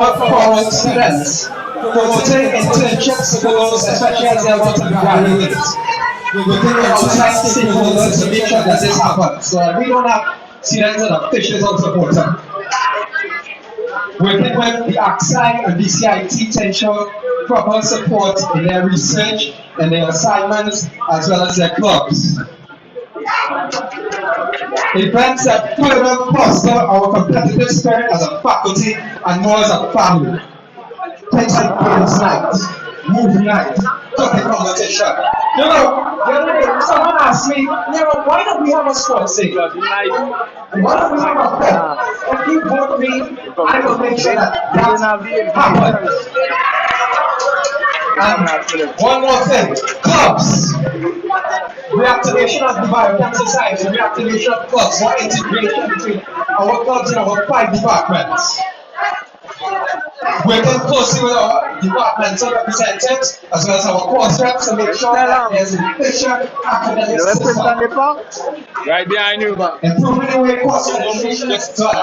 for our students, promoting internships for those, especially as they are about to graduate. We're working with outside stakeholders to make sure that this happens. So we don't have students that are fishes on support. Working with the AXI and BCIT to ensure proper support in their research and their assignments as well as their clubs. Events that further foster our competitive spirit as a faculty and more as a family. Things like games night, movie night, cooking competition. You know, the other day someone asked me, why don't we have a sports day? Why don't we have a club? If you vote me, I will make sure that happens. And one more thing, clubs. Reactivation of the biocancer science, reactivation of clubs, more integration between our clubs and our 5 departments. Working closely with our departmental representatives as well as our course reps to make sure that there's an efficient academic system. Right behind you, but improving the way course administration is done.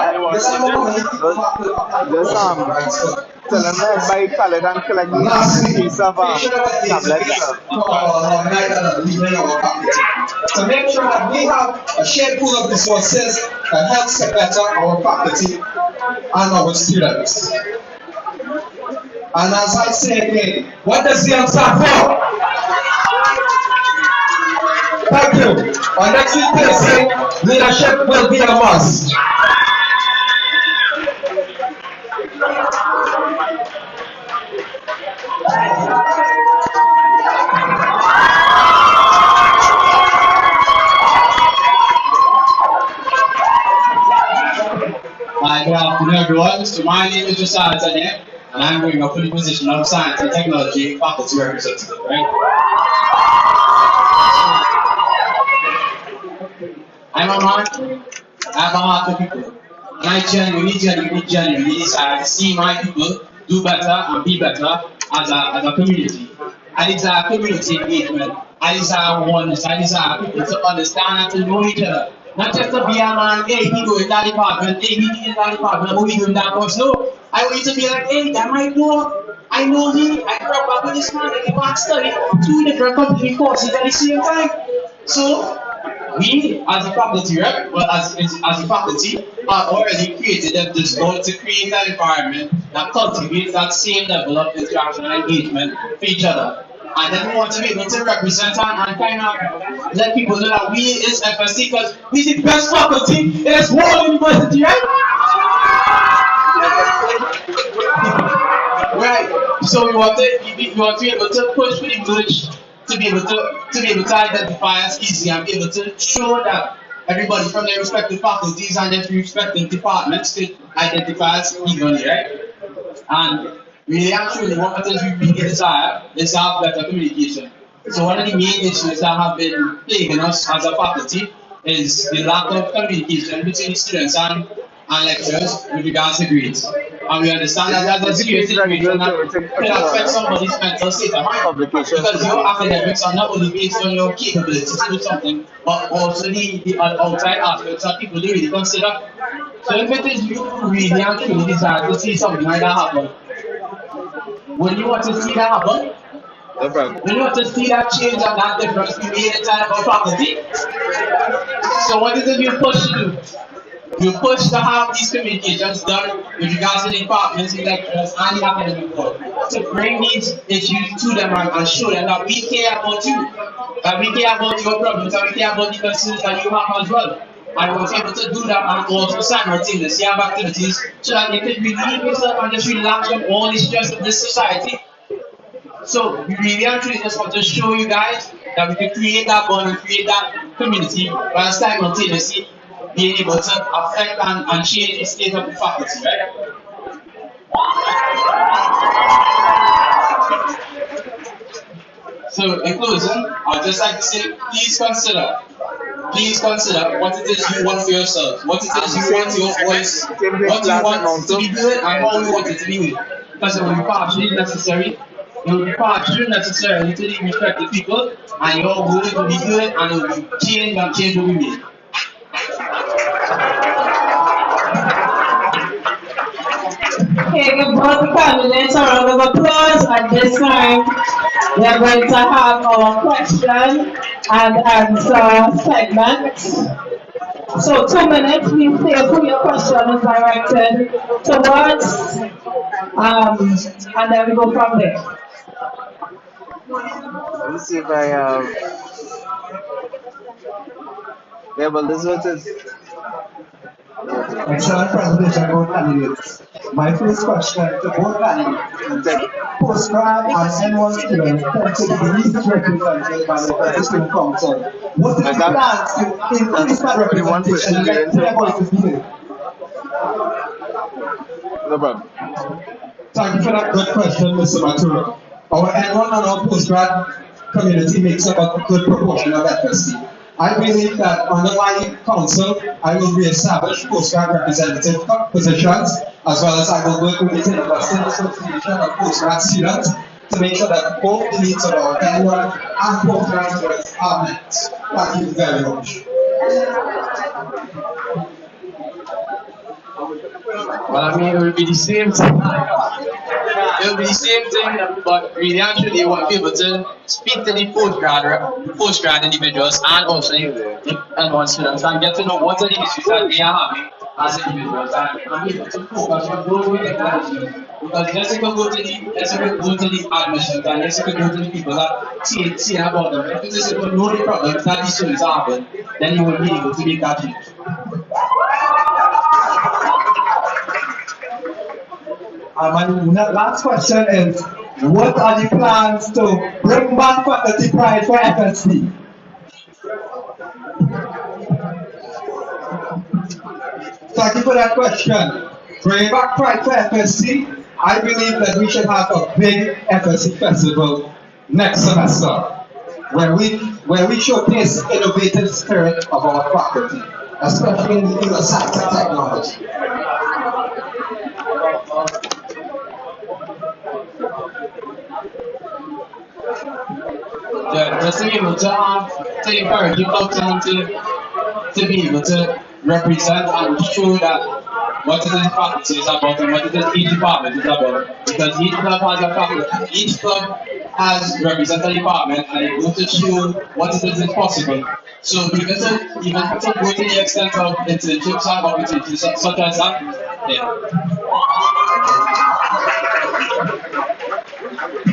Tell them that buy pallet and collect the piece of tablets. To make sure that we have a shared pool of resources that helps to better our faculty and our students. And as I say again, what does the stand for? Thank you. On next week Thursday, leadership will be a must. Hi, good afternoon everyone. So my name is Josiah Tanya, and I'm going up for the position of Science and Technology Faculty Representative, right? I'm a man, I have a heart for people. And I genuinely desire to see my people do better and be better as a community. I desire community engagement. I desire oneness. I desire people to understand and to know each other. Not just to be a man, hey, he go in that department, hey, he in that department, but we do in that course. No, I want you to be like, hey, that might know. I know him, I grew up with this man, and he wants to study 2 different company courses at the same time. So, we, as a faculty rep, well, as a faculty, are already created this goal to create an environment that cultivates that same level of interaction and engagement for each other. And then we want to be able to represent and kind of let people know that we is FSC because we're the best faculty in this whole university, right? Right. So we want to be able to push for the village to be able to identify us easy and be able to show that everybody from their respective faculties and their respective departments could identify us evenly, right? And really actually what it is we really desire is to have better communication. So one of the main issues that have been plaguing us as a faculty is the lack of communication between students and lecturers with regards to grades. And we understand that that's a serious situation that can affect somebody's mental state of mind. Because your academics are not only based on your capability to do something, but also the outside aspects that people do really consider. So if it is you really and truly desire to see something like that happen, when you want to see that happen, when you want to see that change and that difference be made inside of our faculty, so what is it you push to do? You push to have these communications done with regards to the departments, the lecturers, and the academic board to bring these issues to them and show them that we care about you, that we care about your problems, that we care about the concerns that you have as well. And we was able to do that and also simultaneously have activities so that they could relieve yourself and just relax from all the stress of this society. So we really actually just want to show you guys that we can create that bond and create that community while simultaneously being able to affect and change the state of the faculty, right? So in closing, I'd just like to say, please consider what it is you want for yourself, what it is you want your voice, what you want to be doing, and how you want it to be doing. Because it will be partially necessary, it will be partially necessary to the respective people, and your work will be good, and it will be change and change will be made. Okay, give both the candidates a round of applause. At this time, we are going to have our question and answer segment. So 2 minutes, please say who your question is directed towards, and then we go from there. Let me see if I yeah, well, this was his. Excellent presentation, both candidates. My first question to both candidates. Postgrad and N1 students tend to be the least represented by the student council. What is the plans to increase that representation and let their voices be heard? No problem. Thank you for that good question, Mr. Matura. Our N1 and our postgrad community makes up a good proportion of FSC. I believe that under my council, I will re-establish postgrad representative positions, as well as I will work with the University Association of Postgrad Students to make sure that both the needs of our N1 and postgrad students are met. Thank you very much. Well, I mean, it will be the same thing. It will be the same thing, but really actually you want people to speak to the postgrad individuals and also the N1 students and get to know what are the issues that they are having as individuals and be able to focus on growing with technology. Because let's say go to the admissions and let's say go to the people that see about them. If you just know the problems that these students are having, then you will be able to make that change. My last question is, what are the plans to bring back faculty pride for FSC? Thank you for that question. Bring back pride for FSC. I believe that we should have a big FSC festival next semester where we showcase the innovative spirit of our faculty, especially in the field of science and technology. Just to be able to encourage the folks to be able to represent and show that what it is the faculty is about and what it is each department is about. Because each club has a faculty, each club has represented department and it goes to show what it is possible. So even to go to the extent of internships and opportunities such as that,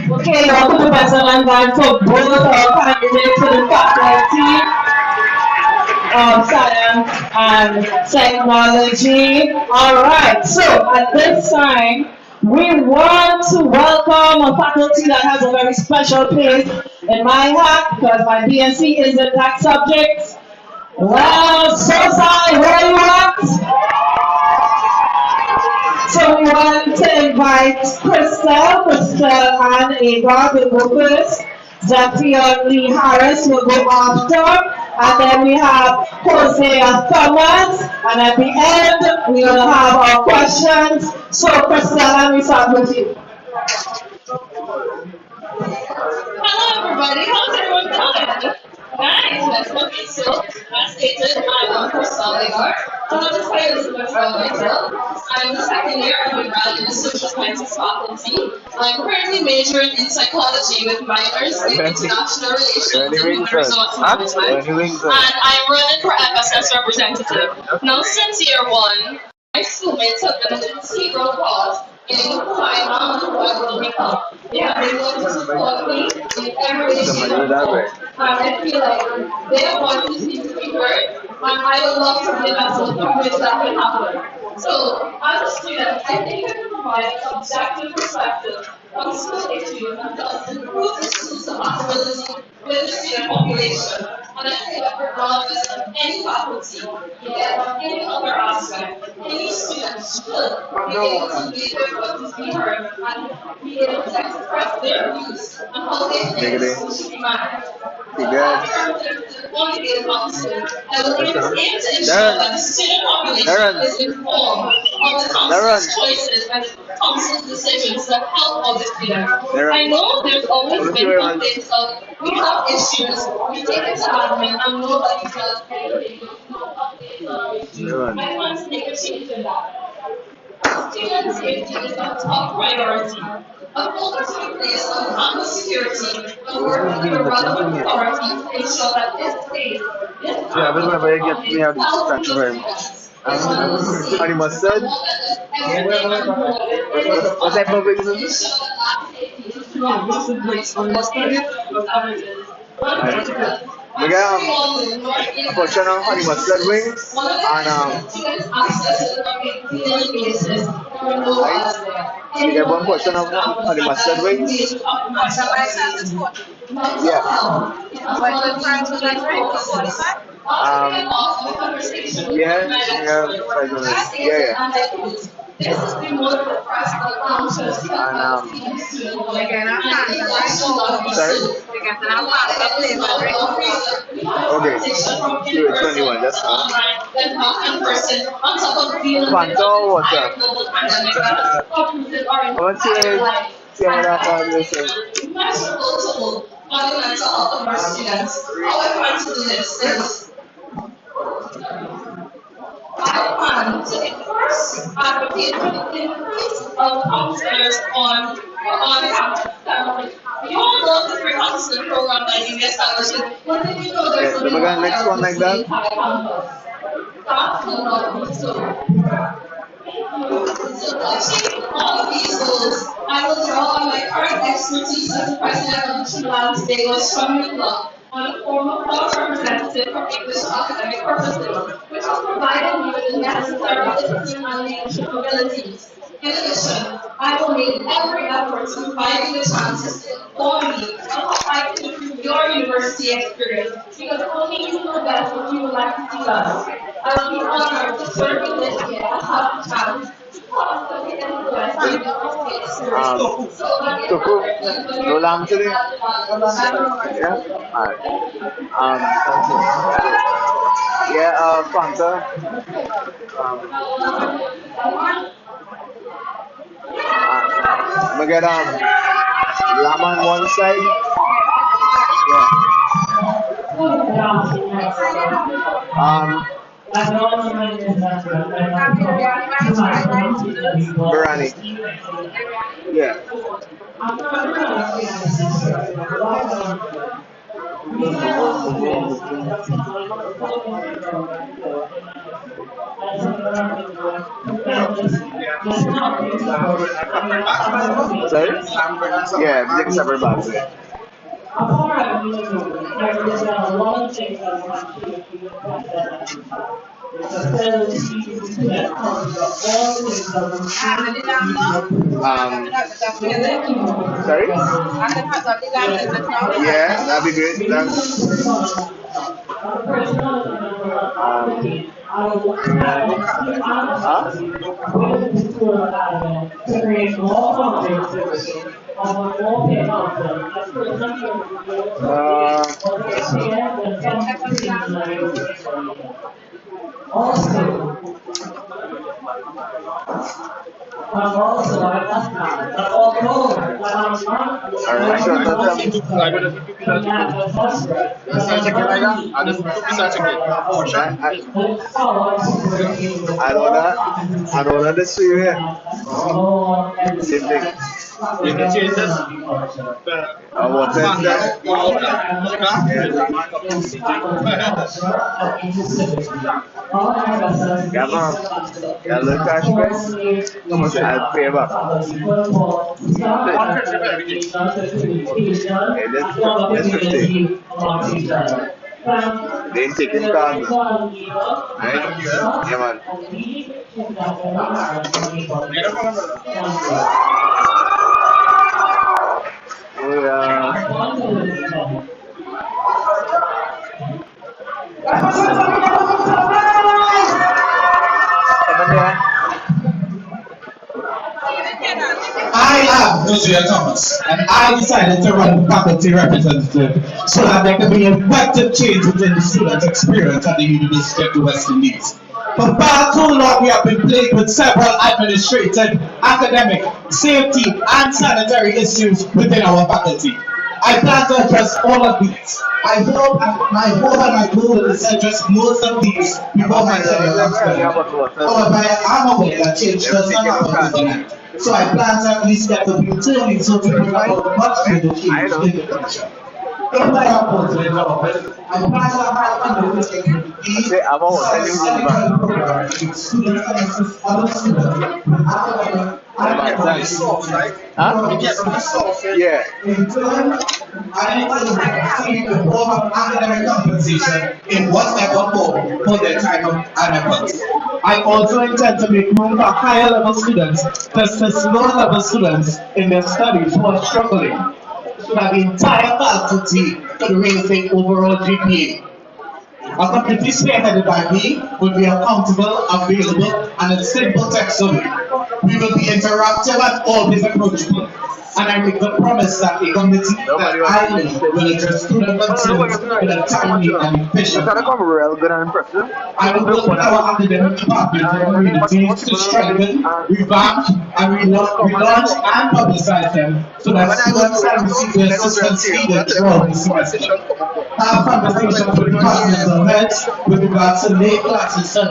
Okay, welcome to President and for both of our candidates to the faculty of Science and Technology. Alright, so at this time, we want to welcome a faculty that has a very special place in my heart because my BNC is in that subject. Well, so sorry, where you at? So we want to invite Crystal and Ava will go first. Zakia Lee Harris will go after. And then we have Hosea Thomas. And at the end, we're going to have our questions. So Crystal, let me start with you. Hello everybody, how's everyone doing? Nice, okay, so as stated, I'm Crystal Legar. So I'll just tell you a little bit about myself. I'm the second year undergrad in the social sciences faculty. I'm currently majoring in psychology with minors in international relations and human resource management. And I'm running for FSS representative. Now since year one, my schoolmates have been an integral part in who I am and who I will become. They have been willing to support me in every issue. And I feel like their voices need to be heard. And I would love to be that sort of privilege that can happen. So, as a student, I think I can provide an objective perspective on school issues and thus improve the school's compatibility with the student population. And I feel that regardless of any faculty, yet on any other aspect, any student should be able to be their voices be heard and be able to express their views on how they think the school should be managed. On the council, I will aim to ensure that the student population is informed of the council's choices and the council's decisions that help all the students. I know there's always been complaints of we have issues, we take it to admin, and nobody does anything. There's no update on issues. I want to make a change in that. Student safety is a top priority. A focus will be placed on campus security and work with the relevant authorities to ensure that this space is Yeah, I was whenever I get me out, thank you very much. Honey mustard? What type of wings is this? We got a portion of honey mustard wings and we get one portion of honey mustard wings. Yeah. Yeah, sorry? Okay, 21, that's fine. Fanta or water? I want to see how that listen. I plan to first advocate for the increase of counselors on campus. You all know the free counseling program that you established. What did you know there's So we're going next one like that. So to achieve all of these goals, I will draw on my current expertise as the president of the Trinidad Tobago Astronomy Club on a former club representative for English academic purposes, which will provide me with the necessary discipline and leadership abilities. In addition, I will make every effort to provide you the chances to inform me on how I can improve your university experience, because only you know best what you would like to see us. I will be honored to serve you this year and have the chance to positively influence your university experience. Tuku, no lamb today? Yeah? Alright. Yeah, Fanta. We get lamb on one side. Yeah. Biryani. Yeah. Sorry? Yeah, big separate box. Sorry? Yeah, that'd be great. I don't understand here. Same thing. You can change this. I want that. Come on. Yeah, look cash back. I'll pay back. Okay, that's 50. They ain't taking cards. Right? Yeah, man. I am Joshua Thomas, and I decided to run faculty representative so that there can be effective change within the student experience at the University of the West Indies. For far too long, we have been plagued with several administrative, academic, safety, and sanitary issues within our faculty. I plan to address all of these. My hope and my goal is to address most of these before my tenure comes to an end. However, I am aware that change does not happen overnight. So I plan to at least get the returning so to bring about much greater change in the future. If I am put to the office, I plan to have conversations with these students and assist other students with academic Yeah. in turn, I intend to receive the form of academic compensation in whatever form for their time of effort. I also intend to make room for higher level students versus lower level students in their studies who are struggling, so that the entire faculty could raise their overall GPA. A community spearheaded by me will be accountable, available, and a simple tech survey. We will be interactive and always approachable. And I make the promise that a committee that I lead will address student concerns in a timely and efficient manner. I will work with our academic department and communities to strengthen, revamp, and relaunch and publicize them so that students can receive the assistance needed throughout the semester. Have conversations with departmental heads with regards to late classes to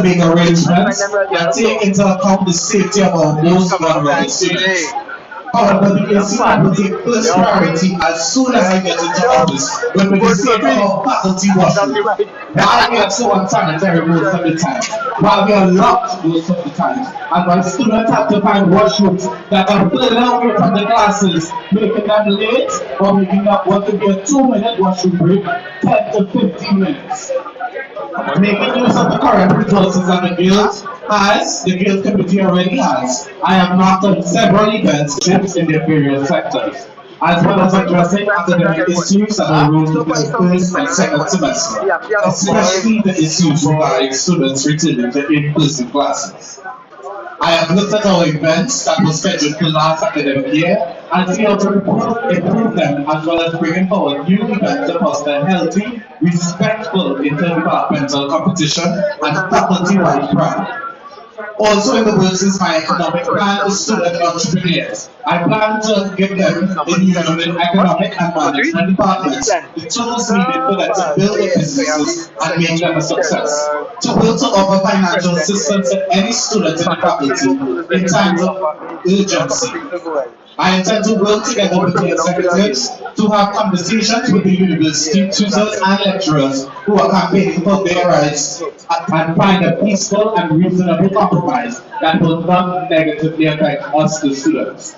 make arrangements that take into account the safety of our most vulnerable students. However, the institute will take first priority as soon as I get into office when we save our faculty washroom. While we are so unsanitary most of the time, while we are locked most of the time, and while students have to find washrooms that are further away from the classes, making them late or making up what could be a 2-minute washroom break 10 to 15 minutes. Making use of the current resources that the Guild Committee already has. I have marked on several events in their various sectors, as well as addressing academic issues that arose within the first and second semester, especially the issues regarding students returning to in-person classes. I have looked at our events that were scheduled for last academic year and see how to improve them, as well as bringing forward new events to foster healthy, respectful interdepartmental competition and faculty-wide pride. Also in the works is my economic plan for student entrepreneurs. I plan to give them in human economic and management departments the tools needed for them to build their businesses and make them a success. To build to offer financial assistance to any student in the faculty in times of urgency. I intend to work together with the executives to have conversations with the university tutors and lecturers who are campaigning for their rights and find a peaceful and reasonable compromise that will not negatively affect us, the students.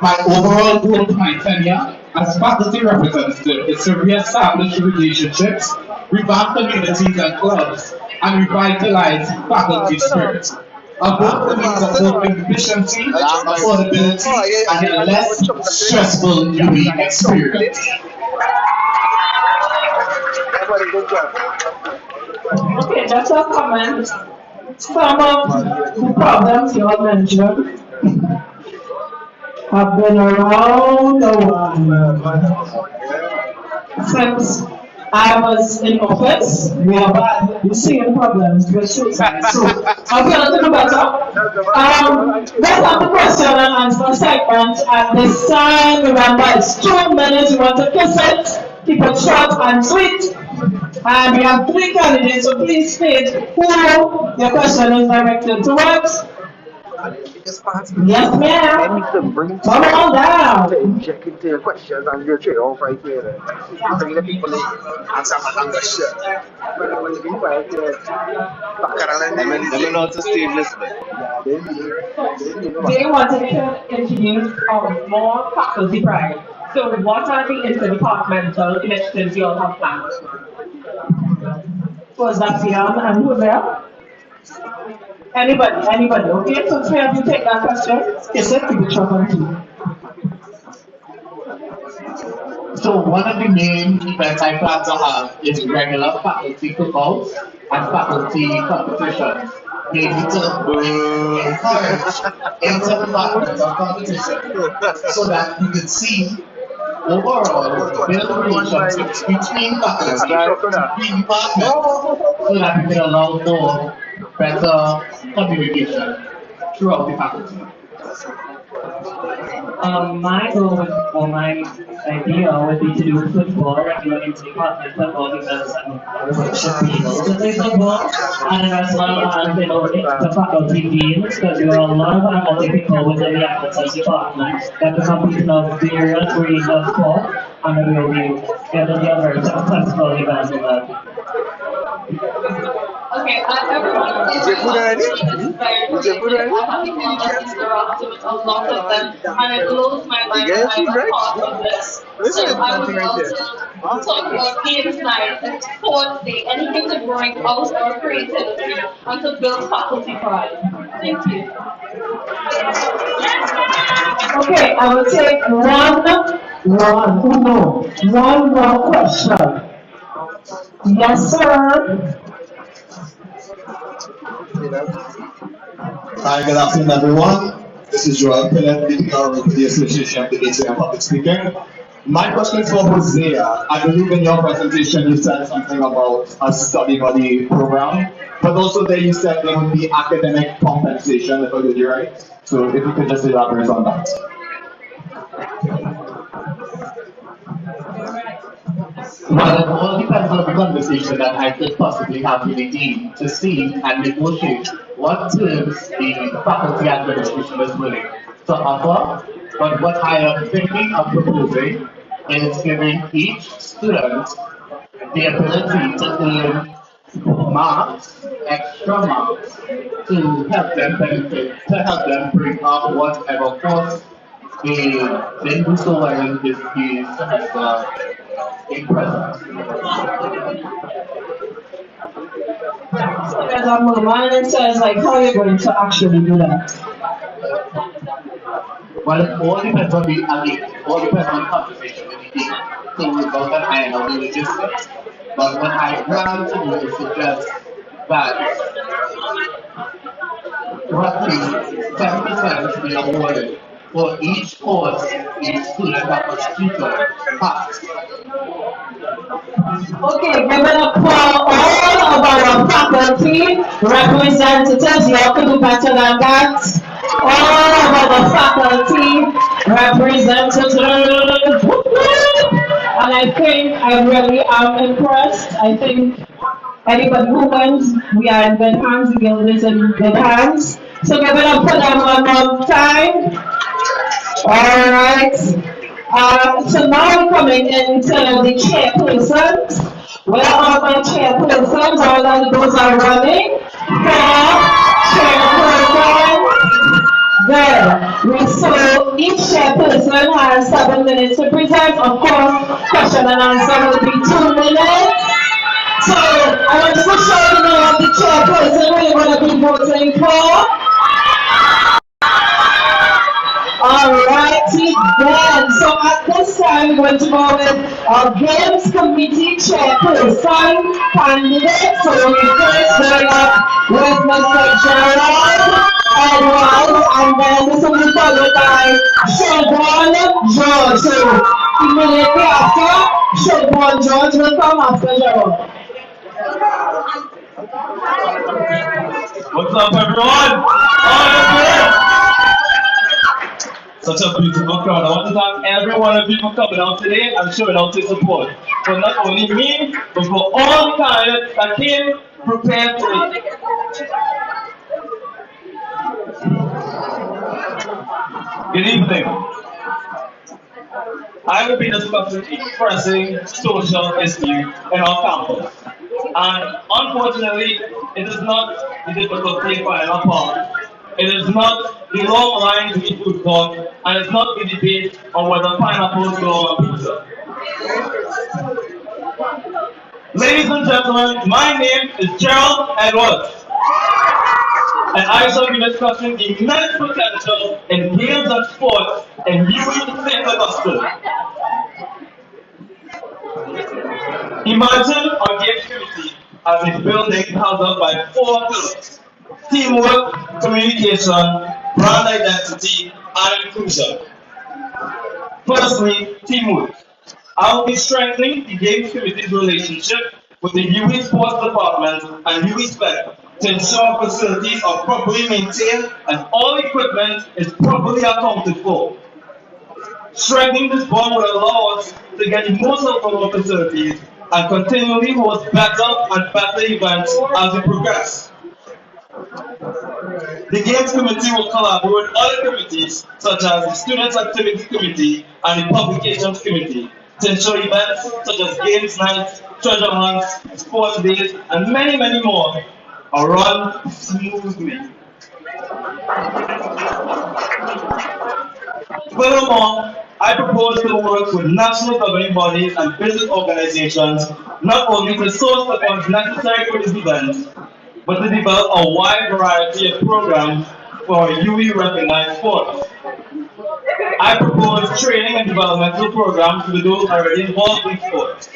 My overall goal for my tenure as faculty representative is to re-establish relationships, revamp communities and clubs, and revitalize faculty spirit. About the means of both efficiency, affordability, and a less stressful UB experience. Okay, that's a comment. Some of the problems you all mentioned have been around a while. Since I was in office, we have had the same problems with suicide. So I'm going to do better. Let's have the question and answer segment at this time. Remember, it's 2 minutes. You want to kiss it, keep it short and sweet. And we have 3 candidates, so please state who your question is directed towards. Yes, ma'am. Come on down. Check into your questions and your trade off right here. Bring the people in. Answer my question. Let me know to Steve listening. They wanted to introduce more faculty pride. So what are the interdepartmental initiatives you all have planned? Was that Fiam and who there? Anybody, okay? So three of you take that question. Yes, sir, keep it short and sweet. So one of the main events I plan to have is regular faculty cookouts and faculty competitions. Maybe to encourage interdepartmental competition so that you can see overall build relationships between faculty, between departments, so that we can allow for better communication throughout the faculty. My goal or my idea would be to do football, regular department football, because everyone should be able to play football, and as well as the faculty deans, because there are a lot of faculty people within the athletics department that become people of various grades of sport, and we will be able to be a very successful event in that. Okay, everyone, Is your food ready? is Is your food ready? I think I'll just interact with a lot of them, and it blows my mind You get that I'm your food a right? part of this. Listen, So I would nothing right love there. to talk about games night, it's sports day, anything to bring out our creativity and to build faculty pride. Thank you. Okay, I will take one more question. Yes, sir. Hi, good afternoon, everyone. This is Joel Pillet, DPR with the Association of Debating and Public Speaking. My question is for Hosea. I believe in your presentation you said something about a study buddy program, but also there you said there would be academic compensation, if I did you right. So if you could just elaborate on that. Well, it all depends on the conversation that I could possibly have with the dean to see and negotiate what terms the faculty administration is willing to offer. But what I am thinking of proposing is giving each student the ability to earn marks, extra marks, to help them benefit, to help them bring up whatever course they didn't do so well in this semester in present. As a moment, it says like how you're going to actually do that. Well, it all depends on the again, it all depends on the conversation with the team. So without that I know the logistics. But what I plan to do is suggest that roughly 10% be awarded for each course each student that was tutored passed. Okay, give it up for all of our faculty representatives. You have to do better than that. All of our faculty representatives. And I think I really am impressed. I think anybody who wins, we are in good hands. The guild is in good hands. So give it up for them one more time. All right. So now we're coming into the chairpersons. Where are my chairpersons? All of those are running for chairperson. Good. So each chairperson has 7 minutes to present. Of course, question and answer will be 2 minutes. So I want you to show the name of the chairperson who you're going to be voting for. Alrighty then. So at this time, we're going to go with our Games Committee Chairperson candidate. So we first going up with Mr. Gerald Edwards, and then this will be followed by Siobhan George. So immediately after, Siobhan George will come after Gerald. What's up, everyone? Such a beautiful crowd. I want to thank every one of you for coming out today and showing out your support. For not only me, but for all the candidates that came prepared today. Good evening. I will be discussing a pressing social issue in our campus. And unfortunately, it is not the difficulty for our part. It is not the long line to eat food court, and it's not the debate on whether pineapples go on pizza. Ladies and gentlemen, my name is Gerald Edwards, and I shall be discussing the immense potential in games and sports in UWI St. Augustine. Imagine our game community as a building held up by 4 pillars: teamwork, communication, brand identity, and inclusion. Firstly, teamwork. I will be strengthening the Games Committee's relationship with the UWI Sports Department and UWI Spec to ensure facilities are properly maintained and all equipment is properly accounted for. Strengthening this bond will allow us to get the most out of our facilities and continually host better and better events as we progress. The Games Committee will collaborate with other committees such as the Students Activity Committee and the Publications Committee to ensure events such as Games Nights, Treasure Hunts, Sports Days, and many more are run smoothly. Furthermore, I propose to work with national governing bodies and business organizations not only to source the funds necessary for this event, but to develop a wide variety of programs for UE recognized sports. I propose training and developmental programs for those already involved in sports,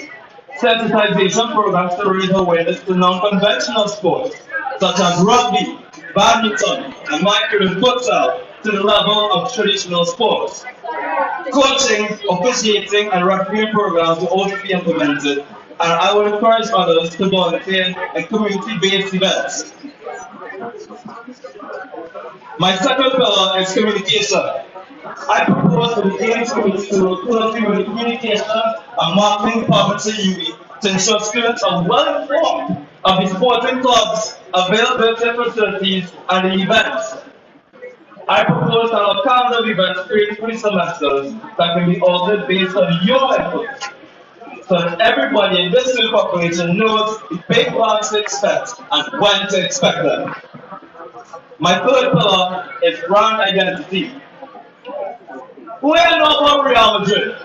sensitization programs to raise awareness to non-conventional sports, such as rugby, badminton, and micro and futsal, to the level of traditional sports. Coaching, officiating, and refereeing programs will also be implemented, and I will encourage others to volunteer in community-based events. My second pillar is communication. I propose for the Games Committee to work closely with the communication and marketing departments at UE to ensure students are well informed of the sporting clubs, availability of facilities, and the events. I propose that our calendar of events create 3 semesters that can be altered based on your input, so that everybody in this student population knows the big plans to expect and when to expect them. My third pillar is brand identity. Who here know about Real Madrid?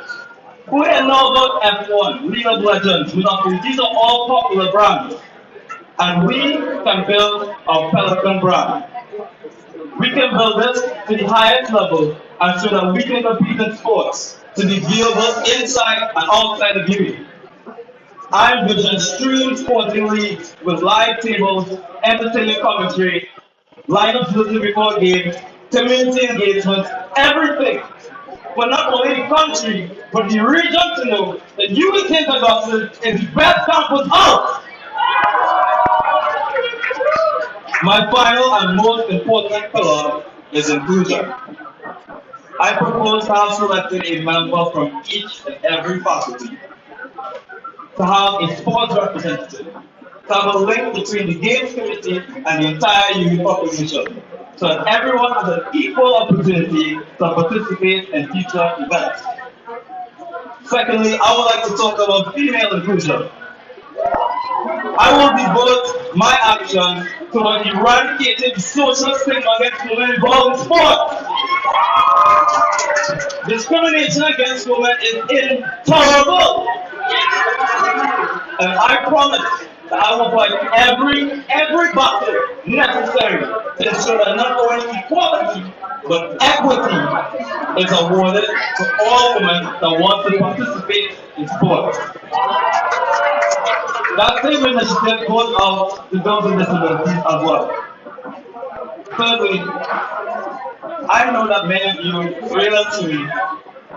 Who here know about F1, League of Legends, Monopoly? These are all popular brands. And we can build our Pelican brand. We can build this to the highest level and so that we can compete in sports to be viewable inside and outside of UE. I envision stream sporting leagues with live tables, entertainment commentary, lineups listening before games, community engagement, everything. For not only the country, but the region to know that UE St. Augustine is the best campus out. My final and most important pillar is inclusion. I propose to have selected a member from each and every faculty, to have a sports representative, to have a link between the Games Committee and the entire UE population, so that everyone has an equal opportunity to participate in future events. Secondly, I would like to talk about female inclusion. I will devote my actions toward eradicating the social stigma against women involved in sport. Discrimination against women is intolerable. And I promise that I will fight every battle necessary to ensure that not only equality, but equity is awarded to all women that want to participate in sports. That same initiative goes out to those with disabilities as well. Thirdly, I know that many of you, real and truly,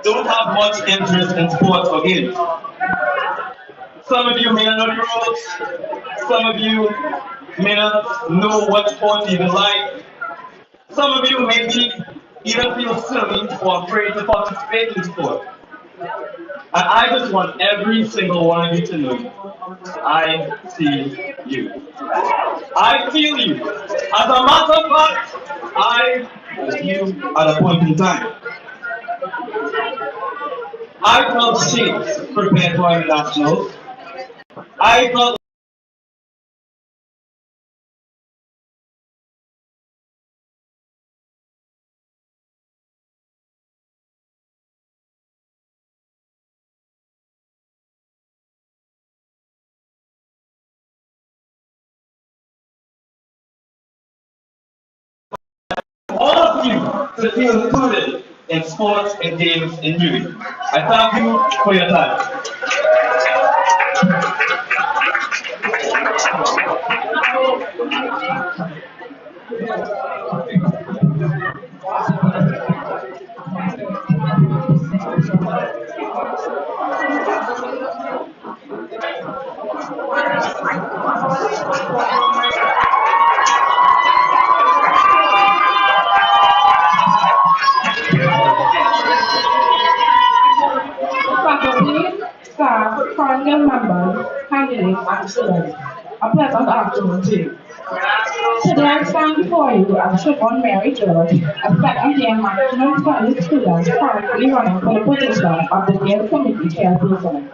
don't have much interest in sports or games. Some of you may not know the rules. Some of you may not know what sport you even like. Some of you may even feel silly or afraid to participate in sport. And I just want every single one of you to know, I see you. I feel you. As a matter of fact, I was you at a point in time. I felt shaped prepared for our nationals. I felt all of you to feel included in sports and games in UE. I thank you for your time. honorable members, candidates, and students, a pleasant afternoon to you. Today I stand before you as Siobhan Mary George, a second-year management studies student currently running for the position of the Games Committee chairperson.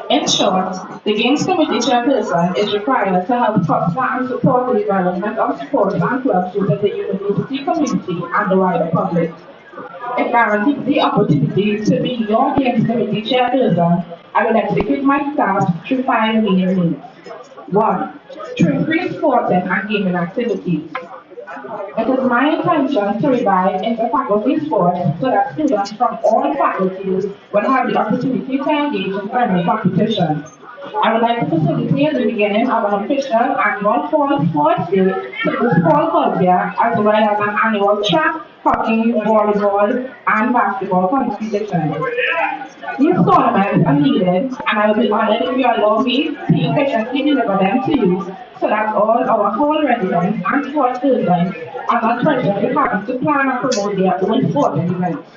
In short, the Games Committee chairperson is required to help foster and support the development of sports and clubs within the university community and the wider public. If guaranteed the opportunity to be your Games Committee chairperson, I will execute my task through five main means. One, to increase sporting and gaming activities. It is my intention to revive inter-faculty sports so that students from all faculties will have the opportunity to engage in friendly competition. I would like to facilitate the beginning of an official annual fall sports day to boost fall culture as well as an annual track, hockey, volleyball, and basketball competition. These tournaments are needed, and I will be honored if you allow me to efficiently deliver them to you so that all our whole residents and sports persons are not pressured having to plan and promote their own sporting events.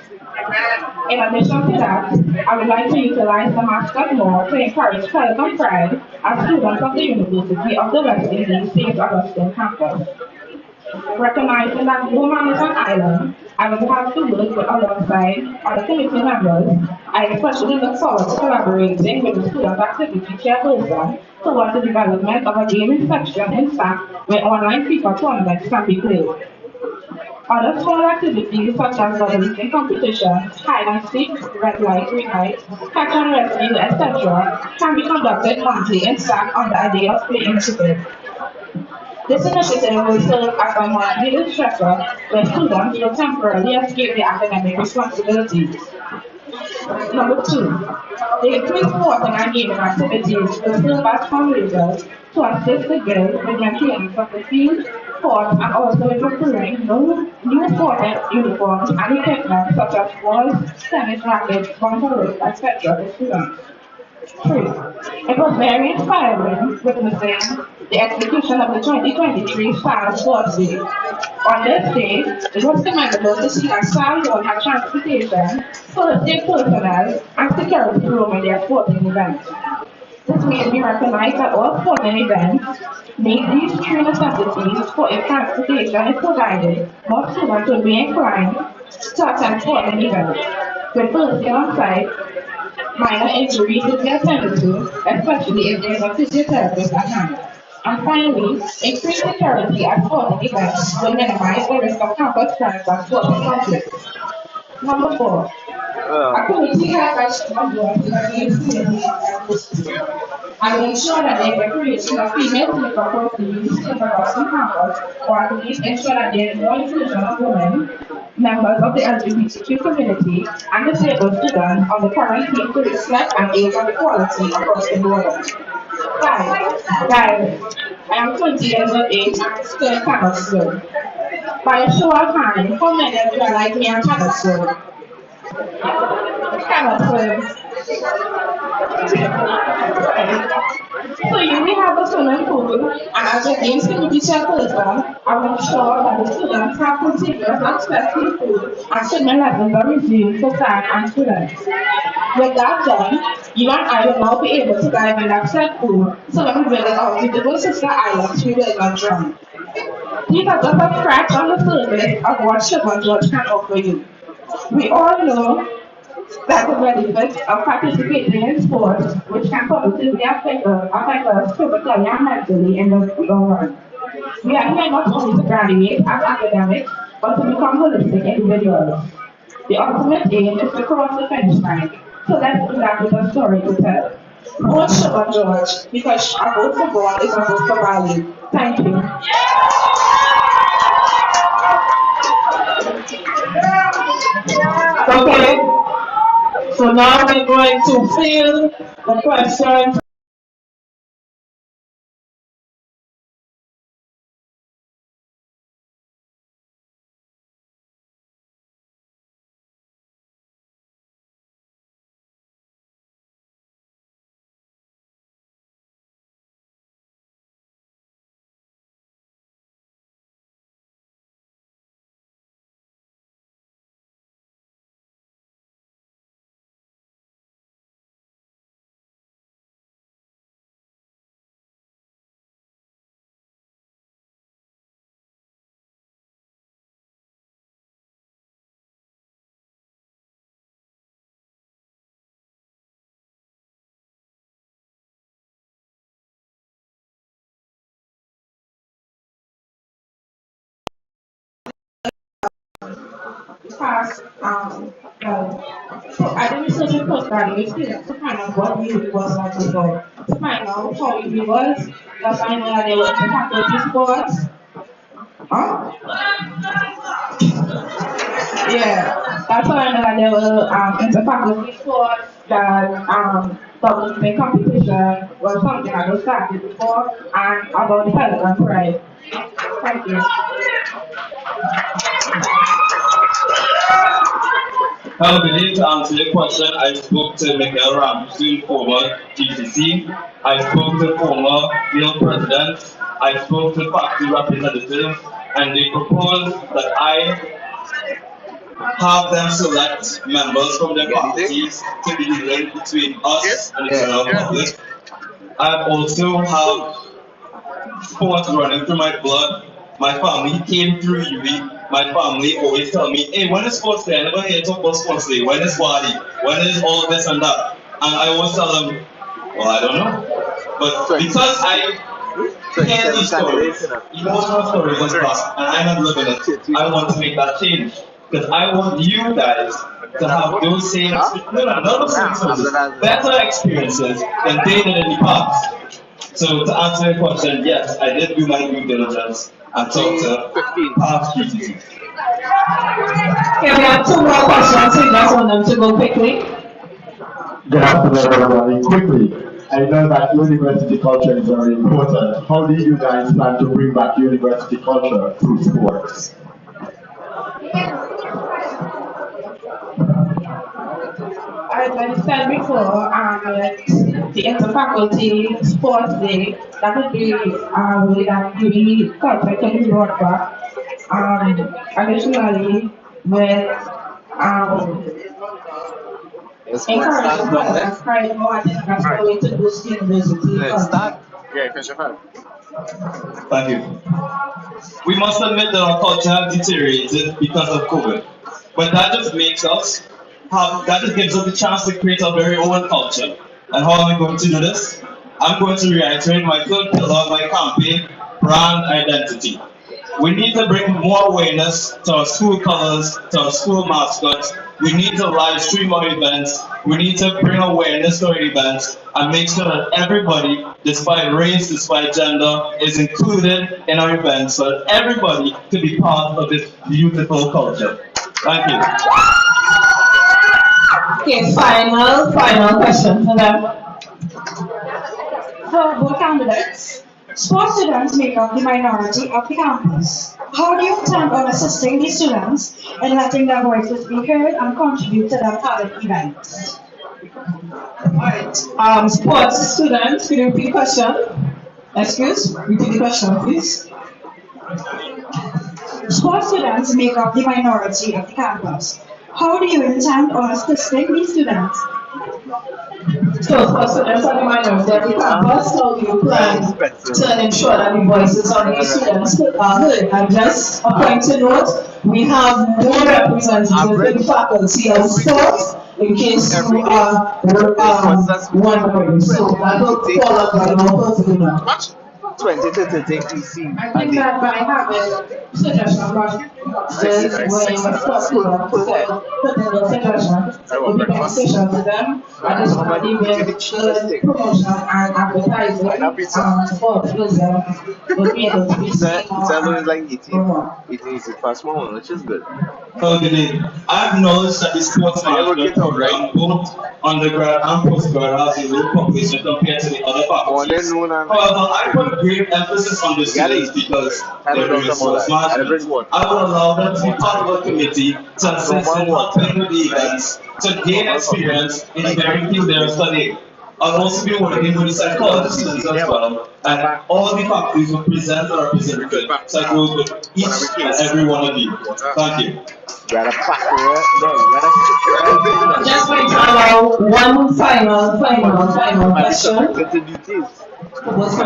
In addition to that, I would like to utilize the mascot more to encourage pride and pride as students of the University of the West Indies St. Augustine campus. Recognizing that no man is an island, I will have to work with alongside other committee members. I especially look forward to collaborating with the student activity chairperson towards the development of a gaming section in fact where online FIFA tournaments can be played. Other small activities such as weightlifting competitions, hide and seek, red light, green light, catch and rescue, etc., can be conducted monthly in fact on the idea of playing together. This initiative will serve as a motivated stressor where students will temporarily escape their academic responsibilities. Number two, the increased sporting and gaming activities will serve as fundraisers to assist the girls with maintenance of the field, court, and also in procuring new sporting uniforms and equipment such as balls, tennis rackets, bunker etc. for students. Three, it was very inspiring witnessing the execution of the 2023 Style Sports Day. On this day, it was commendable to see that Style had transportation, first aid personnel, and security room in their sporting events. This made me recognize that all sporting events need these three necessities for if transportation is provided, more students will be inclined to attend sporting events. With first on site, minor injuries will be attended to, especially if there is a physiotherapist at hand. And finally, increased security at sporting events will minimize the risk of campus strikes and sporting conflicts. Number four, a committee has responsibility and will ensure that there is a creation of female political properties across the campus, or at least ensure that there is more inclusion of women, members of the LGBTQ community, and disabled students on the current team to reflect and aid on equality across the board. Guys, I am 20 years of age and still cannot swim. By a show of hands, how many of you are like me and cannot swim? Cannot swim. So you will have a swimming pool, and as a games committee chairperson, I will ensure that the students have continuous access to food and swimming lessons are resumed for staff and students. With that done, you and I will now be able to dive in that said pool so when we visit our beautiful sister islands, we will not drown. These are just a scratch on the surface of what Sugar George can offer you. We all know that the benefits of participating in sports, which can positively affect us physically and mentally in the long run. We are here not only to graduate as academics, but to become holistic individuals. The ultimate aim is to cross the finish line. So let's do that with a story to tell. Vote Sugar George, because a vote for God is a vote for value. Thank you. Okay, so now we're going to field the questions. past, so I did research in postgraduate students to find out what really was like before, to find out how it was, because I know that they were into faculty sports. Huh? Yeah, that's why I know that they were into faculty sports, that WP competition was something I was started before, and about the health and pride. Thank you. I believe to answer your question, I spoke to Miguel Ramsey, former GCC. I spoke to former field president. I spoke to faculty representatives, and they proposed that I have them select members from their faculties to be the link between us and the general public. I also have sports running through my blood. My family came through UV. My family always tell me, hey, when is sports day? I never hear talk about sports day. When is Wadi? When is all this and that? And I always tell them, well, I don't know. But because I hear these stories, emotional stories and stuff, and I'm not living it, I want to make that change. Because I want you guys to have those same better experiences than they did in the past. So to answer your question, yes, I did do my due diligence and talk to past GCC. Okay, we have two more questions, so you guys want them to go quickly. Good afternoon, everybody. Quickly, I know that university culture is very important. How do you guys plan to bring back university culture through sports? I said before, the interfaculty sports day, that would be really that really culture can be brought back. Additionally, with encouraging others and pride more, I think that's the way to boost university culture. Thank you. We must admit that our culture has deteriorated because of COVID. But that just makes us that just gives us the chance to create our very own culture. And how am I going to do this? I'm going to reiterate my third pillar of my campaign, brand identity. We need to bring more awareness to our school colors, to our school mascots. We need to live stream our events. We need to bring awareness to our events and make sure that everybody, despite race, despite gender, is included in our events so that everybody can be part of this beautiful culture. Thank you. Okay, final question for them. For both candidates, sports students make up the minority of the campus. How do you intend on assisting these students in letting their voices be heard and contribute to their talent events? Alright, sports students, could you repeat the question? Repeat the question, please. Sports students make up the minority of the campus. How do you intend on assisting these students? So for students on the minority of the campus, how do you plan to ensure that the voices of the students are heard? And just a point to note, we have more representatives in the faculty of sports in case you are wondering. So I hope all of you know how to do that. 20 to 30 EC. I think that by having suggestion box is when you start put in the suggestion, it will be beneficial to them. I just want to give promotion and advertising for tourism will be able to be seen. It's like 18 past one, which is good. Okay, I acknowledge that the sports management program, both undergrad and postgrad, has a low population compared to the other faculties. However, I put great emphasis on the students because they're doing sports management. I will allow them to be part of a committee to assist in helping with the events, to gain experience in the very field they're studying. I'll also be working with the psychology students as well, and all the faculties will present a representative. So I go with each and every one of you. Thank you. Just going to allow one final question. What's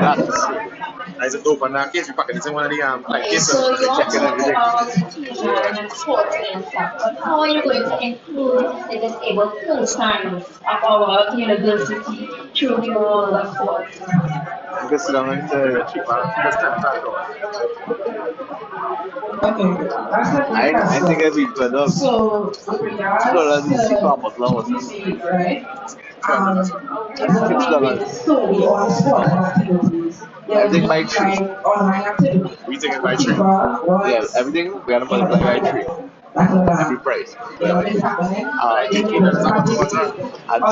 I said, open that case, we pack it in one of the cases. So you want to talk about inclusion and sports and stuff, but how are you going to include the disabled full-time of our university through the world of sports? Because Okay. I think if we could have So, with regards to GC, right? $6. Solely on sport activities. Everything by three. Online activities. We take it by three. Yeah, everything we gotta multiply by 3. Every price. And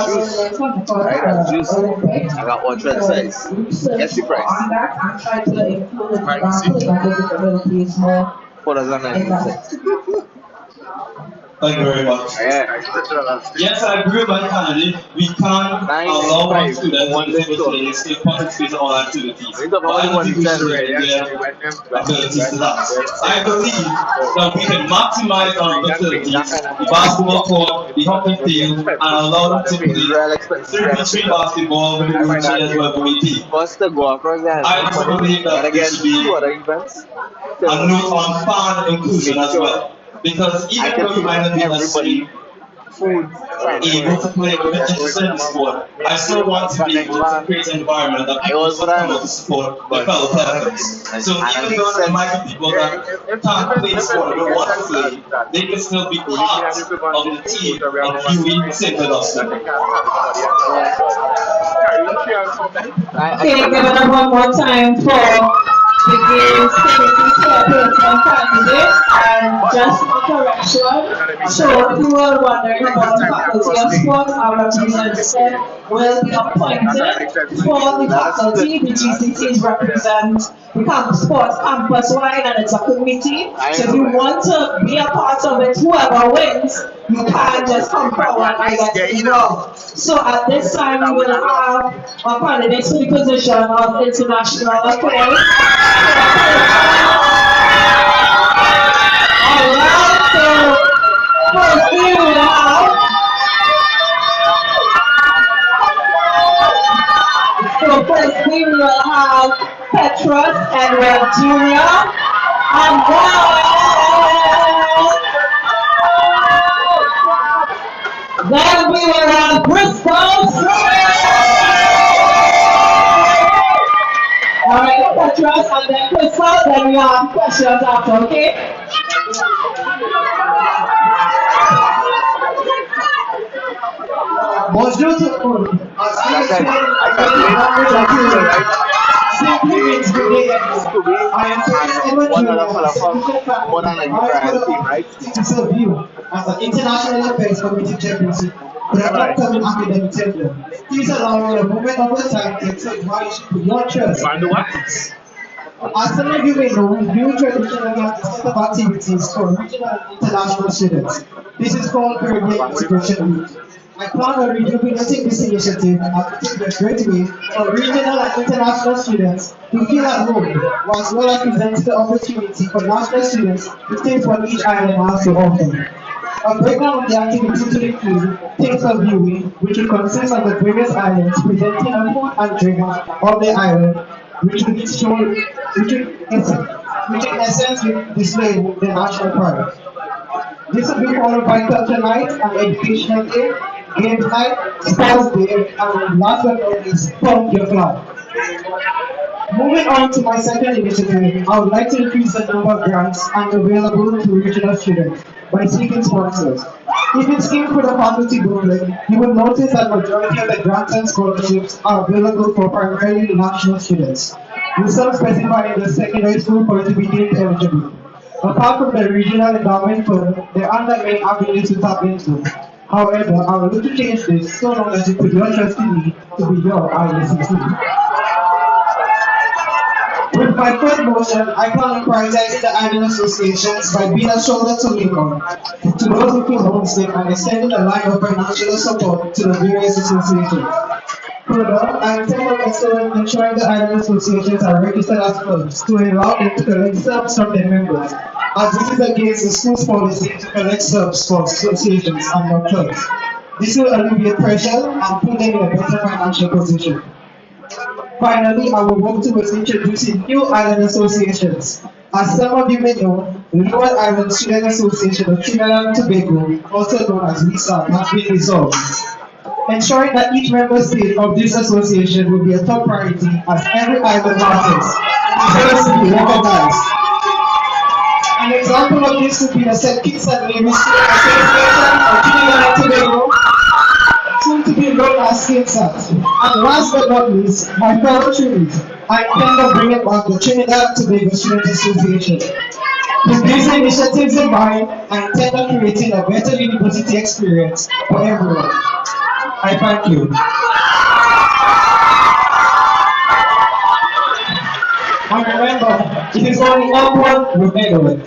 juice. Right? And juice. I got one trend size. Guess the price. On that, I'm trying to include Right, see. $4.96. Thank you very much. Yeah. Yes, I agree with my candidate. We can't allow our students to take participate in all activities. But I don't think we should limit their abilities to that. I believe that we can maximize our facilities, the basketball court, the hockey field, and allow them to play 3v3 basketball with the wheelchairs wherever we be. First to go across that. I also believe that there should be other events. a note on fan inclusion as well. Because even though you might not be necessarily Food. able to play with an interested in sport, I still want to be able to create an environment that people will come out to support their fellow players. So even though there might be people that can't play sport or don't want to play, they can still be part of the team and viewing same with us. Okay, give it up one more time for the game's technically chairperson candidate, and just for correction, so if you were wondering about the faculty of sports, our representative will be appointed for the faculty. The GCTs represent the sports campus-wide, and it's a committee. So if you want to be a part of it, whoever wins, you can't just come forward and get involved. So at this time, we will have our candidates for the position of international affairs. Alright, so first we will have Petrus Edward Jr. and then we will have Bristol. Alright, Petrus and then Crystal, then we have questions after, okay? Bonjour tout le monde. Simply means good day. I am to serve you as an international affairs committee chairperson for the upcoming academic term. Please allow me a moment of your time to explain why you should put your trust. As some of you may know, we traditionally have a set of activities for regional and international students. This is called Caribbean Integration Week. I plan on rejuvenating this initiative and putting the great way for regional and international students to feel at home, as well as present the opportunity for national students to taste what each island has to offer. A breakdown of the activity to include taste of viewing, which will consist of the various islands presenting a food and drink of the island, which will be shown, which in essence will display the national pride. This will be followed by culture night and educational day, game night, sports day, and last but not least, Pump Your Flag. Moving on to my second initiative, I would like to increase the number of grants available to regional students by seeking sponsors. If you skim through the faculty booklet, you will notice that majority of the grants and scholarships are available for primarily national students. We some specify in the secondary school for it to be deemed eligible. Apart from the regional endowment fund, there are other main avenues to tap into. However, I will look to change this so long as you put your trust in me to be your IACC. With my third motion, I plan on prioritizing the island associations by being a shoulder to lean on to those who feel homesick and extending the line of financial support to the various associations. Further, I intend on ensuring the island associations are registered as clubs to allow them to collect subs from their members, as this is against the school's policy to collect subs for associations and not clubs. This will alleviate pressure and put them in a better financial position. Finally, I will work towards introducing new island associations. As some of you may know, the Lower Island Student Association of Trinidad and Tobago, also known as LISA, has been dissolved. Ensuring that each member state of this association will be a top priority as every island matters deserves to be recognized. An example of this would be the St. Kitts and Nevis State Association of Trinidad and Tobago, soon to be known as KITSAT. And last but not least, my fellow Trinities, I intend to bring it back the Trinidad and Tobago Student Association. With these initiatives in mind, I intend on creating a better university experience for everyone. I thank you. And remember, it is only upward with everyone.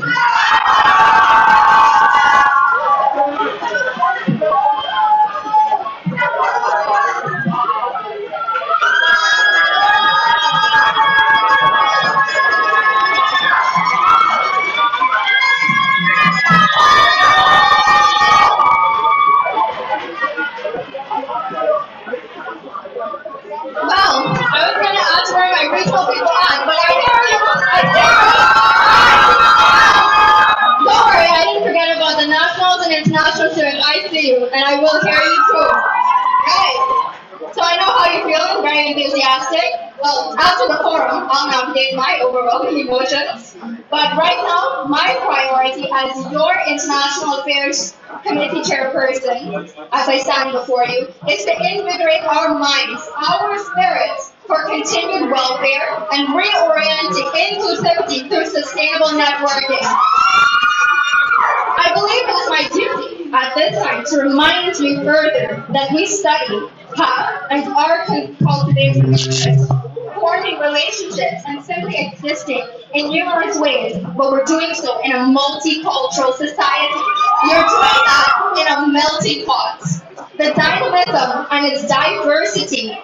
I see you, and I will hear you too. Right. So I know how you're feeling, very enthusiastic. Well, after the forum, I'll navigate my overwhelming emotions. But right now, my priority as your International Affairs Committee Chairperson, as I stand before you, is to invigorate our minds, our spirits, for continued welfare and reorienting inclusivity through sustainable networking. I believe it is my duty at this time to remind you further that we study, have, and are cultivating interests, forming relationships, and simply existing in numerous ways, but we're doing so in a multicultural society. You're doing that in a melting pot. The dynamism and its diversity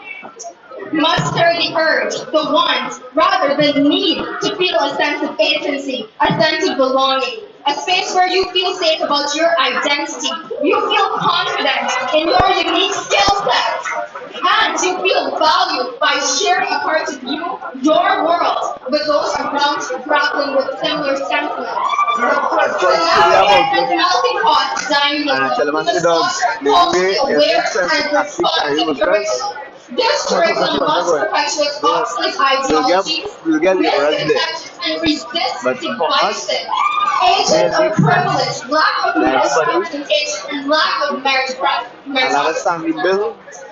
muster the urge, the want, rather the need to feel a sense of agency, a sense of belonging. A space where you feel safe about your identity, you feel confident in your unique skill set, and you feel valued by sharing a part of you, your world, with those around you grappling with similar sentiments. The melting pot dynamism must foster culturally aware and responsive curriculum. This curriculum must perpetuate obsolete ideologies, and resist divisive, agents of privilege, lack of representation, and lack of meritocracy.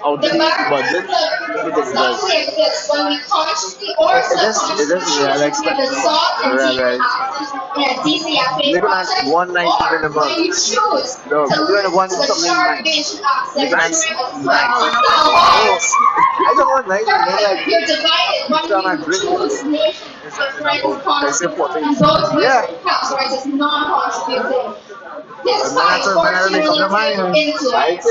The market only exists when we consciously or subconsciously choose the soft and deep access in a DCFA project, or when you choose to listen to the sharp Asian accent during a threat. You're divided when you choose nations with friends concepts and those with categorized as non-contributing. Despite or cumulative influence,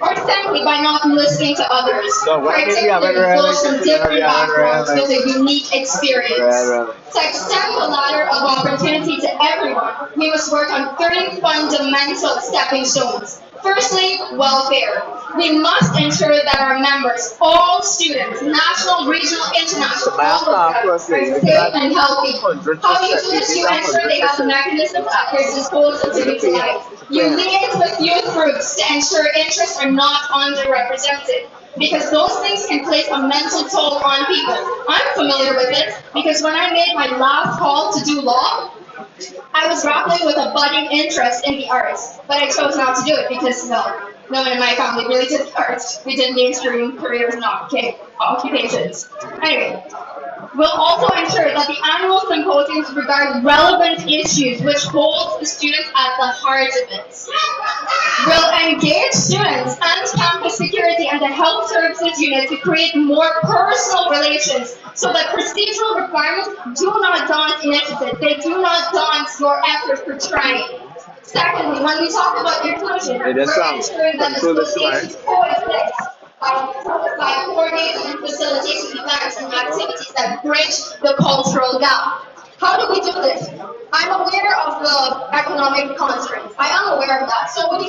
or simply by not listening to others, particularly those from different backgrounds with a unique experience. To extend the ladder of opportunity to everyone, we must work on 3 fundamental stepping stones. Firstly, welfare. We must ensure that our members, all students, national, regional, international, all of them, are safe and healthy. How do you do this? You ensure they have mechanisms at their disposal to utilize. You liaise with youth groups to ensure interests are not underrepresented, because those things can place a mental toll on people. I'm familiar with it, because when I made my last call to do law, I was grappling with a budding interest in the arts, but I chose not to do it because, well, no one in my family really did the arts. We did mainstream careers and occupations. Anyway, we'll also ensure that the annual symposiums regard relevant issues which hold the students at the heart of it. We'll engage students and campus security and the health services unit to create more personal relations so that procedural requirements do not daunt initiative. They do not daunt your effort for trying. Secondly, when we talk about inclusion, we're ensuring that associations coexist by coordinating and facilitating events and activities that bridge the cultural gap. How do we do this? I'm aware of the economic constraints. I am aware of that. So what do?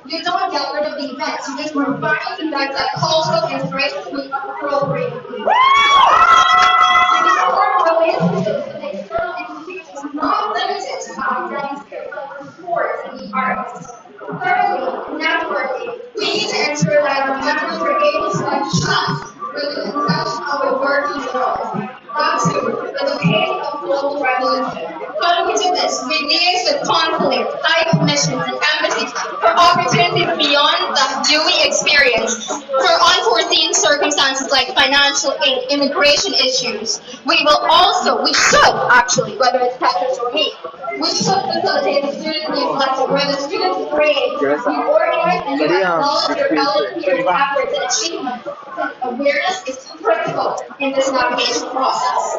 You don't get rid of the events. You just refine the events that cultural inspiration will appropriate. And the core relationships with external institutions not limited to academic sports and the arts. Thirdly, networking. We need to ensure that our members are able to adjust with the conception of a working world. That too, in the pace of global revolution. How do we we do this? We liaise with consulates, high commissions, and embassies for opportunities beyond the Dewey experience for unforeseen circumstances like financial aid, immigration issues. We should actually, whether it's Patrick or me, we should facilitate the student newsletter where the students grade, we organize and you acknowledge your fellow peers' efforts and achievements. Awareness is critical in this navigation process.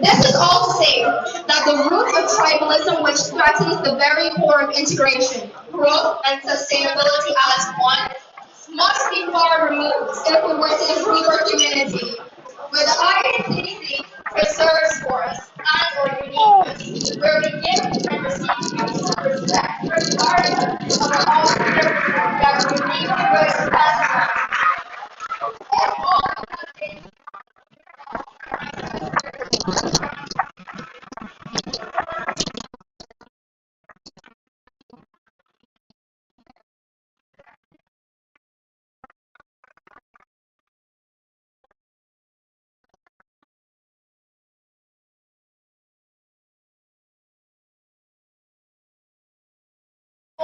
This is all to say that the root of tribalism, which threatens the very core of integration, growth, and sustainability as one, must be far removed if we were to improve our community. Where the ICC preserves for us and our uniqueness, where we give and receive mutual respect, regardless of all the differences that we need to go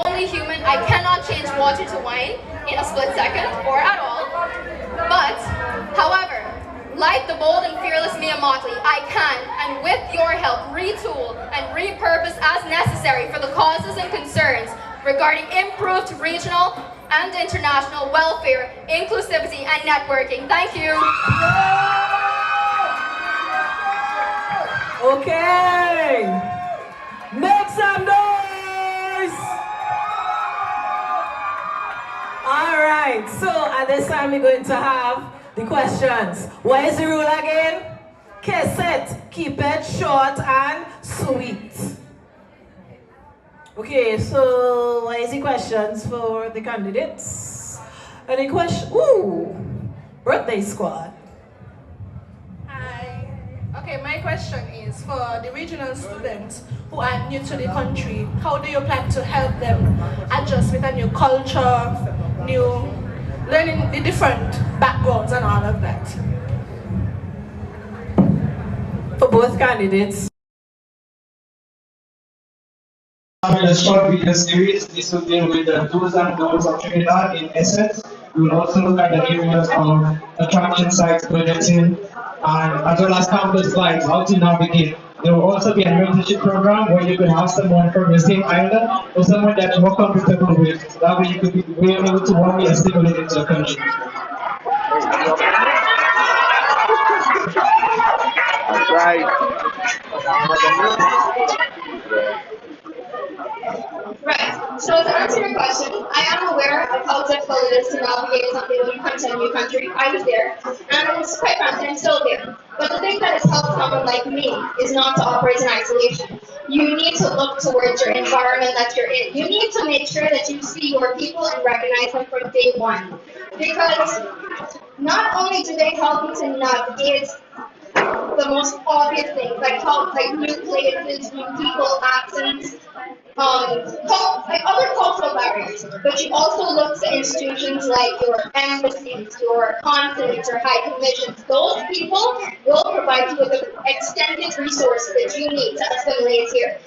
only human, I cannot change water to wine in a split second or at all. But, however, like the bold and fearless Mia Motley, I can, and with your help, retool and repurpose as necessary for the causes and concerns regarding improved regional and international welfare, inclusivity, and networking. Thank you. Okay. Make some noise. All right, so at this time we're going to have the questions. What is the rule again? Cassette, keep it short and sweet. Okay, so what is the questions for the candidates? Any question? Ooh, birthday squad. Hi. Okay, my question is for the regional students who are new to the country. How do you plan to help them adjust with a new culture, learning the different backgrounds and all of that? For both candidates. In a short video series, this will deal with the do's and don'ts of Trinidad in essence. We will also look at the areas of attraction sites, budgeting, and as well as campus life, how to navigate. There will also be a mentorship program where you could have someone from the same island or someone that you're more comfortable with. That way you could be able to work and assimilate into the country. That's right. Right. So to answer your question, I am aware of how difficult it is to navigate something when you come to a new country. I was there, and it's quite frankly, I'm still there. But the thing that has helped someone like me is not to operate in isolation. You need to look towards your environment that you're in. You need to make sure that you see your people and recognize them from day one. Because not only do they help you to navigate the most obvious things, like new places, new people, accents, like other cultural barriers, but you also look to institutions like your embassies, your consulates, your high commissions. Those people will provide you with the extended resources that you need to assimilate here.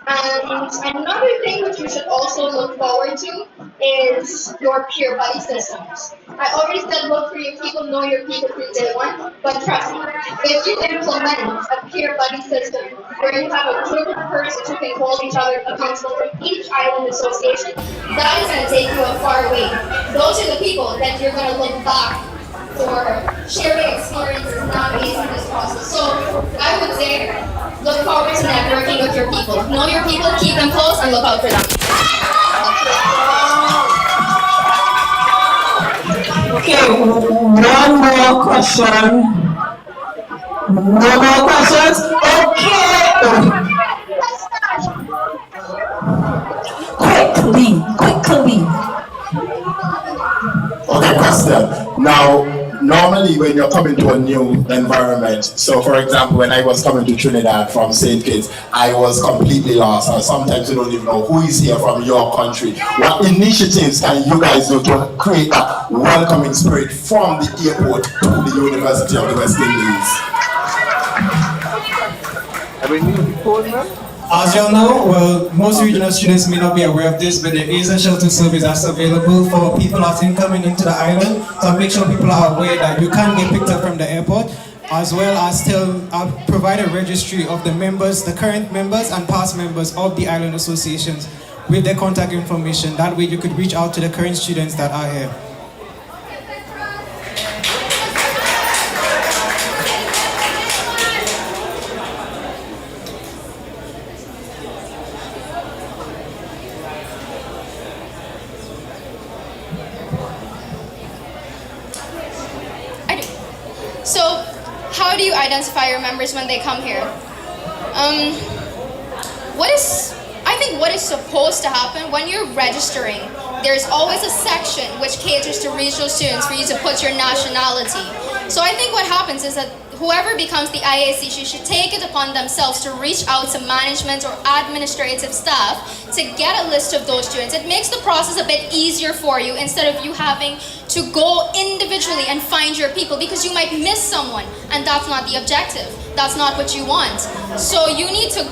And another thing which you should also look forward to is your peer buddy systems. I already said look for your people, know your people from day one, but trust me, if you implement a peer buddy system where you have a group of persons who can hold each other accountable from each island association, that is going to take you a far way. Those are the people that you're going to look back for sharing experiences navigating this process. So I would say look forward to networking with your people. Know your people, keep them close, and look out for them. Okay, one more question. No more questions? Okay. Quickly. Okay, question. Now, normally when you're coming to a new environment, so for example, when I was coming to Trinidad from St. Kitts, I was completely lost. Or sometimes you don't even know who is here from your country. What initiatives can you guys do to create a welcoming spirit from the airport to the University of the West Indies? Have we need phone, man? As you all know, well, most regional students may not be aware of this, but there is a shelter service that's available for people that's incoming into the island. So make sure people are aware that you can get picked up from the airport, as well as provide a registry of the members, the current members and past members of the island associations with their contact information. That way you could reach out to the current students that are here. So, how do you identify your members when they come here? I think what is supposed to happen when you're registering, there's always a section which caters to regional students for you to put your nationality. So I think what happens is that whoever becomes the IAC should take it upon themselves to reach out to management or administrative staff to get a list of those students. It makes the process a bit easier for you instead of you having to go individually and find your people, because you might miss someone and that's not the objective. That's not what you want. So you need to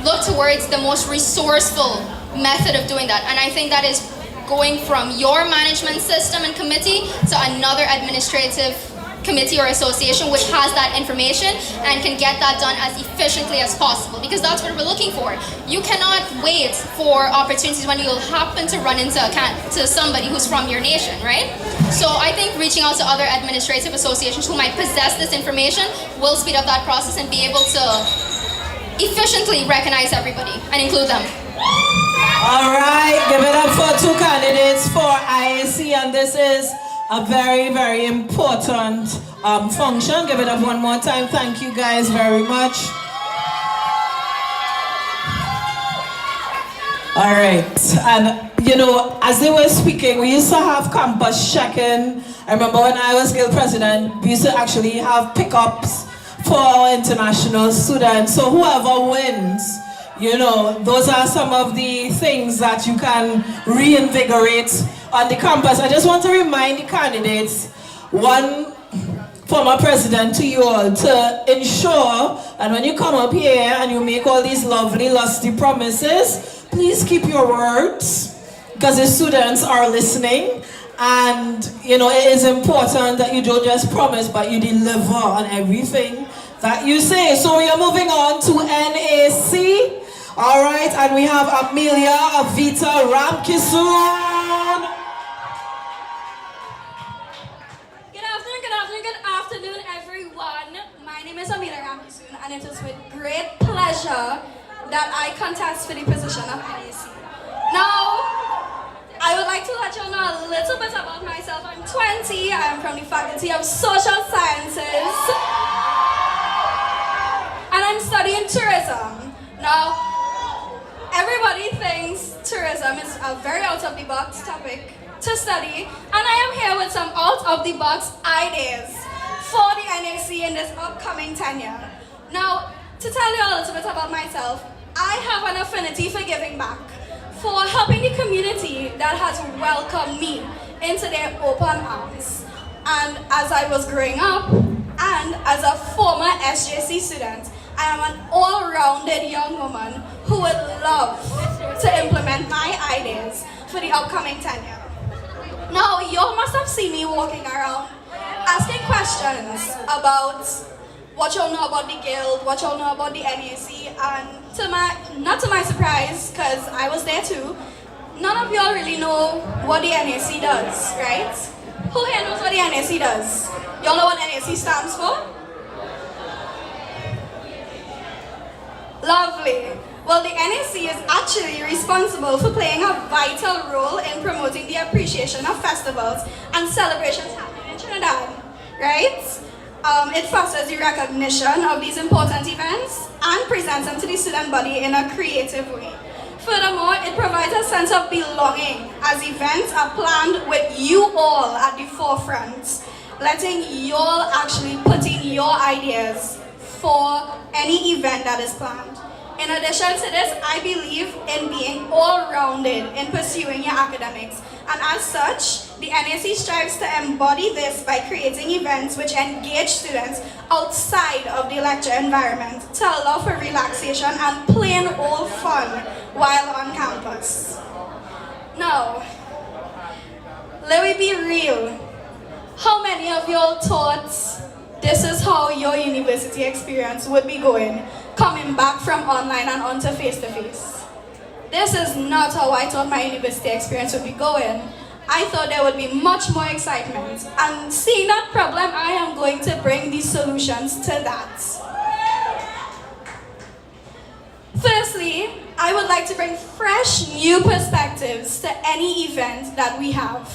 look towards the most resourceful method of doing that. And I think that is going from your management system and committee to another administrative committee or association which has that information and can get that done as efficiently as possible, because that's what we're looking for. You cannot wait for opportunities when you'll happen to run into somebody who's from your nation, right? So I think reaching out to other administrative associations who might possess this information will speed up that process and be able to efficiently recognize everybody and include them. All right, give it up for two candidates for IAC, and this is a very, very important function. Give it up one more time. Thank you guys very much. All right, and you know, as they were speaking, we used to have campus check-in. I remember when I was guild president, we used to actually have pickups for our international students. So whoever wins, you know, those are some of the things that you can reinvigorate on the campus. I just want to remind the candidates, one former president to you all, to ensure that when you come up here and you make all these lovely, lusty promises, please keep your words, because the students are listening. And, you know, it is important that you don't just promise, but you deliver on everything that you say. So we are moving on to NAC. All right, and we have Amelia Avita Ramkisoon. Good afternoon, everyone. My name is Amelia Ramkisoon, and it is with great pleasure that I contest for the position of NAC. Now, I would like to let you know a little bit about myself. I'm 20, I am from the Faculty of Social Sciences, and I'm studying tourism. Now, everybody thinks tourism is a very out-of-the-box topic to study, and I am here with some out-of-the-box ideas for the NAC in this upcoming tenure. Now, to tell you a little bit about myself, I have an affinity for giving back, for helping the community that has welcomed me into their open arms. And as I was growing up, and as a former SJC student, I am an all-rounded young woman who would love to implement my ideas for the upcoming tenure. Now, you all must have seen me walking around asking questions about what y'all know about the guild, what y'all know about the NAC, and not to my surprise, because I was there too, none of y'all really know what the NAC does, right? Who here knows what the NAC does? Y'all know what NAC stands for? Lovely. Well, the NAC is actually responsible for playing a vital role in promoting the appreciation of festivals and celebrations happening in Trinidad, right? It fosters the recognition of these important events and presents them to the student body in a creative way. Furthermore, it provides a sense of belonging as events are planned with you all at the forefront, letting you all actually put in your ideas for any event that is planned. In addition to this, I believe in being all-rounded in pursuing your academics. And as such, the NAC strives to embody this by creating events which engage students outside of the lecture environment to allow for relaxation and plain old fun while on campus. Now, let me be real. How many of y'all thought this is how your university experience would be going, coming back from online and onto face-to-face? This is not how I thought my university experience would be going. I thought there would be much more excitement. And seeing that problem, I am going to bring these solutions to that. Firstly, I would like to bring fresh, new perspectives to any event that we have.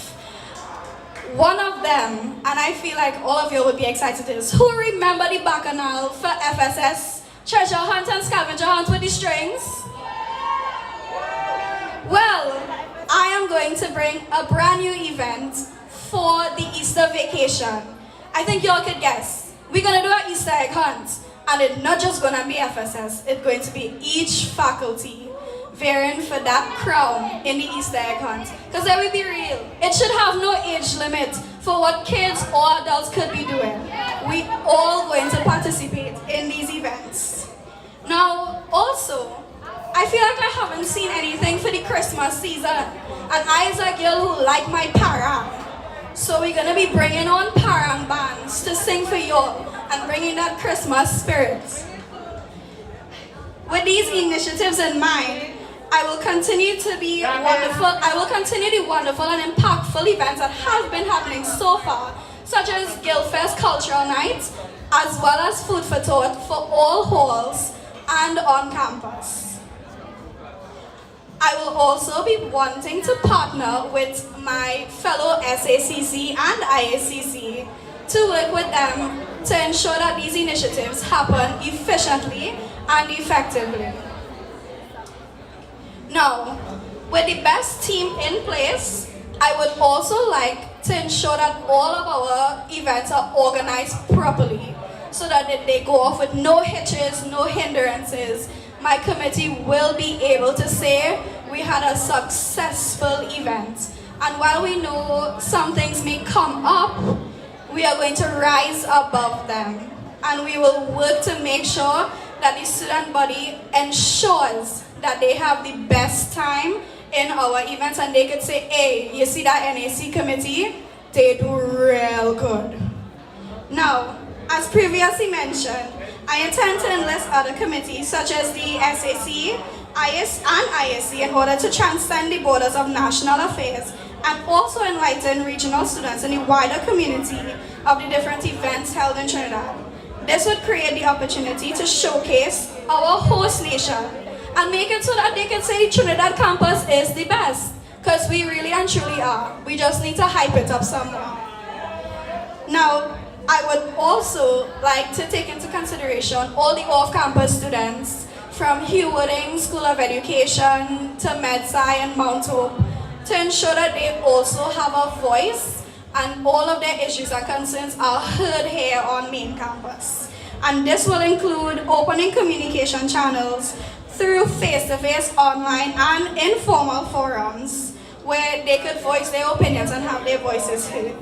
One of them, and I feel like all of you would be excited, is who remember the Bacchanal for FSS? Treasure hunt and scavenger hunt with the strings? Well, I am going to bring a brand new event for the Easter vacation. I think y'all could guess. We're gonna do an Easter egg hunt, and it's not just gonna be FSS, it's going to be each faculty vying for that crown in the Easter egg hunt. Because let me be real, it should have no age limit for what kids or adults could be doing. We all going to participate in these events. Now, also, I feel like I haven't seen anything for the Christmas season, and I is a girl who like my parang. So we're gonna be bringing on parang bands to sing for y'all and bringing that Christmas spirit. With these initiatives in mind, I will continue to be wonderful. I will continue the wonderful and impactful events that have been happening so far, such as Guildfest Cultural Night, as well as Food for Thought for all halls and on campus. I will also be wanting to partner with my fellow SACC and IACC to work with them to ensure that these initiatives happen efficiently and effectively. Now, with the best team in place, I would also like to ensure that all of our events are organized properly so that they go off with no hitches, no hindrances. My committee will be able to say we had a successful event. And while we know some things may come up, we are going to rise above them. And we will work to make sure that the student body ensures that they have the best time in our events, and they could say, hey, you see that NAC committee? They do real good. Now, as previously mentioned, I intend to enlist other committees such as the SAC, IS and ISC in order to transcend the borders of national affairs and also enlighten regional students in the wider community of the different events held in Trinidad. This would create the opportunity to showcase our host nation and make it so that they can say the Trinidad campus is the best, because we really and truly are. We just need to hype it up somewhere. Now, I would also like to take into consideration all the off-campus students from Hugh Wooding School of Education to MedSci and Mount Hope to ensure that they also have a voice and all of their issues and concerns are heard here on main campus. And this will include opening communication channels through face-to-face, online, and informal forums where they could voice their opinions and have their voices heard.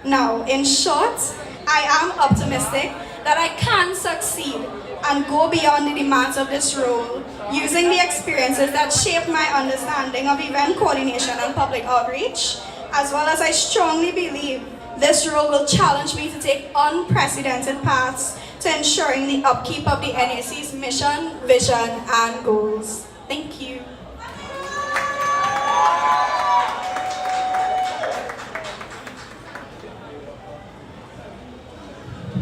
Now, in short, I am optimistic that I can succeed and go beyond the demands of this role using the experiences that shaped my understanding of event coordination and public outreach, as well as I strongly believe this role will challenge me to take unprecedented paths to ensuring the upkeep of the NAC's mission, vision, and goals. Thank you.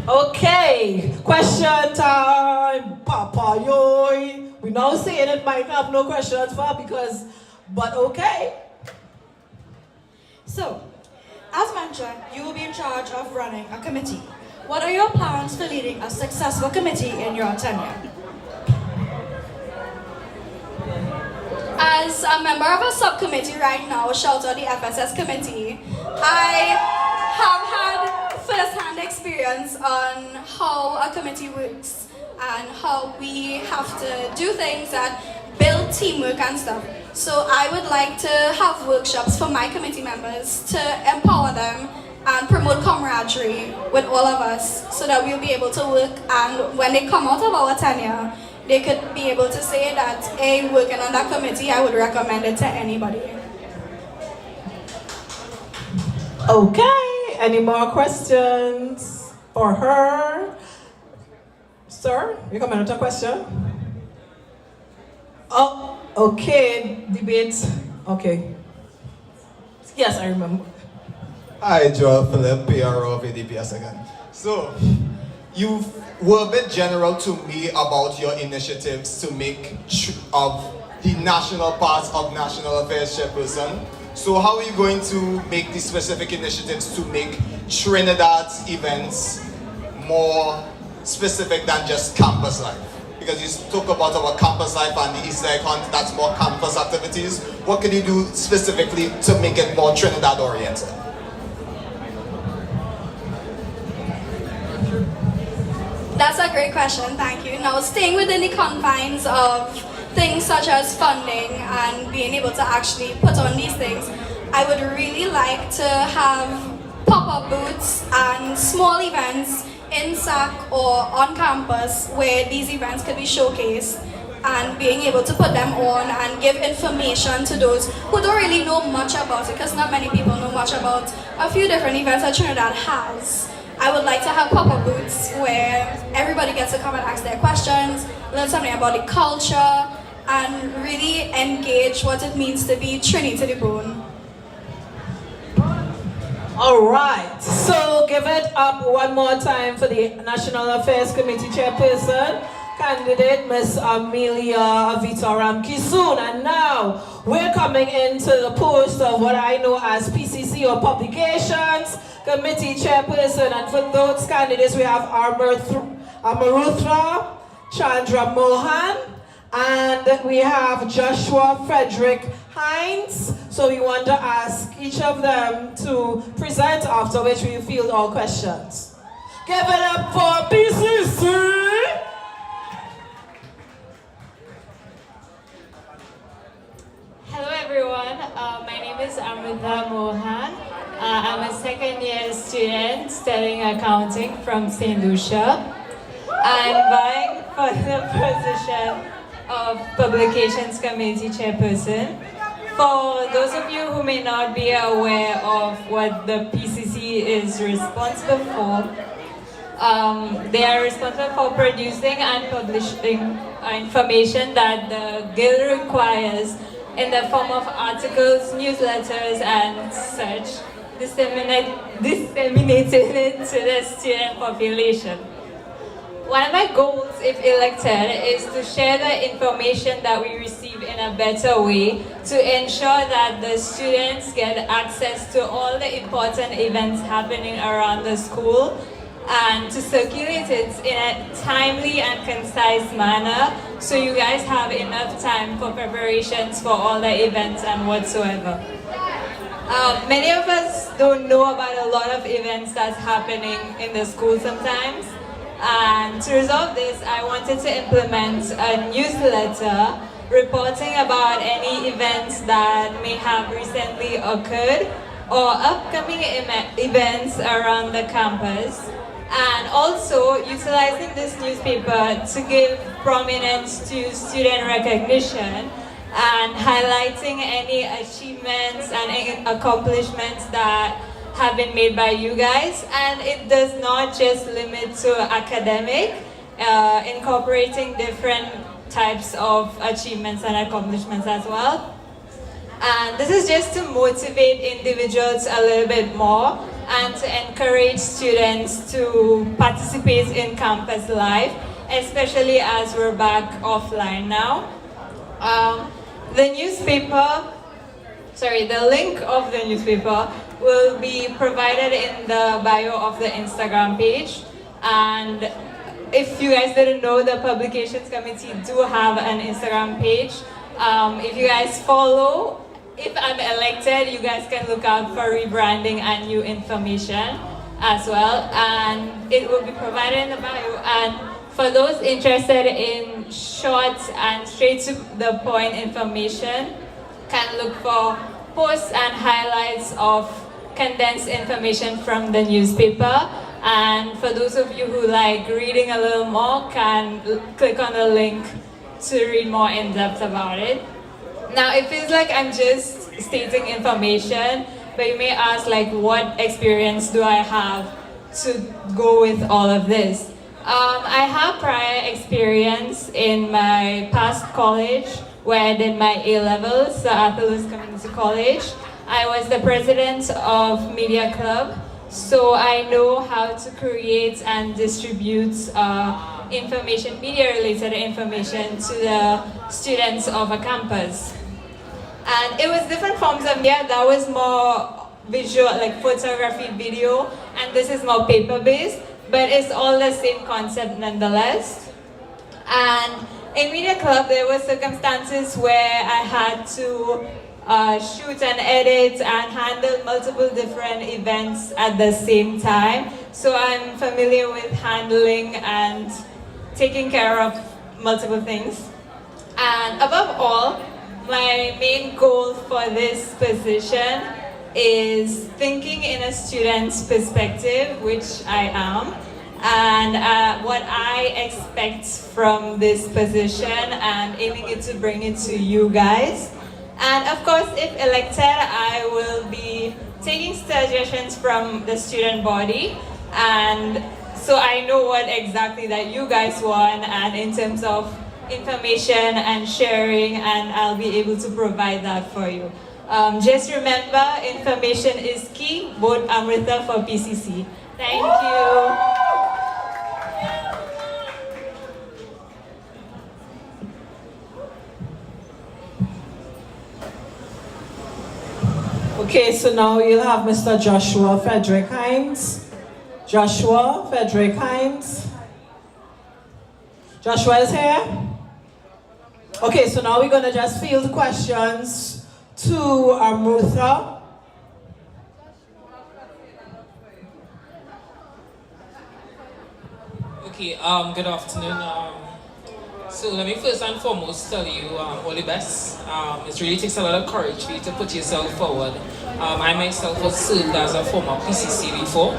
Okay, question time, Papa Yoy. We now saying it might have no questions for but okay. So, as mentioned, you will be in charge of running a committee. What are your plans for leading a successful committee in your tenure? As a member of a subcommittee right now, shout out the FSS committee, I have had first-hand experience on how a committee works. and how we have to do things that build teamwork and stuff. So I would like to have workshops for my committee members to empower them and promote camaraderie with all of us so that we'll be able to work, and when they come out of our tenure, they could be able to say that, hey, working on that committee, I would recommend it to anybody. Okay, any more questions for her? Sir, you coming with a question? Oh, okay, debate. Okay. Yes, I remember. Hi, Joel Philip, PRO of ADPS again. So, you were a bit general to me about your initiatives to make of the national part of National Affairs Chairperson. So how are you going to make these specific initiatives to make Trinidad's events more specific than just campus life? Because you talk about our campus life and the Easter egg hunt, that's more campus activities. What can you do specifically to make it more Trinidad oriented? That's a great question, thank you. Now, staying within the confines of things such as funding and being able to actually put on these things, I would really like to have pop-up booths and small events in SAC or on campus where these events could be showcased, and being able to put them on and give information to those who don't really know much about it, because not many people know much about a few different events that Trinidad has. I would like to have pop-up booths where everybody gets to come and ask their questions, learn something about the culture, and really engage what it means to be Trini to the bone. All right, so give it up one more time for the National Affairs Committee Chairperson, candidate Ms. Amelia Vitoram Kisoon. And now we're coming into the post of what I know as PCC or Publications Committee Chairperson. And for those candidates, we have Amaruthra Chandra Mohan, and we have Joshua Frederick Hines. So we want to ask each of them to present, after which we field all questions. Give it up for PCC! Hello everyone, my name is Amrita Mohan. I'm a second-year student studying accounting from St. Lucia. I'm vying for the position of Publications Committee Chairperson. For those of you who may not be aware of what the PCC is responsible for, they are responsible for producing and publishing information that the Guild requires in the form of articles, newsletters, and such, disseminating it to the student population. One of my goals, if elected, is to share the information that we receive in a better way to ensure that the students get access to all the important events happening around the school, and to circulate it in a timely and concise manner so you guys have enough time for preparations for all the events and whatsoever. Many of us don't know about a lot of events that's happening in the school sometimes. And to resolve this, I wanted to implement a newsletter reporting about any events that may have recently occurred or upcoming events around the campus. And also utilizing this newspaper to give prominence to student recognition and highlighting any achievements and accomplishments that have been made by you guys. And it does not just limit to academic, incorporating different types of achievements and accomplishments as well. And this is just to motivate individuals a little bit more and to encourage students to participate in campus life, especially as we're back offline now. The link of the newspaper will be provided in the bio of the Instagram page. And if you guys didn't know, the Publications Committee do have an Instagram page. If you guys follow, if I'm elected, you guys can look out for rebranding and new information as well. And it will be provided in the bio. And For those interested in short and straight to the point information, can look for posts and highlights of condensed information from the newspaper. And for those of you who like reading a little more, can click on the link to read more in depth about it. Now, it feels like I'm just stating information, but you may ask, like, what experience do I have to go with all of this? I have prior experience in my past college where I did my A-levels, the Arthur Lewis Community College. I was the president of Media Club, so I know how to create and distribute information, media-related information to the students of a campus. And it was different forms of media. That was more visual, like photography, video, and this is more paper-based, but it's all the same concept nonetheless. And in Media Club, there were circumstances where I had to shoot and edit and handle multiple different events at the same time. So I'm familiar with handling and taking care of multiple things. And above all, my main goal for this position is thinking in a student's perspective, which I am, and what I expect from this position and aiming it to bring it to you guys. And of course, if elected, I will be taking suggestions from the student body, and so I know what exactly that you guys want, and in terms of information and sharing, and I'll be able to provide that for you. Just remember, information is key. Vote Amrita for PCC. Thank you. Okay, so now you'll have Mr. Joshua Frederick Hines. Joshua Frederick Hines. Joshua is here? Okay, so now we're going to just field questions to Amrutha. Okay, good afternoon. So let me first and foremost tell you all the best. It really takes a lot of courage for you to put yourself forward. I myself was served as a former PCC before.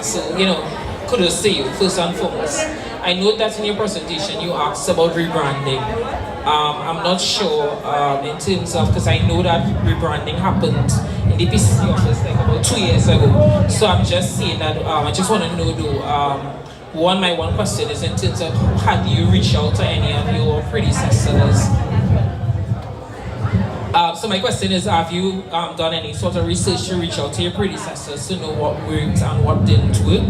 So, you know, kudos to you, first and foremost. I note that in your presentation you asked about rebranding. I'm not sure in terms of, because I know that rebranding happened in the PCC office like about 2 years ago. So I'm just saying that I just want to know though, my one question is in terms of, had you reached out to any of your predecessors? So my question is, have you done any sort of research to reach out to your predecessors to know what worked and what didn't work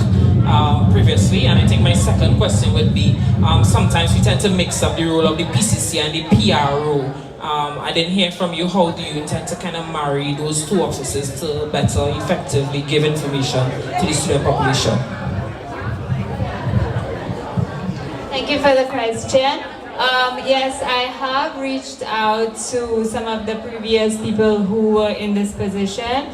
previously? And I think my second question would be, sometimes we tend to mix up the role of the PCC and the PRO. I didn't hear from you, how do you intend to kind of marry those two offices to better effectively give information to the student population? Thank you for the question. Yes, I have reached out to some of the previous people who were in this position,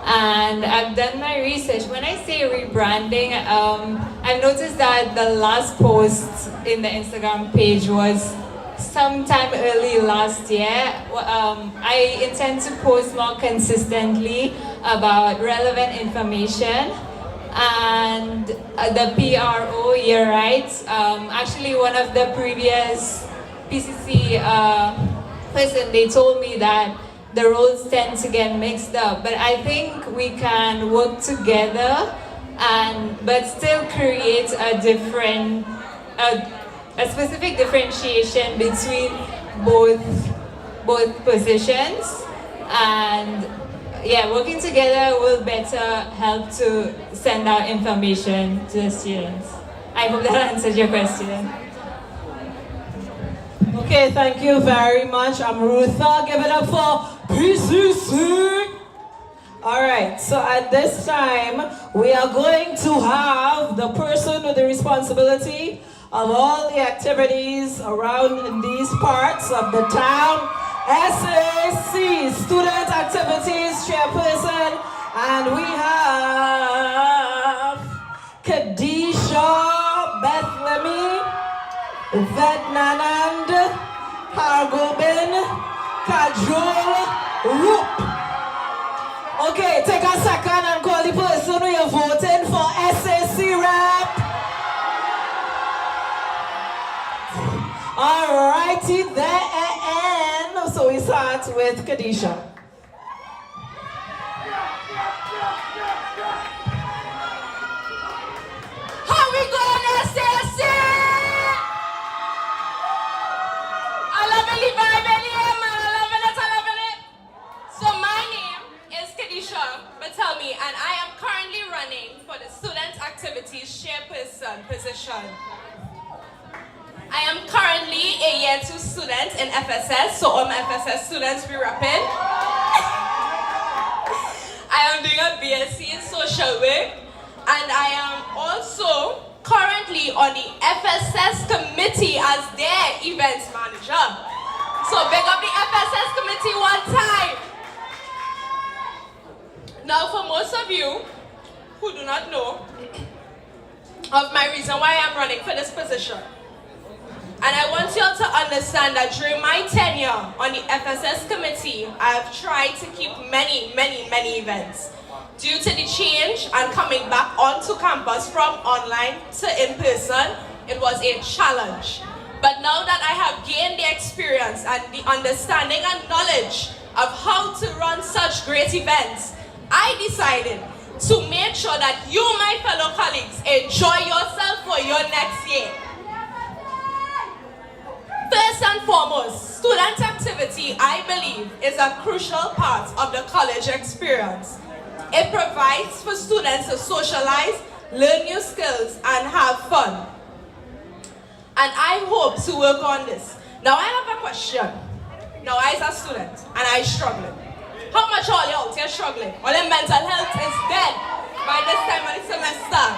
and I've done my research. When I say rebranding, I've noticed that the last post in the Instagram page was sometime early last year. I intend to post more consistently about relevant information. And the PRO, you're right. Actually, one of the previous PCC person, they told me that the roles tend to get mixed up. But I think we can work together, but still create a different, a specific differentiation between both positions. And yeah, working together will better help to send out information to the students. I hope that answers your question. Okay, thank you very much, Amrutha. Give it up for PCC. Alright, so at this time, we are going to have the person with the responsibility of all the activities around in these parts of the town, SAC, Student Activities Chairperson, and we have Kadisha Bethlehemy. Goal Whoop. Okay, take a second and call the person who you're voting for SAC rep. Alrighty then. So we start with Kadisha. How we going, SAC? I love it, man. So my name is Kadisha Batelmi, and I am currently running for the Student Activities Chairperson position. I am currently a year 2 student in FSS, so all my FSS students be rapping. I am doing a BSc in social work, and I am also currently on the FSS committee as their events manager. So big up the FSS committee one time. Now for most of you who do not know of my reason why I'm running for this position, and I want you all to understand that during my tenure on the FSS committee, I have tried to keep many events. Due to the change and coming back onto campus from online to in-person, it was a challenge. But now that I have gained the experience and the understanding and knowledge of how to run such great events, I decided to make sure that you, my fellow colleagues, enjoy yourself for your next year. First and foremost, student activity, I believe, is a crucial part of the college experience. It provides for students to socialize, learn new skills, and have fun. And I hope to work on this. Now I have a question. Now I as a student, and I struggling. How much all you out here struggling? All your mental health is dead by this time of the semester.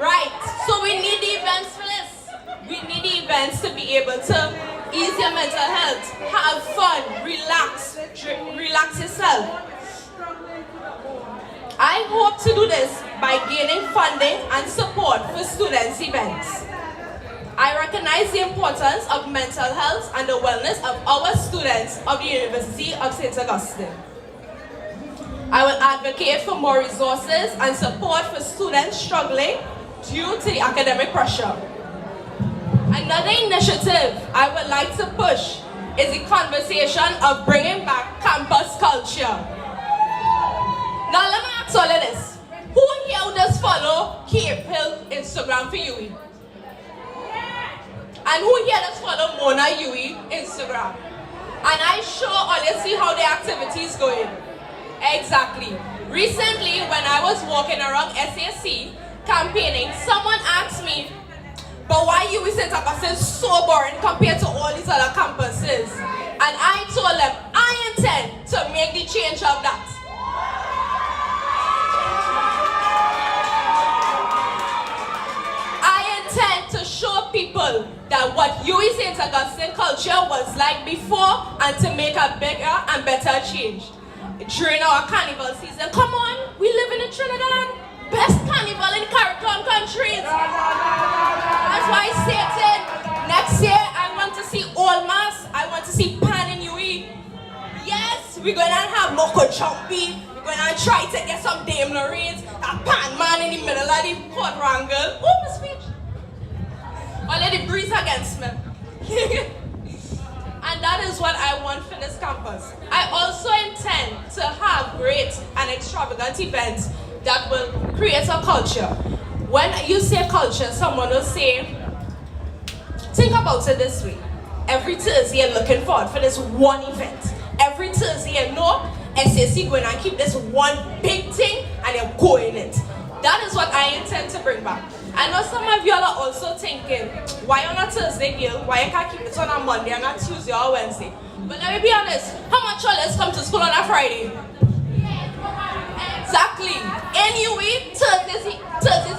Right, so we need the events for this. We need the events to be able to ease your mental health, have fun, relax yourself. I hope to do this by gaining funding and support for students' events. I recognize the importance of mental health and the wellness of our students of the University of St. Augustine. I will advocate for more resources and support for students struggling due to the academic pressure. Another initiative I would like to push is the conversation of bringing back campus culture. Now let me ask all of this. Who here does follow Cape Hill Instagram for UE? And who here does follow Mona UE Instagram? And I sure all you see how the activity is going. Exactly. Recently, when I was walking around SAC campaigning, someone asked me, but why UE St. Augustine so boring compared to all these other campuses? And I told them, I intend to make the change of that. I intend to show people that what UE St. Augustine culture was like before and to make a bigger and better change. During our carnival season, come on, we live in Trinidad. Best carnival in Caribbean countries. That's why I stated next year I want to see all mass. I want to see pan in UE. Yes, we're going to have local jumpy. We're going to try to get some Dame Lorraine's. A pan man in the middle of the quadrangle. Oh, my speech. All of the breeze against me. And that is what I want for this campus. I also intend to have great and extravagant events that will create a culture. When you say culture, someone will say, think about it this way. Every Thursday you're looking forward for this one event. Every Thursday you know SAC going to keep this one big thing and you're going it. That is what I intend to bring back. I know some of y'all are also thinking, why on a Thursday, Gil? Why you can't keep it on a Monday and not Tuesday or Wednesday? But let me be honest, how much y'all come to school on a Friday? Exactly. Anyway, Thursday's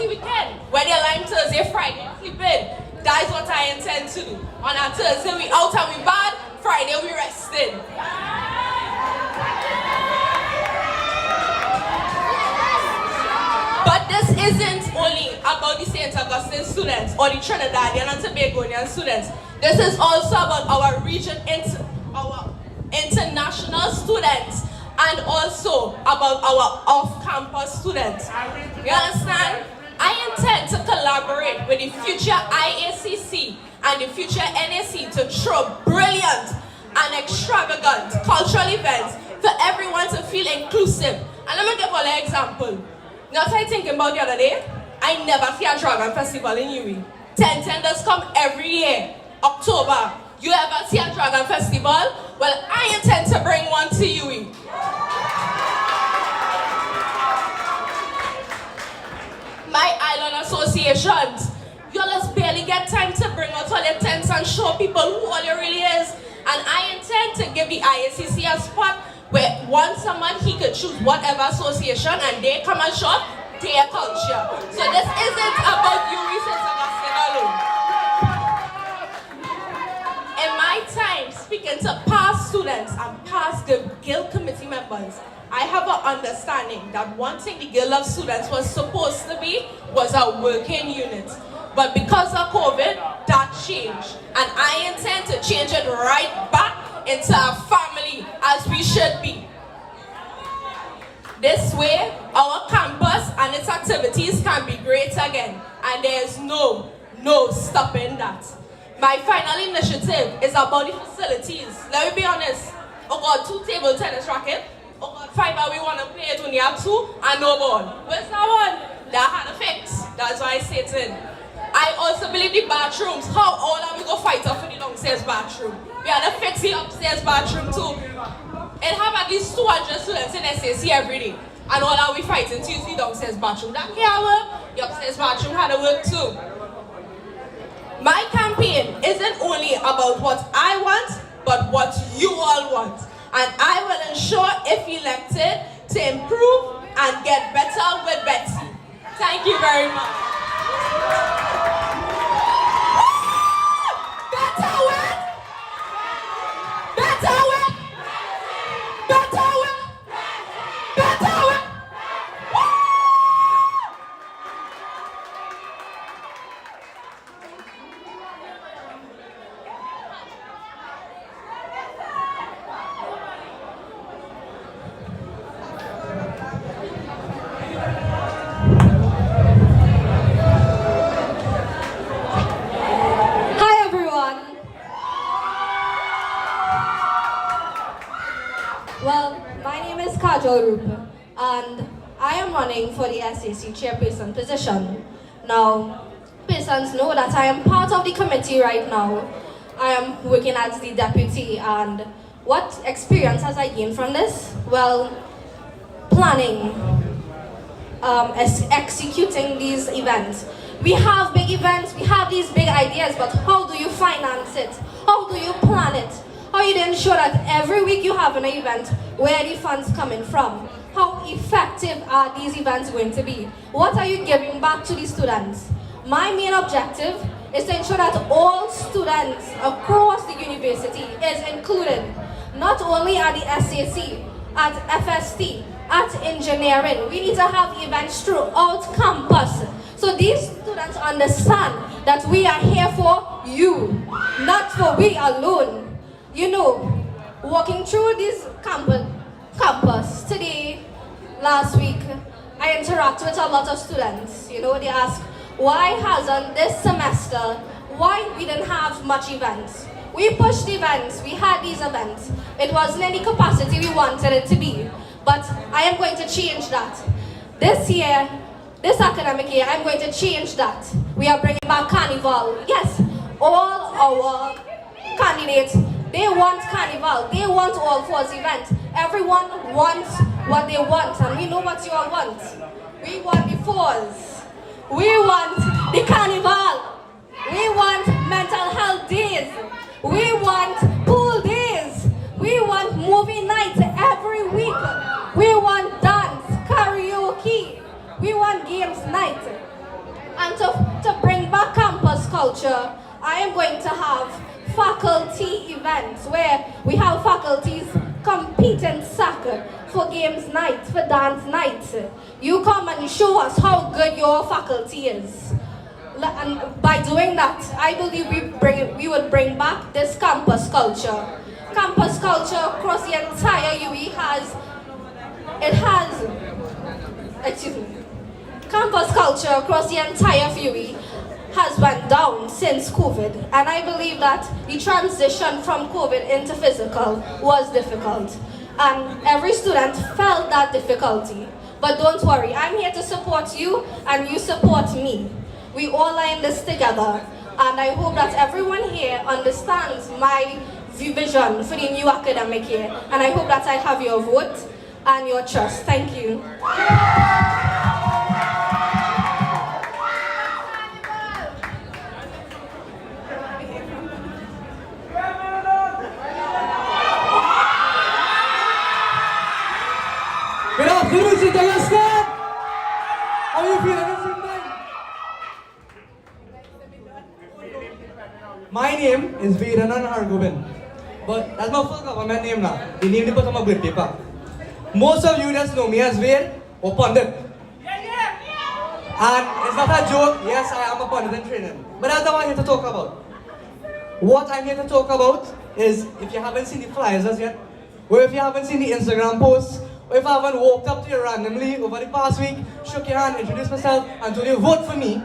weekend. Whether you like Thursday, Friday, sleep in. That is what I intend to do. On a Thursday, we out and we bad. Friday, we resting. But this isn't only about the St. Augustine students or the Trinidadian and Tobagonian students. This is also about our region, our international students and also about our off-campus students. You understand? I intend to collaborate with the future IACC and the future NAC to throw brilliant and extravagant cultural events for everyone to feel inclusive. And let me give you an example. You know what I thinking about the other day? I never see a dragon festival in UWI. 10 does come every year, October. You ever see a dragon festival? Well, I intend to bring one to UWI. My island associations, you just barely get time to bring out all your tents and show people who all you really is. And I intend to give the IACC a spot where once a month he could choose whatever association and they come and show their culture. So this isn't about UWI St. Augustine alone. In my time speaking to past students and past guild committee members, I have an understanding that one thing the Guild of Students was supposed to be was a working unit. But because of COVID, that changed. And I intend to change it right back into a family as we should be. This way, our campus and its activities can be great again. And there's no stopping that. My final initiative is about the facilities. Let me be honest. I got 2 table tennis rackets. I got 5 we want to play it, only have 2 and no ball. Where's that one? That had a fix. That's why I sit in. I also believe the bathrooms. How all are we going to fight off for the downstairs bathroom? We had to fix the upstairs bathroom too. It have at least 200 students in SAC every day. And all are we fighting to use the downstairs bathroom. That can't work. The upstairs bathroom had to work too. My campaign isn't only about what I want, but what you all want. And I will ensure, if elected, to improve and get better with Betsy. Thank you very much. Better with! Better with! Better with! Better with! And I am running for the SAC chairperson position. Now, persons know that I am part of the committee right now. I am working as the deputy, and what experience has I gained from this? Well, planning, executing these events. We have big events, we have these big ideas, but how do you finance it? How do you plan it? How you ensure that every week you have an event, where the funds coming from? How effective are these events going to be? What are you giving back to the students? My main objective is to ensure that all students across the university is included, not only at the SAC, at FST, at engineering. We need to have events throughout campus, so these students understand that we are here for you, not for we alone. You know, walking through this campus today, last week, I interact with a lot of students. You know, they ask, why hasn't this semester, why we didn't have much events? We pushed events, we had these events. It wasn't any capacity we wanted it to be. But I am going to change that. This year, this academic year, I'm going to change that. We are bringing back Carnival. Yes, all our candidates, they want Carnival. They want all fours events. Everyone wants what they want, and we know what you all want. We want the fours. We want the Carnival. We want mental health days. We want pool days. We want movie nights every week. We want dance, karaoke. We want games night. And to bring back campus culture, I am going to have faculty events where we have faculties compete in soccer, for games night, for dance nights. You come and show us how good your faculty is. And by doing that, I believe we would bring back this campus culture. campus culture across the entire UE campus culture across the entire UE has went down since COVID, and I believe that the transition from COVID into physical was difficult, and every student felt that difficulty. But don't worry, I'm here to support you, and you support me. We all are in this together, and I hope that everyone here understands my vision for the new academic year, and I hope that I have your vote and your trust. Thank you. Good afternoon, Sintayaskan! How are you feeling this evening? My name is Veeranan Hargobind, but that's my full government name now. The name they put on my birth paper. Most of you just know me as Veer or Pandit. And it's not a joke, yes, I am a Pandit in training. But that's not what I'm here to talk about. What I'm here to talk about is, if you haven't seen the flyers as yet, or if you haven't seen the Instagram posts, or if I haven't walked up to you randomly over the past week, shook your hand, introduced myself, and told you vote for me,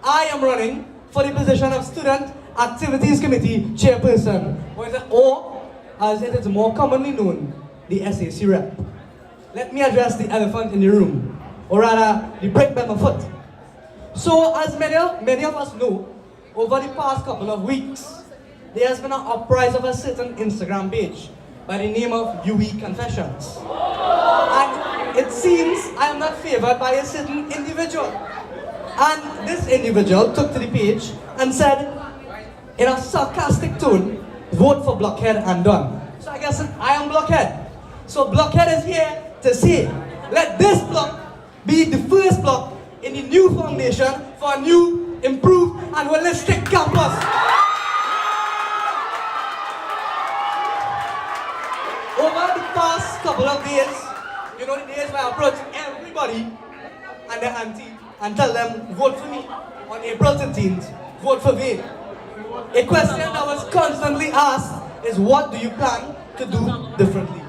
I am running for the position of Student Activities Committee Chairperson, or as it is more commonly known, the SAC rep. Let me address the elephant in the room, or rather, the brick by my foot. So, as many of us know, over the past couple of weeks, there has been an uprise of a certain Instagram page by the name of UE Confessions. And it seems I am not favored by a certain individual. And this individual took to the page and said, in a sarcastic tone, vote for Blockhead and done. So I guess I am Blockhead. So Blockhead is here to say, let this block be the first block in the new foundation for a new, improved, and holistic campus. Over the past couple of days, you know the days where I approach everybody and their auntie and tell them, vote for me on April 13th, vote for Vade. A question that was constantly asked is, what do you plan to do differently?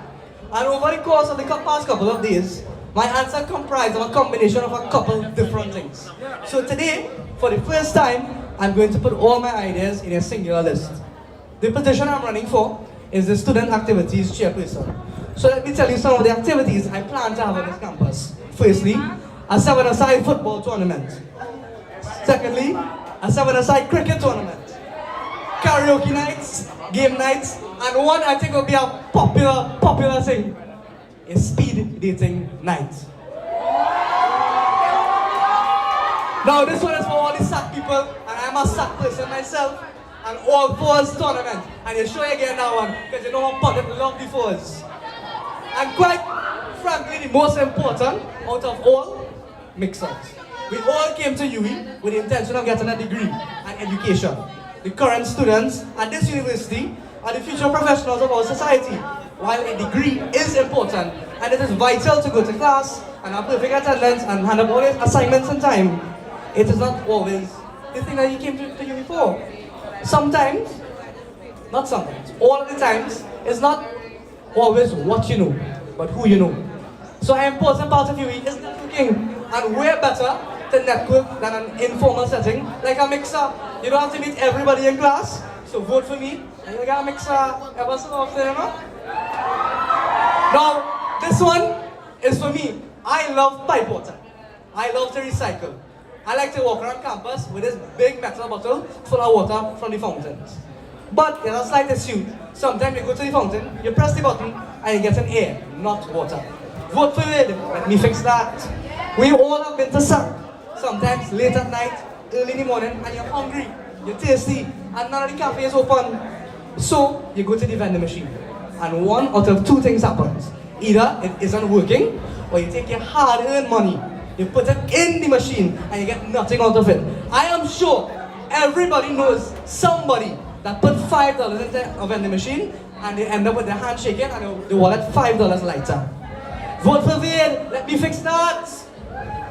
And over the course of the past couple of days, my answer comprised of a combination of a couple different things. So today, for the first time, I'm going to put all my ideas in a singular list. The position I'm running for is the Student Activities Chairperson. So let me tell you some of the activities I plan to have on this campus. Firstly, a 7-a-side football tournament. Secondly, a 7-a-side cricket tournament. Karaoke nights, game nights, and one I think will be a popular thing, a speed dating night. Now this one is for all the SAC people, and I'm a SAC person myself. And all fours tournament, and you sure you get that one because you know how Pandit love the fours. And quite frankly, the most important out of all, mix-ups. We all came to UE with the intention of getting a degree and education. The current students at this university are the future professionals of our society. While a degree is important and it is vital to go to class and have perfect attendance and hand up all your assignments on time, it is not always the thing that you came to UE for. Sometimes, not sometimes, all of the times, it's not always what you know, but who you know. So an important part of UE is networking, and we're better to network than an informal setting, like a mixer. You don't have to meet everybody in class, so vote for me, and you get a mixer ever so often, you know? Now, this one is for me. I love pipe water. I love to recycle. I like to walk around campus with this big metal bottle full of water from the fountains. But there's a slight issue. Sometimes you go to the fountain, you press the button, and you get an air, not water. Vote for it. Let me fix that. We all have been to SAC. Sometimes late at night, early in the morning, and you're hungry, you're thirsty, and none of the cafe is open. So you go to the vending machine, and one out of two things happens. Either it isn't working, or you take your hard-earned money, you put it in the machine, and you get nothing out of it. I am sure everybody knows somebody that put $5 into a vending machine, and they end up with their hand shaking, and the wallet $5 lighter. Vote for Vade, let me fix that.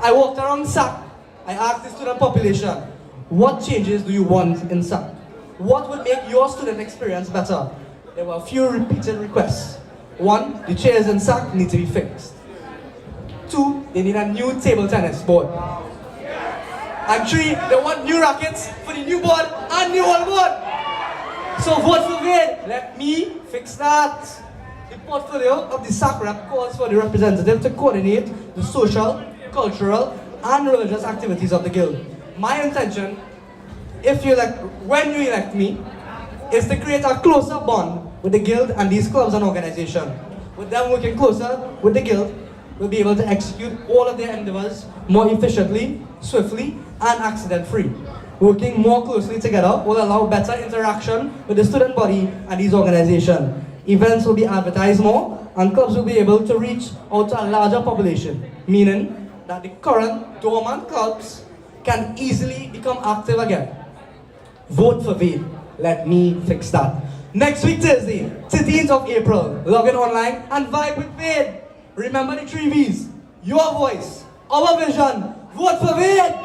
I walked around SAC. I asked the student population, what changes do you want in SAC? What would make your student experience better? there were a few repeated requests. 1, the chairs and sack need to be fixed. 2, they need a new table tennis board. And 3, they want new rackets for the new board and new old board. So vote for Wade. Let me fix that. The portfolio of the SAC rep calls for the representative to coordinate the social, cultural, and religious activities of the guild. My intention, when you elect me, is to create a closer bond with the guild and these clubs and organizations. With them working closer with the guild, we'll be able to execute all of their endeavors more efficiently, swiftly, and accident-free. Working more closely together will allow better interaction with the student body and these organizations. Events will be advertised more, and clubs will be able to reach out to a larger population, meaning that the current dormant clubs can easily become active again. Vote for Wade. Let me fix that. Next week, Thursday, 13th of April, log in online and vibe with Wade. Remember the 3 V's. Your voice, our vision. Vote for Wade.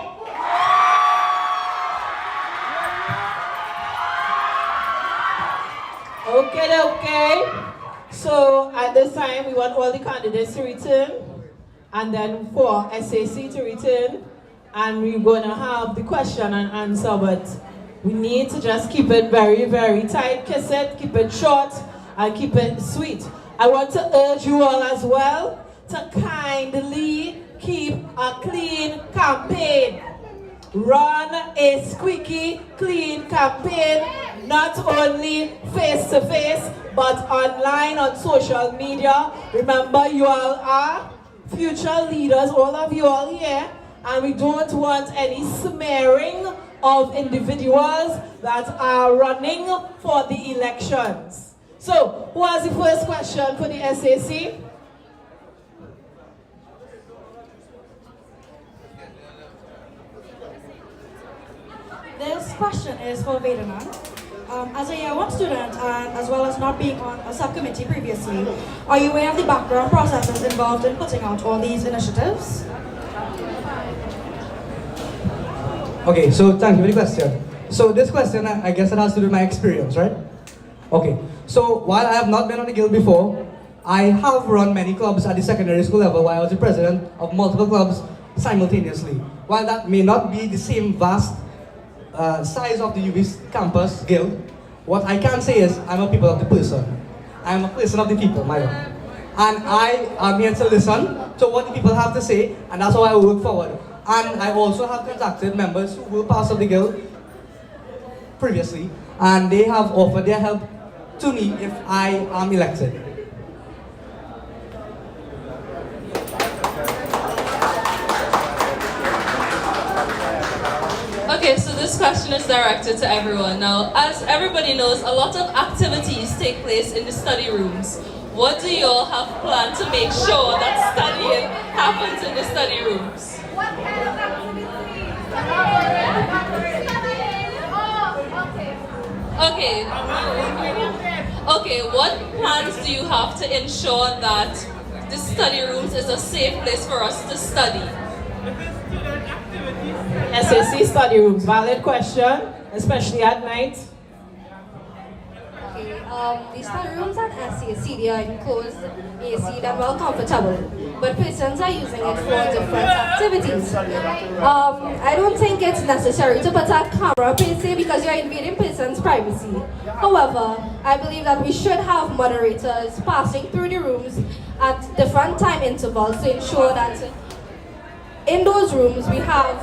Okay. So at this time, we want all the candidates to return, and then for SAC to return, and we're going to have the question and answer, but we need to just keep it very, very tight. Kiss it, keep it short, and keep it sweet. I want to urge you all as well to kindly keep a clean campaign. Run a squeaky clean campaign, not only face-to-face, but online on social media. Remember, you all are future leaders, all of you all here, and we don't want any smearing of individuals that are running for the elections. So, who has the first question for the SAC? This question is for Vedana. As a year 1 student and as well as not being on a subcommittee previously, are you aware of the background processes involved in putting out all these initiatives? Okay, so thank you for the question. So this question, I guess it has to do with my experience, right? Okay, so while I have not been on the guild before, I have run many clubs at the secondary school level while I was the president of multiple clubs simultaneously. While that may not be the same vast size of the UB campus guild, what I can say is I'm a people of the person. I'm a person of the people, my own. And I am here to listen to what the people have to say, and that's how I work forward. And I also have contacted members who were part of the guild previously, and they have offered their help to me if I am elected. Okay, so this question is directed to everyone. Now, as everybody knows, a lot of activities take place in the study rooms. What do you all have planned to make sure that studying happens in the study rooms? Okay, what plans do you have to ensure that the study rooms is a safe place for us to study? SAC study rooms, valid question, especially at night. Okay, the study rooms at SAC, they are enclosed, AC, and well comfortable, but persons are using it for different activities. I don't think it's necessary to put a camera per se because you're invading persons' privacy. However, I believe that we should have moderators passing through the rooms at different time intervals to ensure that in those rooms we have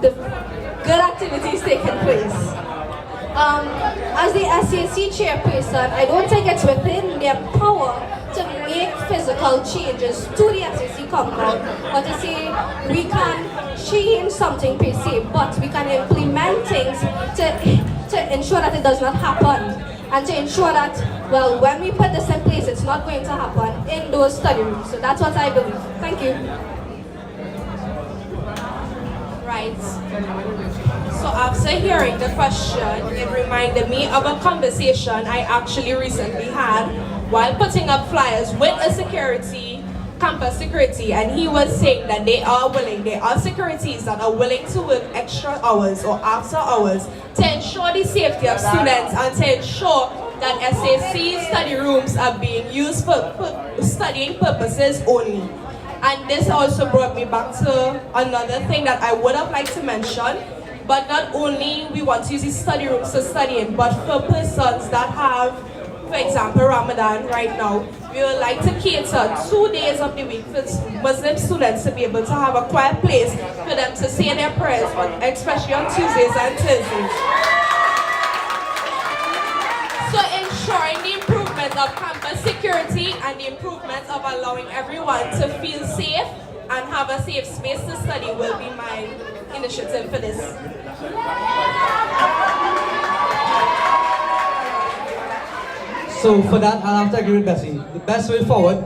the good activities taking place. As the SAC chairperson, I don't think it's within their power to make physical changes to the SAC compound or to say we can change something per se, but we can implement things to ensure that it does not happen and to ensure that, well, when we put this in place, it's not going to happen in those study rooms. So that's what I believe. Thank you. Right. So after hearing the question, it reminded me of a conversation I actually recently had while putting up flyers with a campus security, and he was saying that there are securities that are willing to work extra hours or after hours to ensure the safety of students and to ensure that SAC study rooms are being used for studying purposes only. And this also brought me back to another thing that I would have liked to mention. But not only we want to use these study rooms to study in, but for persons that have, for example, Ramadan right now, we would like to cater 2 days of the week for Muslim students to be able to have a quiet place for them to say their prayers, especially on Tuesdays and Thursdays. So ensuring the improvement of campus security and the improvement of allowing everyone to feel safe and have a safe space to study will be my initiative for this. So for that, I'll have to agree with Bessie. The best way forward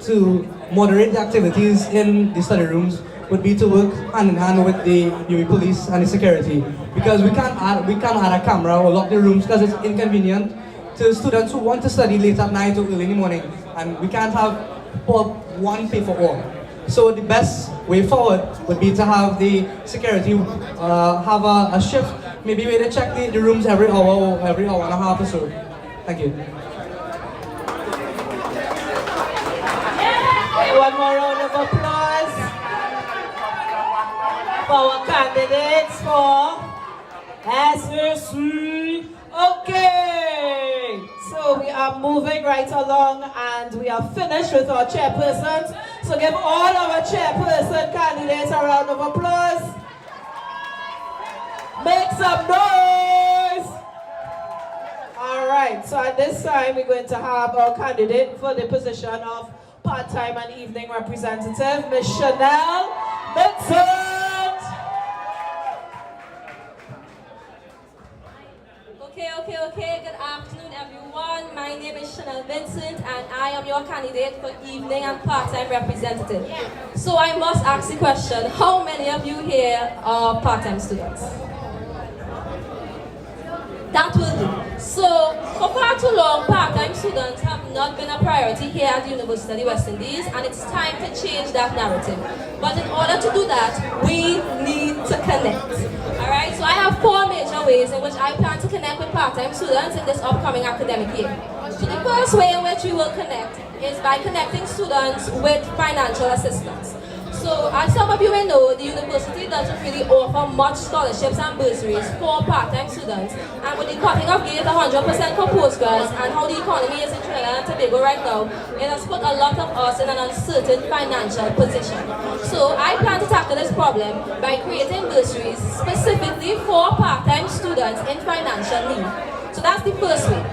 to moderate the activities in the study rooms would be to work hand in hand with the UWI police and the security, because we can't add a camera or lock the rooms because it's inconvenient to students who want to study late at night or early in the morning, and we can't have one pay for all. So the best way forward would be to have the security have a shift, maybe where they check the rooms every hour or every hour and a half or so. Thank you. One more round of applause for our candidates for SAC. Okay, so we are moving right along and we are finished with our chairpersons. So give all our chairperson candidates a round of applause. Make some noise. All right, so at this time we're going to have our candidate for the position of part-time and evening representative, Ms. Chanel Vincent. Okay. Good afternoon, everyone. My name is Chanel Vincent, and I am your candidate for evening and part-time representative. So I must ask the question: how many of you here are part-time students? That will do. So, for far too long, part-time students have not been a priority here at the University of the West Indies, and it's time to change that narrative. But in order to do that, we need to connect. Alright, so I have 4 major ways in which I plan to connect with part-time students in this upcoming academic year. So the first way in which we will connect is by connecting students with financial assistance. So, as some of you may know, the university doesn't really offer much scholarships and bursaries for part-time students. And with the cutting of gate 100% for postgrads and how the economy is in Trinidad and Tobago right now, it has put a lot of us in an uncertain financial position. So, I plan to tackle this problem by creating bursaries specifically for part-time students in financial need. So, that's the first way.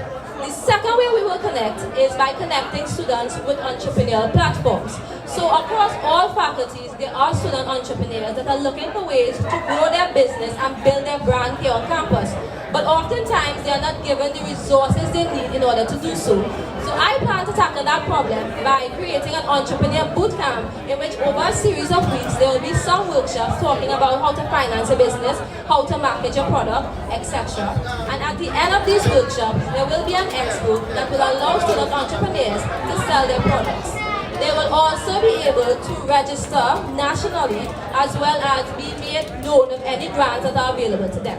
The second way we will connect is by connecting students with entrepreneurial platforms. So across all faculties, there are student entrepreneurs that are looking for ways to grow their business and build their brand here on campus. But oftentimes, they are not given the resources they need in order to do so. So I plan to tackle that problem by creating an entrepreneur bootcamp in which over a series of weeks, there will be some workshops talking about how to finance a business, how to market your product, etc. And at the end of these workshops, there will be an expo that will allow student entrepreneurs to sell their products. They will also be able to register nationally as well as be made known of any grants that are available to them.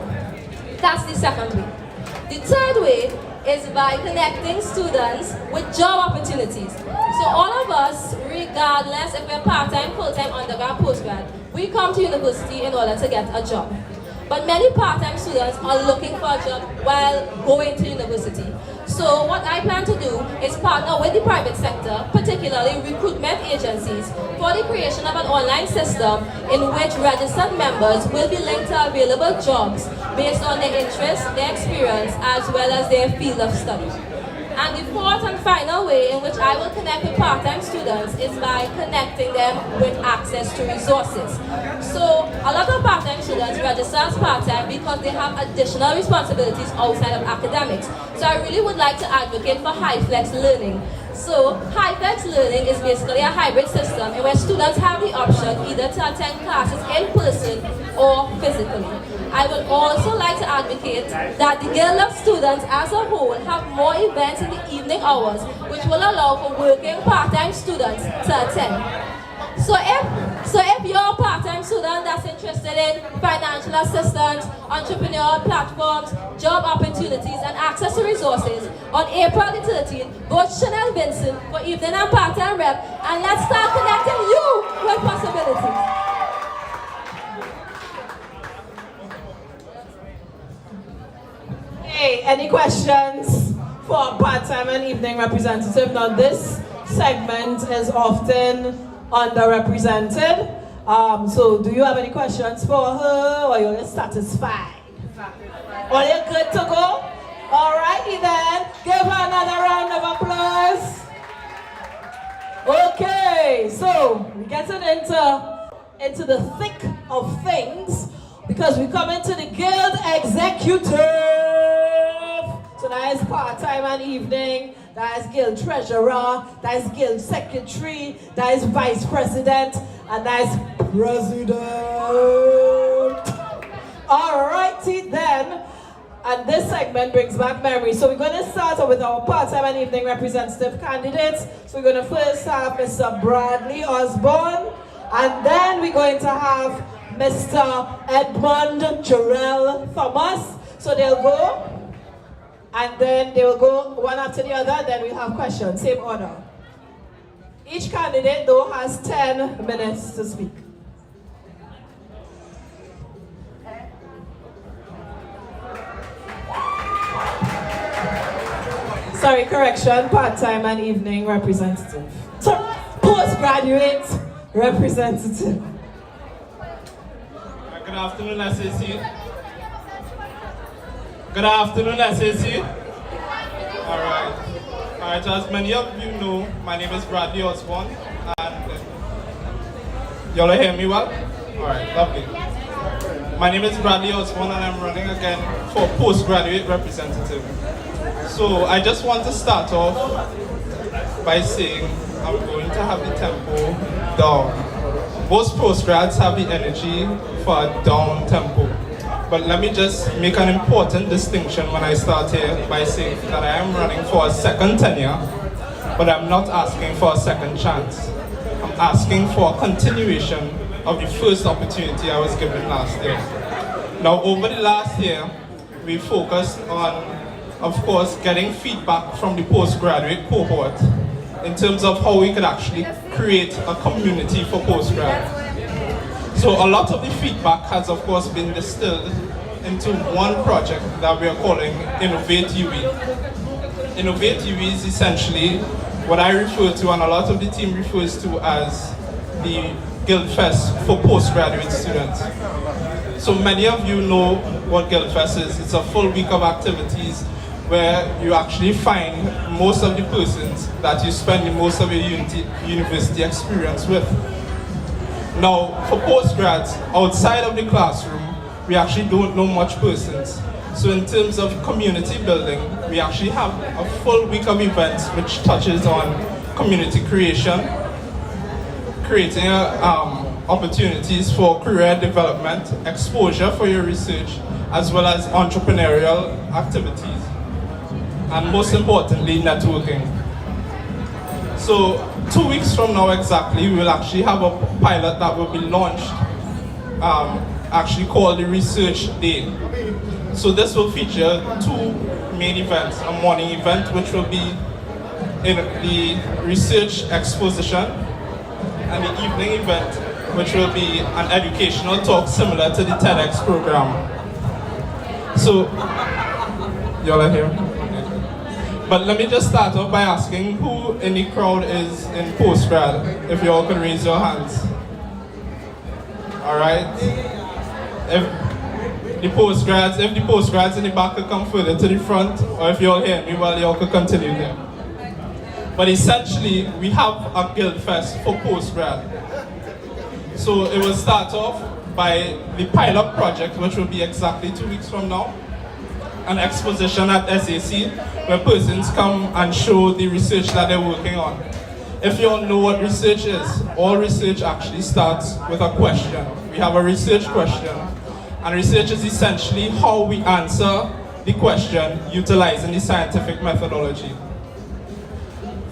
That's the second way. The third way is by connecting students with job opportunities. So all of us, regardless if we're part-time, full-time, undergrad, postgrad, we come to university in order to get a job. But many part-time students are looking for a job while going to university. So what I plan to do is partner with the private sector, particularly recruitment agencies, for the creation of an online system in which registered members will be linked to available jobs based on their interests, their experience, as well as their field of study. And the fourth and final way in which I will connect with part-time students is by connecting them with access to resources. So a lot of part-time students register as part-time because they have additional responsibilities outside of academics. So I really would like to advocate for high-flex learning. So high-flex learning is basically a hybrid system in which students have the option either to attend classes in person or physically. I would also like to advocate that the Guild of Students as a whole have more events in the evening hours which will allow for working part-time students to attend. So if you're a part-time student that's interested in financial financial assistance, entrepreneurial platforms, job opportunities, and access to resources on April the 13th, both Chanel Vincent for evening and party and rep, and let's start connecting you with possibilities. Hey, any questions for part-time and evening representative? Now this segment is often underrepresented. So do you have any questions for her, or you're satisfied? Are you good to go? Alrighty then, give her another round of applause. Okay, so we're getting into the thick of things because we come into the guild executive. So that is part-time and evening, that is guild treasurer, that is guild secretary, that is vice president, and that is president. Alrighty then, and this segment brings back memories. So we're going to start off with our part-time and evening representative candidates. So we're going to first have Mr. Bradley Osborne, and then we're going to have Mr. Edmund Jarrell Thomas. So they'll go, and then they will go one after the other, then we'll have questions, same order. Each candidate, though, has 10 minutes to speak. Sorry, correction, part-time and evening representative. So, postgraduate representative. Good afternoon, SAC. Good afternoon, SAC. Alright, as many of you know, my name is Bradley Osborne, and y'all hear me well? Alright, lovely. My name is Bradley Osborne, and I'm running again for postgraduate representative. So I just want to start off by saying I'm going to have the tempo down. Most postgrads have the energy for a down tempo. But let me just make an important distinction when I start here by saying that I am running for a second tenure, but I'm not asking for a second chance. I'm asking for a continuation of the first opportunity I was given last year. Now, over the last year, we focused on, of course, getting feedback from the postgraduate cohort in terms of how we could actually create a community for postgrad. So a lot of the feedback has, of course, been distilled into one project that we are calling Innovate UE. Innovate UE is essentially what I refer to, and a lot of the team refers to, as the Guild Fest for postgraduate students. So many of you know what Guild Fest is. It's a full week of activities where you actually find most of the persons that you spend most of your university experience with. Now, for postgrads, outside of the classroom, we actually don't know much persons. So in terms of community building, we actually have a full week of events which touches on community creation, creating opportunities for career development, exposure for your research, as well as entrepreneurial activities. And most importantly, networking. So 2 weeks from now exactly, we will actually have a pilot that will be launched, actually called the Research Day. So this will feature two main events, a morning event which will be in the research exposition, and the evening event which will be an educational talk similar to the TEDx program. So, y'all are here? But let me just start off by asking who in the crowd is in postgrad, if you all can raise your hands. Alright. If the postgrads in the back could come further to the front, or if you all hear me well, you all could continue there. But essentially, we have a Guild Fest for postgrad. So it will start off by the pilot project, which will be exactly 2 weeks from now. An exposition at SAC where persons come and show the research that they're working on. If you all know what research is, all research actually starts with a question. We have a research question, and research is essentially how we answer the question utilizing the scientific methodology.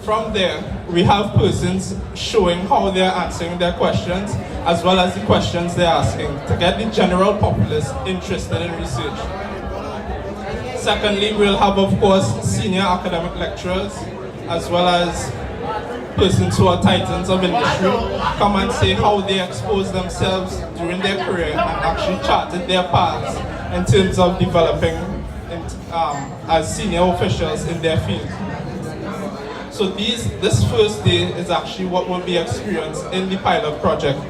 From there, we have persons showing how they're answering their questions, as well as the questions they're asking, to get the general populace interested in research. Secondly, we'll have, of course, senior academic lecturers, as well as persons who are titans of industry, come and say how they exposed themselves during their career and actually charted their paths in terms of developing as senior officials in their field. So this first day is actually what will be experienced in the pilot project.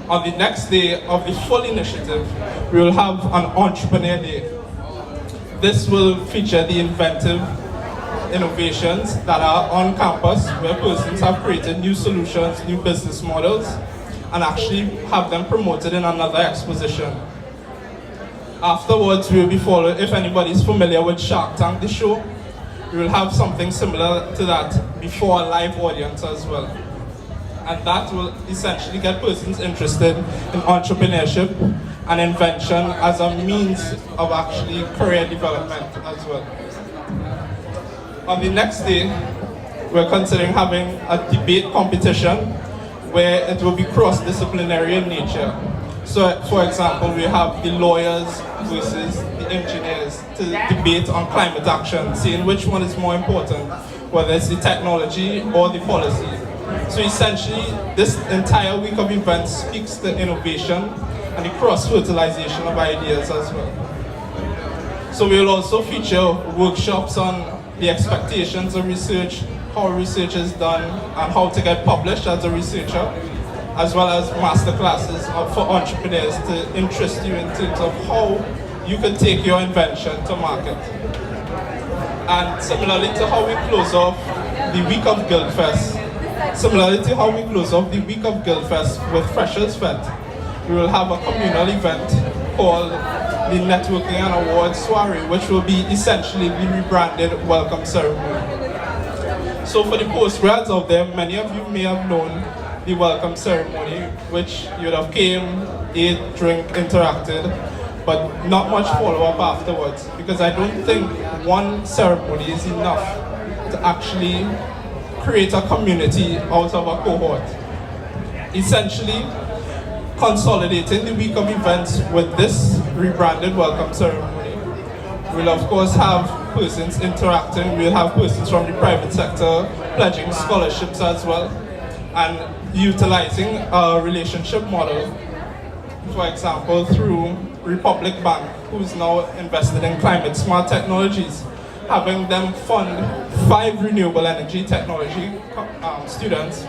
On the next day of the full initiative, we will have an entrepreneur day. This will feature the inventive innovations that are on campus, where persons have created new solutions, new business models, and actually have them promoted in another exposition. Afterwards, we will be followed, if anybody is familiar with Shark Tank, the show, we will have something similar to that before a live audience as well. And that will essentially get persons interested in entrepreneurship and invention as a means of actually career development as well. On the next day, we're considering having a debate competition where it will be cross-disciplinary in nature. So, for example, we have the lawyers versus the engineers to debate on climate action, seeing which one is more important, whether it's the technology or the policy. So essentially, this entire week of events speaks to innovation and the cross-fertilization of ideas as well. So we will also feature workshops on the expectations of research, how research is done, and how to get published as a researcher, as well as master classes for entrepreneurs to interest you in terms of how you can take your invention to market. And similarly to how we close off the week of Guildfest, with Freshers Fest, we will have a communal event called the Networking and Awards Soiree, which will be essentially the rebranded welcome ceremony. So for the postgrads out there, many of you may have known the welcome ceremony, which you would have came, ate, drink, interacted, but not much follow-up afterwards, because I don't think one ceremony is enough to actually create a community out of a cohort. Essentially, consolidating the week of events with this rebranded welcome ceremony. We'll of course have persons interacting, we'll have persons from the private sector pledging scholarships as well, and utilizing a relationship model, for example, through Republic Bank, who is now invested in climate smart technologies, having them fund 5 renewable energy technology students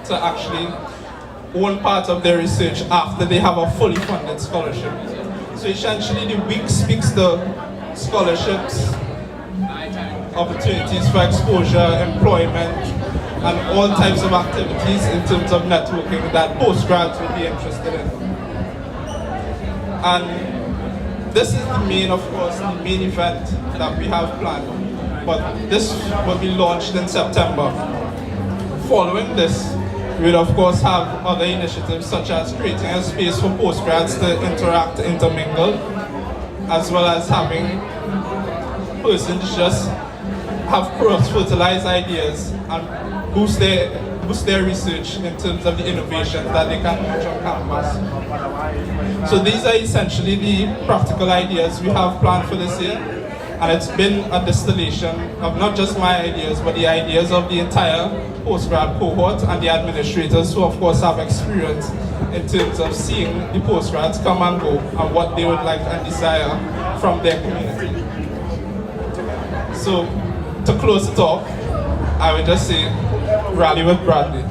to actually own part of their research after they have a fully funded scholarship. So essentially the week speaks to scholarships, opportunities for exposure, employment, and all types of activities in terms of networking that postgrads will be interested in. And this is the main, of course, the main event that we have planned. But this will be launched in September. Following this, we will of course have other initiatives such as creating a space for postgrads to interact, intermingle, as well as having persons just have cross-fertilized ideas and boost their research in terms of the innovations that they can reach on campus. So these are essentially the practical ideas we have planned for this year, and it's been a distillation of not just my ideas, but the ideas of the entire postgrad cohort and the administrators who of course have experience in terms of seeing the postgrads come and go and what they would like and desire from their community. So to close the talk, I would just say, rally with Bradley.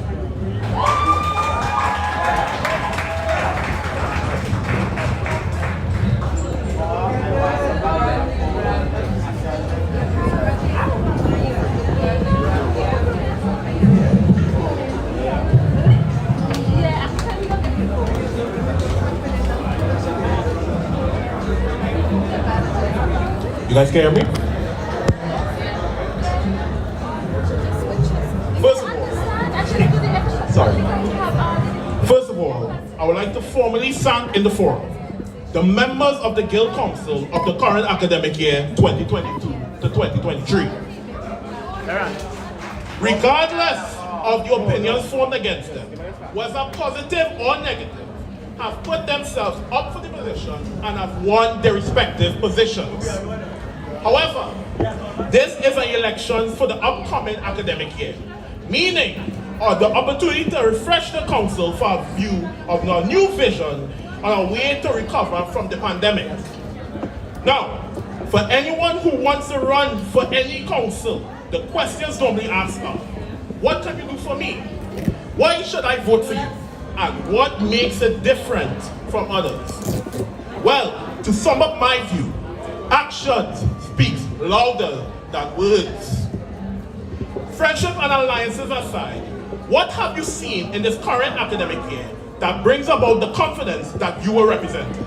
You guys can hear me? First of all, I would like to formally thank in the forum the members of the Guild Council of the current academic year 2022 to 2023. regardless of the opinions formed against them, whether positive or negative, have put themselves up for the position and have won their respective positions. However, this is an election for the upcoming academic year, meaning the opportunity to refresh the council for a view of a new vision on a way to recover from the pandemic. Now, for anyone who wants to run for any council, the questions normally asked are, what can you do for me? Why should I vote for you? And what makes it different from others? Well, to sum up my view, action speaks louder than words. Friendship and alliances aside, what have you seen in this current academic year that brings about the confidence that you were representing?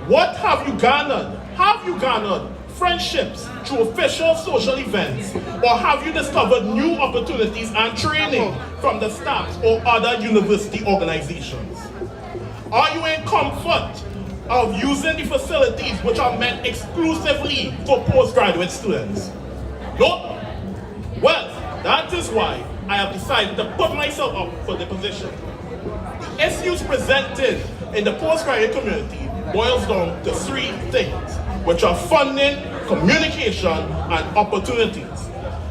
What have you garnered? Have you garnered friendships through official social events, or have you discovered new opportunities and training from the staff or other university organizations? Are you in comfort of using the facilities which are meant exclusively for postgraduate students? No? Well, that is why I have decided to put myself up for the position. The issues presented in the postgraduate community boils down to three things, which are funding, communication, and opportunities.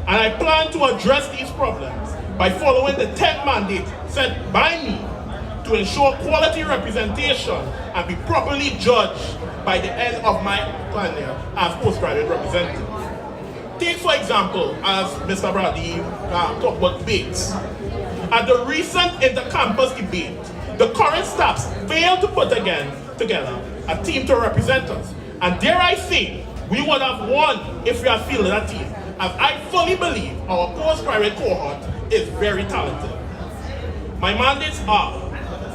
And I plan to address these problems by following the 10 mandates set by me to ensure quality representation and be properly judged by the end of my tenure as postgraduate representative. Take, for example, as Mr. Brady talked about debates. At the recent inter-campus debate, the current staffs failed to put together a team to represent us. And dare I say, we would have won if we had fielded a team, as I fully believe our postgraduate cohort is very talented. My mandates are,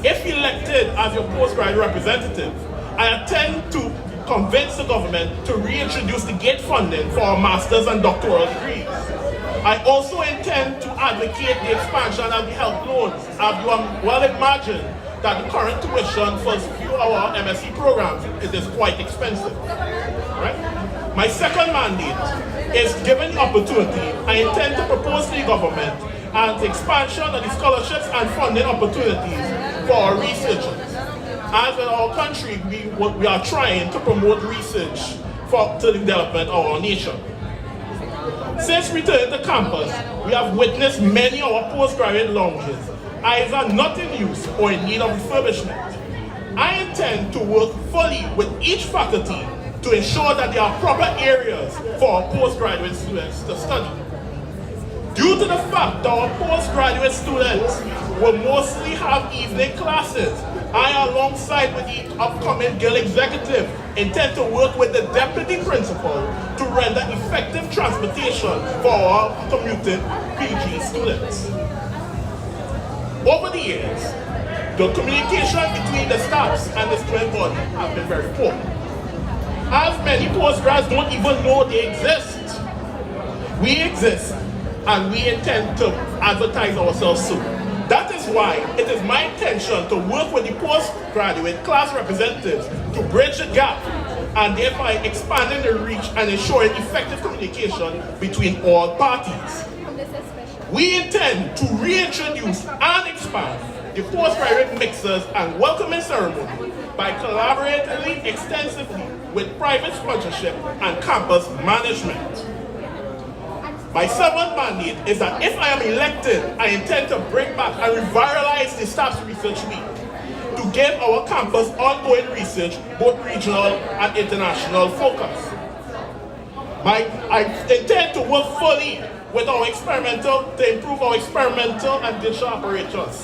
if elected as your postgraduate representative, I intend to convince the government to reintroduce the gate funding for our master's and doctoral degrees. I also intend to advocate the expansion of the health loans, as you well imagine that the current tuition for a few of our MSc programs is quite expensive. Right? My second mandate is, given the opportunity, I intend to propose to the government and the expansion of the scholarships and funding opportunities for our researchers. As in our country, we are trying to promote research to the development of our nation. Since returning to campus, we have witnessed many of our postgraduate lounges either not in use or in need of refurbishment. I intend to work fully with each faculty to ensure that there are proper areas for our postgraduate students to study. Due to the fact that our postgraduate students will mostly have evening classes, I, alongside with the upcoming Guild executive, intend to work with the deputy principal to render effective transportation for our commuting PG students. Over the years, the communication between the staffs and the student body has been very poor. As many postgrads don't even know they exist. We exist, and we intend to advertise ourselves soon. That is why it is my intention to work with the postgraduate class representatives to bridge the gap and thereby expanding the reach and ensuring effective communication between all parties. We intend to reintroduce and expand the postgraduate mixers and welcoming ceremony by collaborating extensively with private sponsorship and campus management. My seventh mandate is that if I am elected, I intend to bring back and revitalize the Staff's Research Week to give our campus ongoing research, both regional and international focus. I intend to work fully with our to improve our experimental and digital apparatus,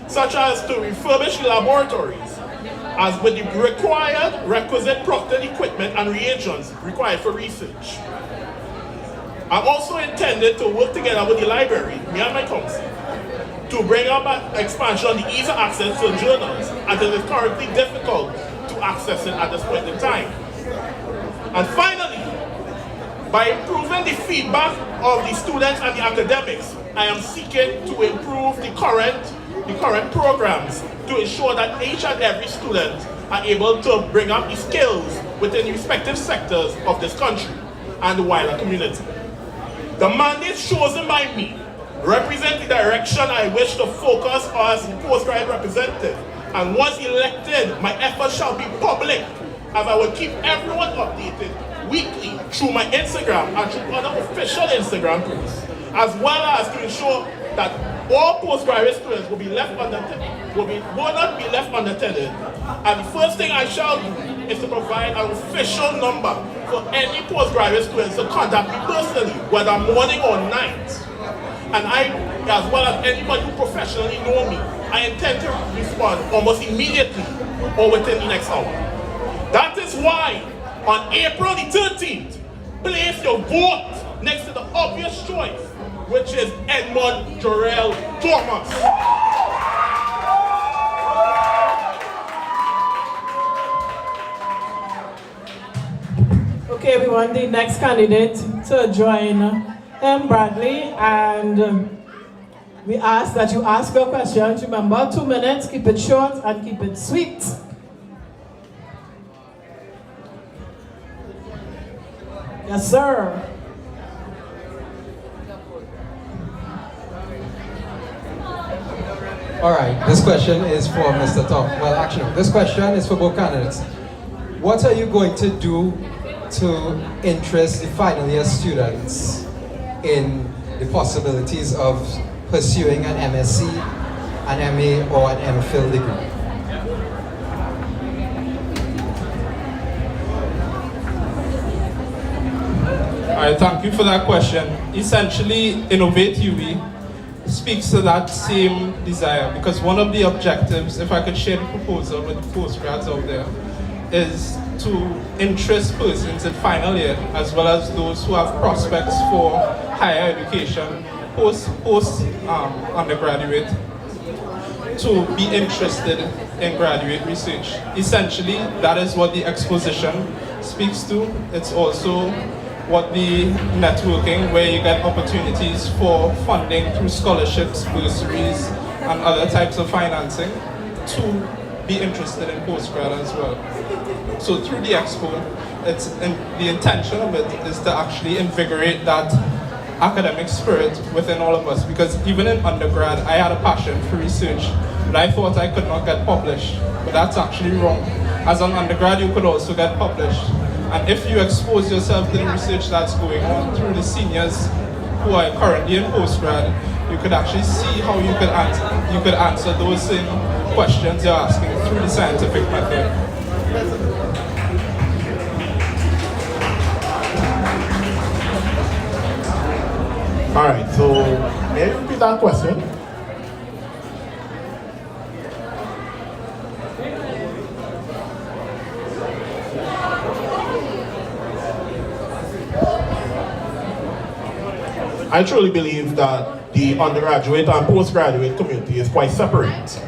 such as to refurbish the laboratories, as with the requisite proctored equipment and reagents required for research. I've also intended to work together with the library, me and my council, to bring about expansion on the ease of access to journals, as it is currently difficult to access it at this point in time. And finally, by improving the feedback of the students and the academics, I am seeking to improve the current programs to ensure that each and every student are able to bring up the skills within the respective sectors of this country and the wider community. The mandate chosen by me represent the direction I wish to focus as postgraduate representative. And once elected, my efforts shall be public, as I will keep everyone updated weekly through my Instagram and through other official Instagram posts, as well as to ensure that all postgraduate students will not be left unattended. And the first thing I shall do is to provide an official number for any postgraduate students to contact me personally, whether morning or night. And I, as well as anybody who professionally know me, I intend to respond almost immediately or within the next hour. That is why on April the 13th, place your vote next to the obvious choice, which is Edmund Jarrell Thomas. Okay, we want the next candidate to join Bradley, and we ask that you ask your questions. Remember, 2 minutes, keep it short and keep it sweet. Yes, sir. All right, this question is for Mr. Tom. Well, actually, this question is for both candidates. What are you going to do to interest the final year students in the possibilities of pursuing an MSc, an MA, or an MPhil degree? All right, thank you for that question. Essentially, Innovate UV speaks to that same desire, because one of the objectives, if I could share the proposal with the postgrads out there, is to interest persons in final year, as well as those who have prospects for higher education, undergraduate, to be interested in graduate research. Essentially, that is what the exposition speaks to. It's also what the networking, where you get opportunities for funding through scholarships, bursaries, and other types of financing to be interested in postgrad as well. So through the expo, the intention of it is to actually invigorate that academic spirit within all of us, because even in undergrad, I had a passion for research, but I thought I could not get published, but that's actually wrong. As an undergrad, you could also get published. And if you expose yourself to the research that's going on through the seniors who are currently in postgrad, you could actually see how you could answer those same questions you're asking through the scientific method. All right, so may I repeat that question? I truly believe that the undergraduate and postgraduate community is quite separate,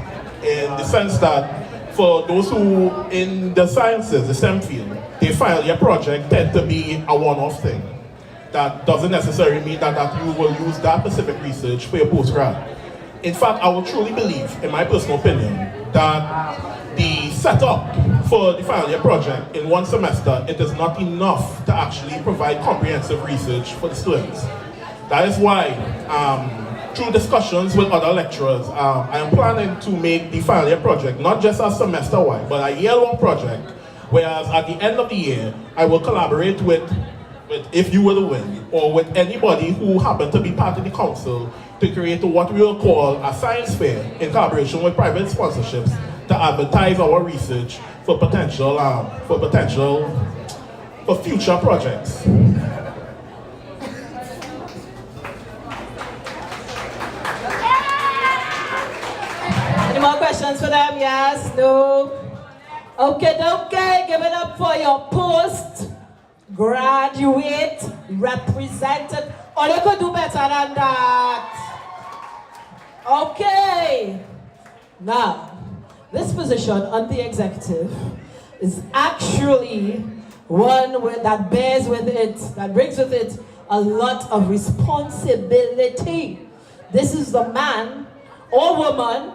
in the sense that for those who in the sciences, the STEM field, they final year project tend to be a one-off thing. That doesn't necessarily mean that you will use that specific research for your postgrad. In fact, I will truly believe, in my personal opinion, that the setup for the final year project in one semester, it is not enough to actually provide comprehensive research for the students. That is why, through discussions with other lecturers, I am planning to make the final year project not just a semester-wide, but a year-long project, whereas at the end of the year, I will collaborate with if you were to win, or with anybody who happen to be part of the council, to create what we will call a science fair in collaboration with private sponsorships to advertise our research for future projects. Any more questions for them? Yes? No? Okay, give it up for your postgraduate representative. Or you could do better than that. Okay. Now, this position on the executive is actually one that brings with it a lot of responsibility. This is the man or woman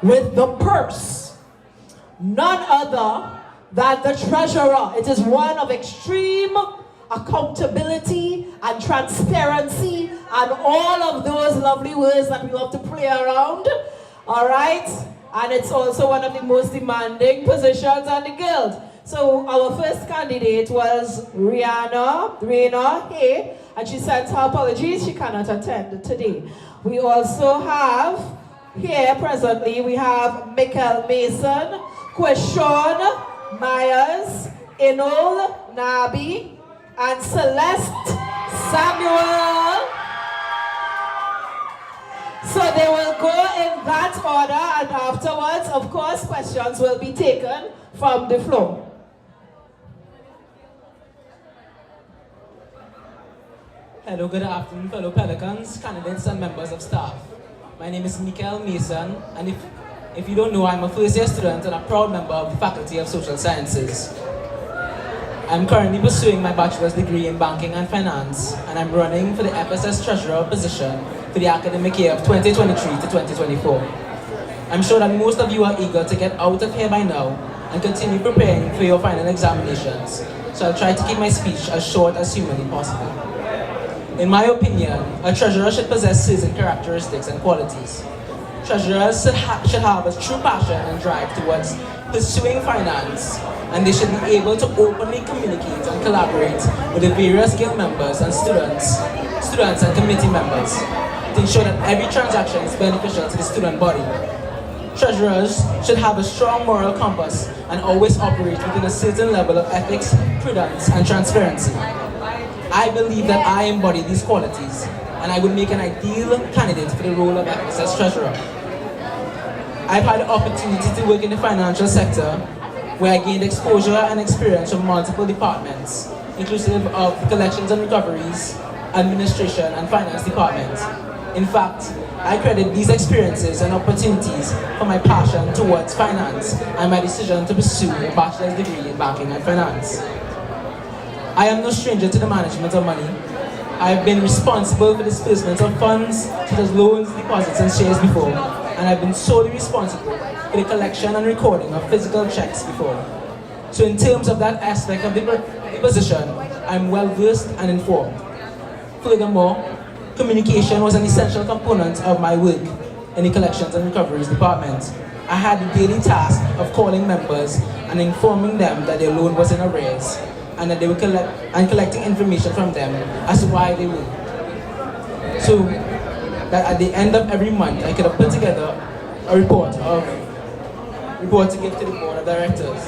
with the purse. None other than the treasurer. It is one of extreme accountability and transparency and all of those lovely words that we love to play around. All right? And it's also one of the most demanding positions on the guild. So our first candidate was Reina Hay, and she sent her apologies, she cannot attend today. We also have here presently, we have Michael Mason, Quishon Myers, Enol Nabi, and Celeste Samuel. So they will go in that order, and afterwards, of course, questions will be taken from the floor. Hello, good afternoon, fellow Pelicans, candidates, and members of staff. My name is Michael Mason, and if you don't know, I'm a first-year student and a proud member of the Faculty of Social Sciences. I'm currently pursuing my bachelor's degree in banking and finance, and I'm running for the FSS Treasurer position for the academic year of 2023 to 2024. I'm sure that most of you are eager to get out of here by now and continue preparing for your final examinations, so I'll try to keep my speech as short as humanly possible. In my opinion, a treasurer should possess certain characteristics and qualities. Treasurers should have a true passion and drive towards pursuing finance, and they should be able to openly communicate and collaborate with the various guild members and students and committee members to ensure that every transaction is beneficial to the student body. Treasurers should have a strong moral compass and always operate within a certain level of ethics, prudence, and transparency. I believe that I embody these qualities, and I would make an ideal candidate for the role of FSS Treasurer. I've had the opportunity to work in the financial sector, where I gained exposure and experience from multiple departments, inclusive of the collections and recoveries, administration, and finance departments. In fact, I credit these experiences and opportunities for my passion towards finance and my decision to pursue a bachelor's degree in banking and finance. I am no stranger to the management of money. I have been responsible for disbursement of funds, such as loans, deposits, and shares before, and I've been solely responsible for the collection and recording of physical checks before. So in terms of that aspect of the position, I'm well versed and informed. Furthermore, communication was an essential component of my work in the collections and recoveries department. I had the daily task of calling members and informing them that their loan was in arrears, and that they would collecting information from them as to why they were. So that at the end of every month, I could have put together a report to give to the board of directors.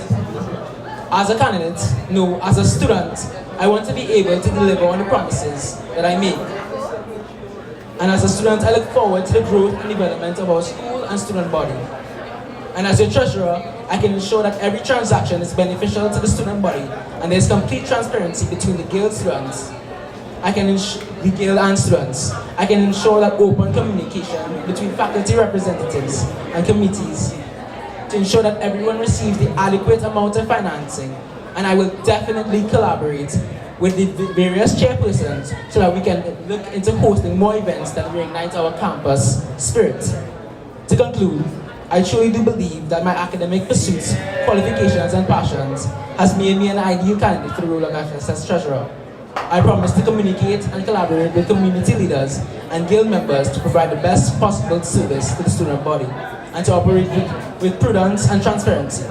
As a candidate, no, as a student, I want to be able to deliver on the promises that I make. And as a student, I look forward to the growth and development of our school and student body. And as your treasurer, I can ensure that every transaction is beneficial to the student body, and there's complete transparency between the guild students. The guild and students. I can ensure that open communication between faculty representatives and committees to ensure that everyone receives the adequate amount of financing, and I will definitely collaborate with the various chairpersons so that we can look into hosting more events that reignite our campus spirit. To conclude, I truly do believe that my academic pursuits, qualifications, and passions has made me an ideal candidate for the role of FSS Treasurer. I promise to communicate and collaborate with community leaders and guild members to provide the best possible service to the student body and to operate with prudence and transparency.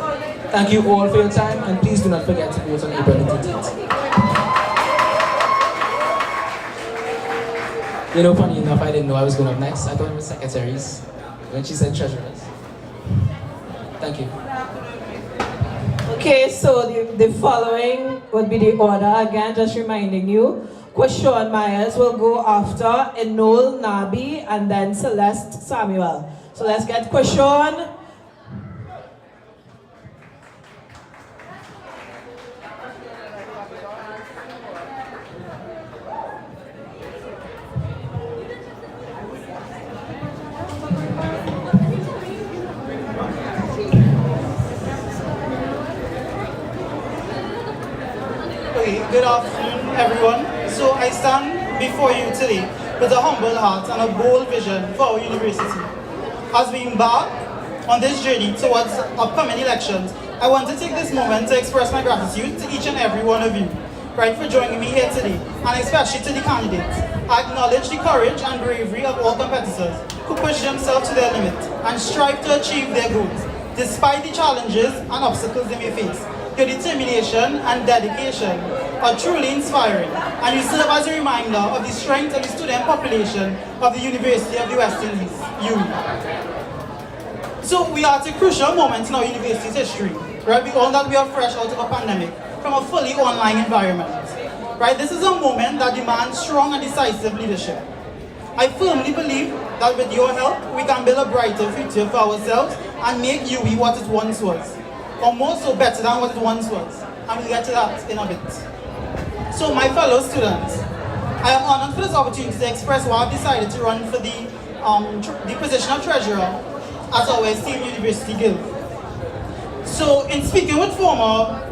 Thank you all for your time, and please do not forget to vote on April 13th. You know, funny enough, I didn't know I was going up next. I thought it was secretaries when she said treasurers. Thank you. Okay, so the following would be the order. Again, just reminding you, Quishon Myers will go after Enol Nabi and then Celeste Samuel. So let's get Quishon. Good afternoon, everyone. So I stand before you today with a humble heart and a bold vision for our university. As we embark on this journey towards upcoming elections, I want to take this moment to express my gratitude to each and every one of you right, for joining me here today, and especially to the candidates. I acknowledge the courage and bravery of all competitors who push themselves to their limit and strive to achieve their goals, despite the challenges and obstacles they may face. Your determination and dedication are truly inspiring, and you serve as a reminder of the strength of the student population of the University of the West Indies, UWI. So we are at a crucial moment in our university's history, right? We all that we are fresh out of a pandemic from a fully online environment, right? This is a moment that demands strong and decisive leadership. I firmly believe that with your help, we can build a brighter future for ourselves and make UWI what it once was, or more so better than what it once was, and we'll get to that in a bit. So my fellow students, I am honored for this opportunity to express why I've decided to run for the position of treasurer at our esteemed University Guild. So in speaking with former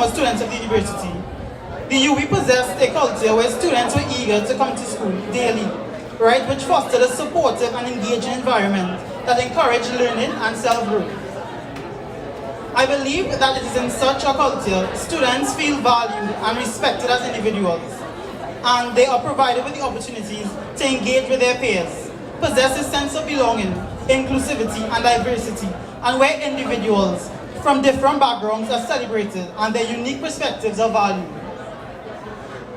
students of the university, the UWI possessed a culture where students were eager to come to school daily, right, which fostered a supportive and engaging environment that encouraged learning and self-growth. I believe that it is in such a culture, students feel valued and respected as individuals, and they are provided with the opportunities to engage with their peers, possess a sense of belonging, inclusivity, and diversity, and where individuals from different backgrounds are celebrated and their unique perspectives are valued.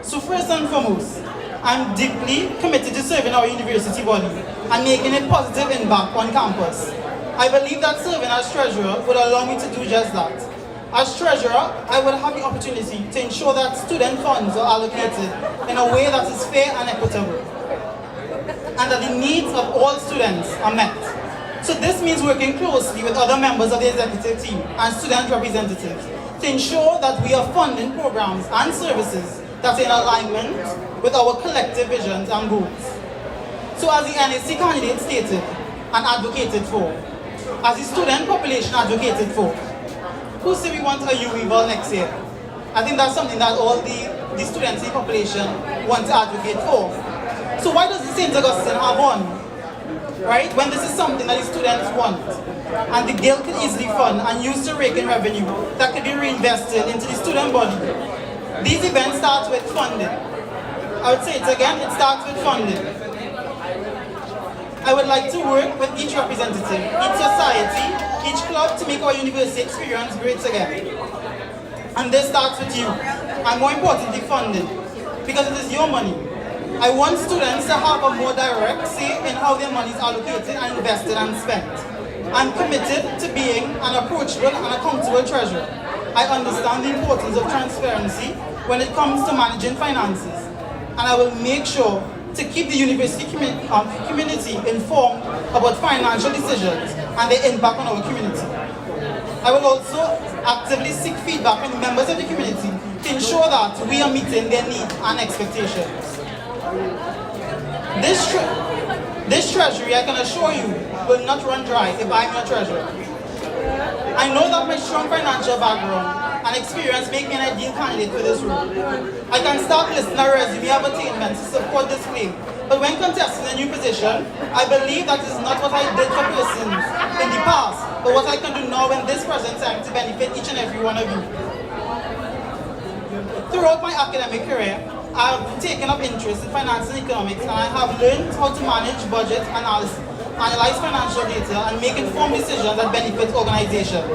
So first and foremost, I'm deeply committed to serving our university body and making a positive impact on campus. I believe that serving as treasurer would allow me to do just that. As treasurer, I will have the opportunity to ensure that student funds are allocated in a way that is fair and equitable, and that the needs of all students are met. So this means working closely with other members of the executive team and student representatives to ensure that we are funding programs and services that are in alignment with our collective visions and goals. So as the NSC candidate stated and advocated for, as the student population advocated for, who say we want a UWI next year? I think that's something that all the students in the population want to advocate for. So why does the St. Augustine have one? Right? When this is something that the students want, and the guild could easily fund and use to rake in revenue that could be reinvested into the student body. These events start with funding. I would say it again, it starts with funding. I would like to work with each representative, each society, each club to make our university experience great again. And this starts with you, and more importantly, funding, because it is your money. I want students to have a more direct say in how their money is allocated and invested and spent. I'm committed to being an approachable and accountable treasurer. I understand the importance of transparency when it comes to managing finances, and I will make sure to keep the university community informed about financial decisions and their impact on our community. I will also actively seek feedback from the members of the community to ensure that we are meeting their needs and expectations. This treasury, I can assure you, will not run dry if I'm your treasurer. I know that my strong financial background and experience make me an ideal candidate for this role. I can start listing a resume of attainments to support this claim, but when contesting a new position, I believe that is not what I did for persons in the past, but what I can do now in this present time to benefit each and every one of you. Throughout my academic career, I have taken up interest in finance and economics, and I have learned how to manage budget analysis, analyze financial data, and make informed decisions that benefit organizations.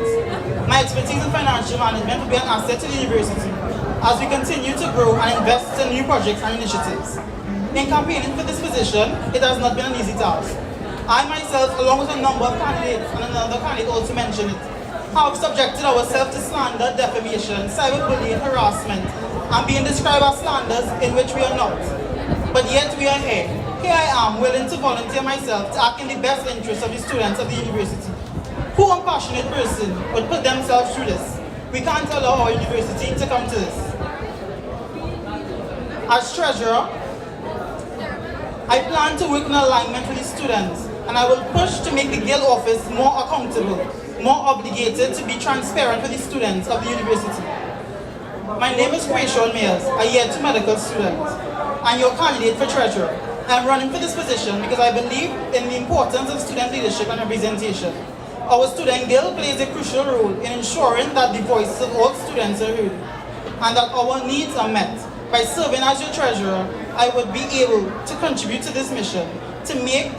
My expertise in financial management will be an asset to the university as we continue to grow and invest in new projects and initiatives. In campaigning for this position, it has not been an easy task. I myself, along with a number of candidates, and another candidate also mentioned it, have subjected ourselves to slander, defamation, cyberbullying, harassment, and being described as slanders in which we are not. But yet we are here. Here I am, willing to volunteer myself to act in the best interest of the students of the university. Who passionate person would put themselves through this? We can't allow our university to come to this. As treasurer, I plan to work in alignment with the students, and I will push to make the guild office more accountable, more obligated to be transparent with the students of the university. My name is Quayshawn Mayers, a year 2 medical student, and your candidate for treasurer. I'm running for this position because I believe in the importance of student leadership and representation. Our student guild plays a crucial role in ensuring that the voices of all students are heard. and that our needs are met. By serving as your treasurer, I would be able to contribute to this mission, to make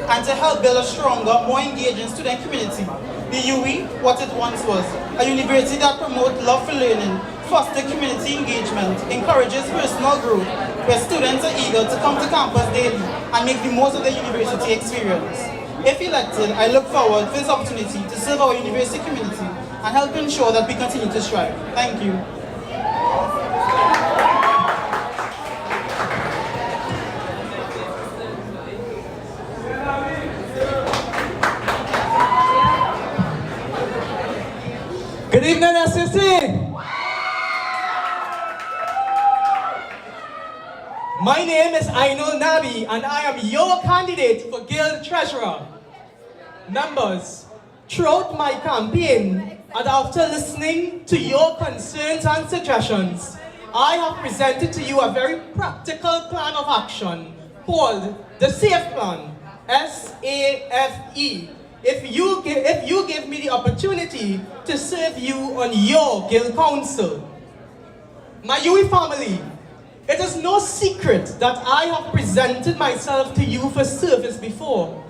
and to help build a stronger, more engaging student community. The UE, what it once was, a university that promotes love for learning, fosters community engagement, encourages personal growth, where students are eager to come to campus daily and make the most of the university experience. If elected, I look forward for this opportunity to serve our university community and help ensure that we continue to strive. Thank you. Good evening, SCC. My name is Ainul Nabi, and I am your candidate for Guild Treasurer. Members, throughout my campaign, and after listening to your concerns and suggestions, I have presented to you a very practical plan of action called the SAFE Plan, S-A-F-E. If you give me the opportunity to serve you on your Guild Council. My UE family, it is no secret that I have presented myself to you for service before.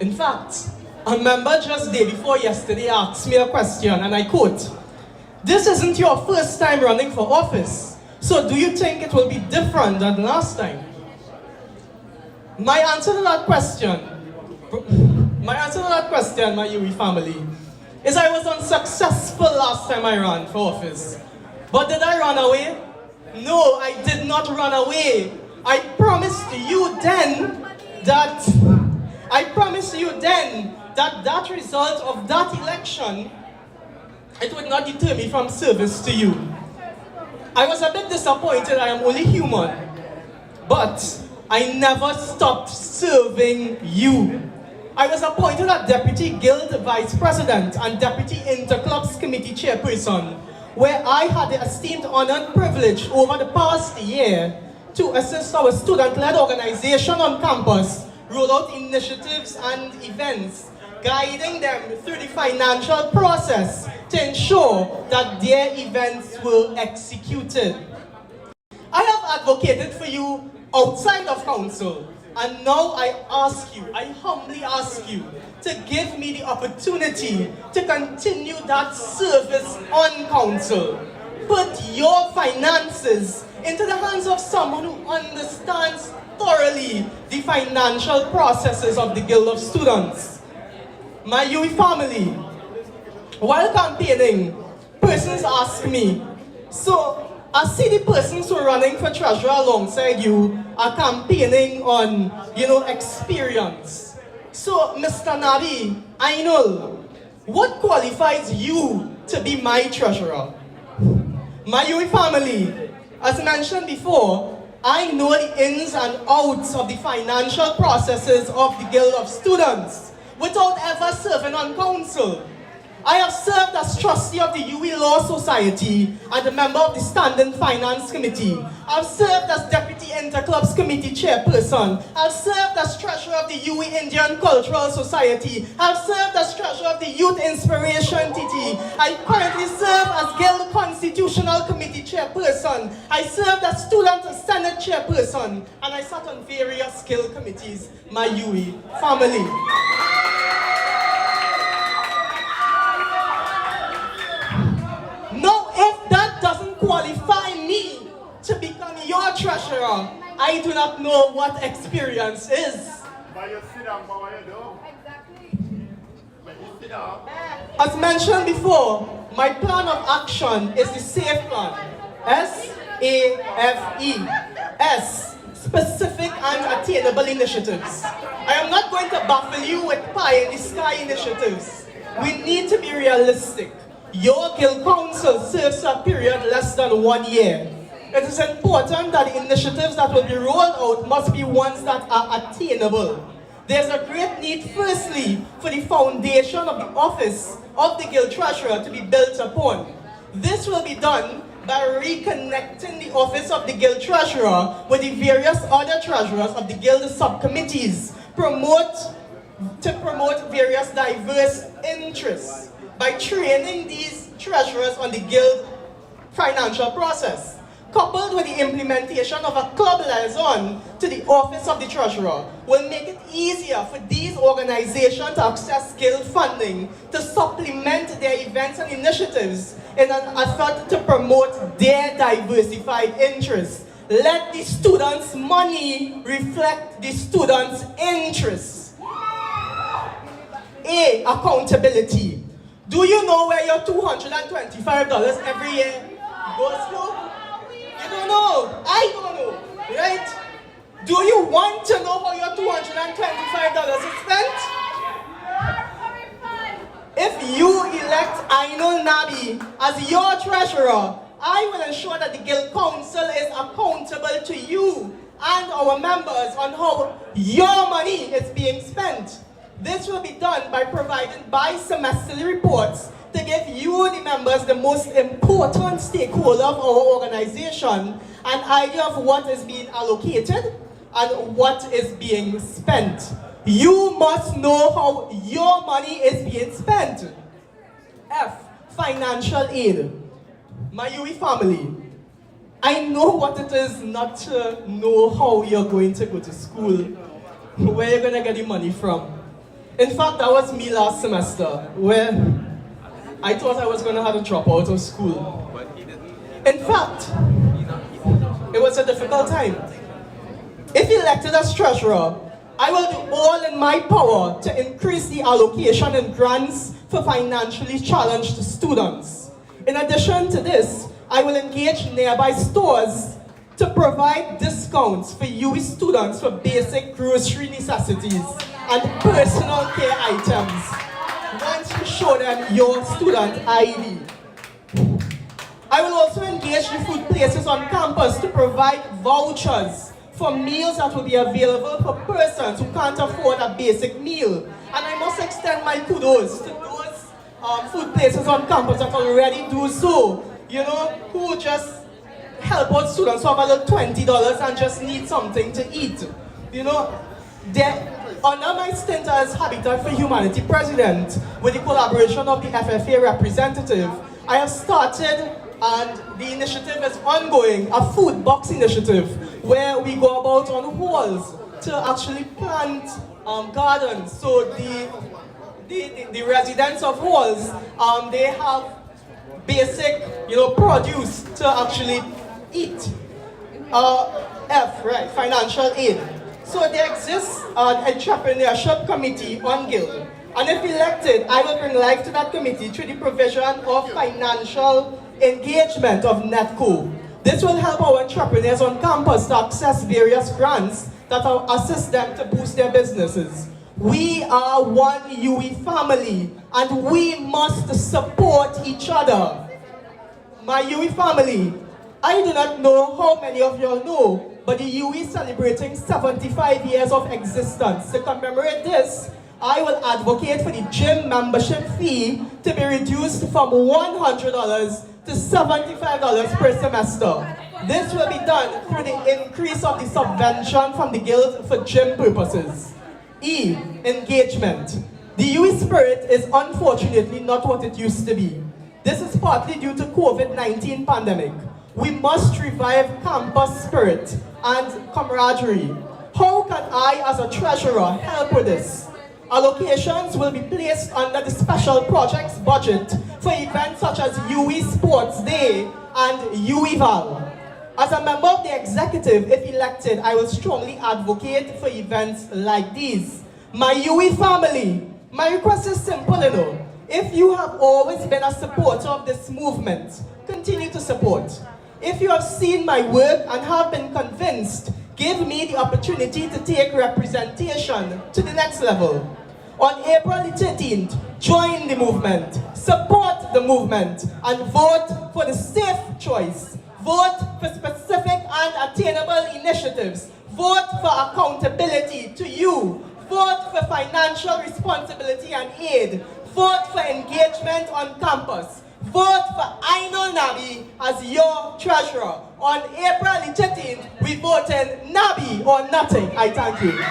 In fact, a member just day before yesterday asked me a question, and I quote, "This isn't your first time running for office, so do you think it will be different than last time?" My answer to that question, my UE family, is I was unsuccessful last time I ran for office. But did I run away? No, I did not run away. I promised you then that that result of that election, it would not deter me from service to you. I was a bit disappointed, I am only human, but I never stopped serving you. I was appointed as Deputy Guild Vice President and Deputy Interclubs Committee Chairperson, where I had the esteemed honor and privilege over the past year to assist our student-led organization on campus, roll out initiatives and events, guiding them through the financial process to ensure that their events were executed. I have advocated for you outside of council, and now I humbly ask you to give me the opportunity to continue that service on council. Put your finances into the hands of someone who understands thoroughly the financial processes of the Guild of Students. My UE family, while campaigning, persons ask me, "So, I see the persons who are running for treasurer alongside you are campaigning on, experience. So, Mr. Nabi, I know, what qualifies you to be my treasurer?" My UE family, as mentioned before, I know the ins and outs of the financial processes of the Guild of Students without ever serving on council. I have served as trustee of the UE Law Society and a member of the Standing Finance Committee. I've served as Deputy Interclubs Committee Chairperson. I've served as treasurer of the UE Indian Cultural Society. I've served as treasurer of the Youth Inspiration TT. I currently serve as Guild Constitutional Committee Chairperson. I served as Student Senate Chairperson, and I sat on various Guild committees. My UE family. Now, if that doesn't qualify me to become your treasurer, I do not know what experience is. As mentioned before, my plan of action is the SAFE Plan. S-A-F-E. S. Specific and attainable initiatives. I am not going to baffle you with pie-in-the-sky initiatives. We need to be realistic. Your Guild Council serves a period less than 1 year. It is important that the initiatives that will be rolled out must be ones that are attainable. There's a great need, firstly, for the foundation of the office of the Guild Treasurer to be built upon. This will be done by reconnecting the office of the Guild Treasurer with the various other treasurers of the Guild subcommittees, to promote various diverse interests. By training these treasurers on the Guild financial process, coupled with the implementation of a club liaison to the office of the treasurer, will make it easier for these organizations to access guild funding to supplement their events and initiatives in an effort to promote their diversified interests. Let the students' money reflect the students' interests. A, accountability. Do you know where your $225 every year goes to? You don't know. I don't know, right? Do you want to know how your $225 is spent? If you elect Ainul Nabi as your treasurer, I will ensure that the Guild Council is accountable to you and our members on how your money is being spent. This will be done by providing bi-semesterly reports to give you, the members, the most important stakeholder of our organization, an idea of what is being allocated and what is being spent. You must know how your money is being spent. F, financial aid. My UE family, I know what it is not to know how you're going to go to school, where you're going to get the money from. In fact, that was me last semester, where I thought I was going to have to drop out of school. In fact, it was a difficult time. If elected as treasurer, I will do all in my power to increase the allocation and grants for financially challenged students. In addition to this, I will engage nearby stores to provide discounts for UE students for basic grocery necessities and personal care items once you show them your student ID. I will also engage the food places on campus to provide vouchers for meals that will be available for persons who can't afford a basic meal. And I must extend my kudos to those food places on campus that already do so, you know, who just help out students who have a little $20 and just need something to eat. You know, under my stint as Habitat for Humanity president, with the collaboration of the FFA representative, I have started, and the initiative is ongoing, a food box initiative, where we go about on halls to actually plant gardens. So the residents of halls, they have basic, you know, produce to actually eat. F, right, financial aid. So there exists an entrepreneurship committee on Guild. And if elected, I will bring life to that committee through the provision of financial engagement of NETCO. This will help our entrepreneurs on campus to access various grants that will assist them to boost their businesses. We are one UE family, and we must support each other. My UE family, I do not know how many of you all know, but the UE is celebrating 75 years of existence. To commemorate this, I will advocate for the gym membership fee to be reduced from $100 to $75 per semester. This will be done through the increase of the subvention from the Guild for gym purposes. E, engagement. The UE spirit is unfortunately not what it used to be. This is partly due to COVID-19 pandemic. We must revive campus spirit and camaraderie. How can I, as a treasurer, help with this? Allocations will be placed under the special projects budget for events such as UE Sports Day and UEVAL. As a member of the executive, if elected, I will strongly advocate for events like these. My UE family, my request is simple, you know. If you have always been a supporter of this movement, continue to support. If you have seen my work and have been convinced, give me the opportunity to take representation to the next level. On April the 13th, join the movement, support the movement, and vote for the safe choice. Vote for specific and attainable initiatives. Vote for accountability to you. Vote for financial responsibility and aid. Vote for engagement on campus. Vote for Ainul Nabi as your treasurer. On April the 13th, we voted Nabi or nothing. I thank you.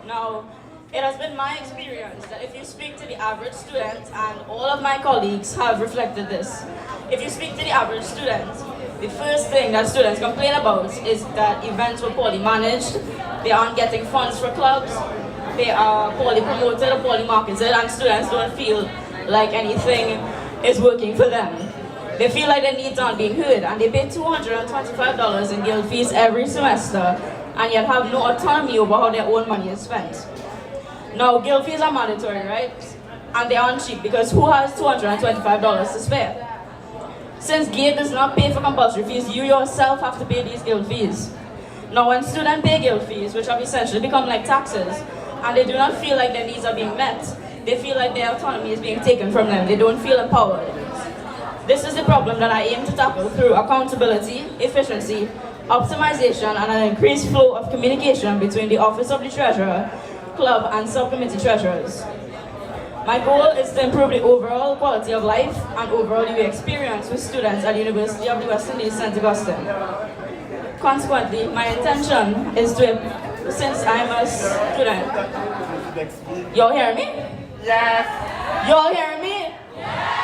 Now, it has been my experience that if you speak to the average student, and all of my colleagues have reflected this, if you speak to the average student, the first thing that students complain about is that events were poorly managed, they aren't getting funds for clubs, they are poorly promoted or poorly marketed, and students don't feel like anything is working for them. They feel like their needs aren't being heard, and they pay $225 in guild fees every semester, and yet have no autonomy over how their own money is spent. Now, guild fees are mandatory, right? And they aren't cheap, because who has $225 to spare? Since GATE does not pay for compulsory fees, you yourself have to pay these guild fees. Now, when students pay guild fees, which have essentially become like taxes, and they do not feel like their needs are being met, they feel like their autonomy is being taken from them. They don't feel empowered. This is the problem that I aim to tackle through accountability, efficiency, optimization, and an increased flow of communication between the Office of the Treasurer, Club, and Subcommittee Treasurers. My goal is to improve the overall quality of life and overall UA experience with students at the University of the West Indies, St. Augustine. Consequently, my intention is to, since I'm a student, y'all hear me? Yes. Y'all hear me? Yes.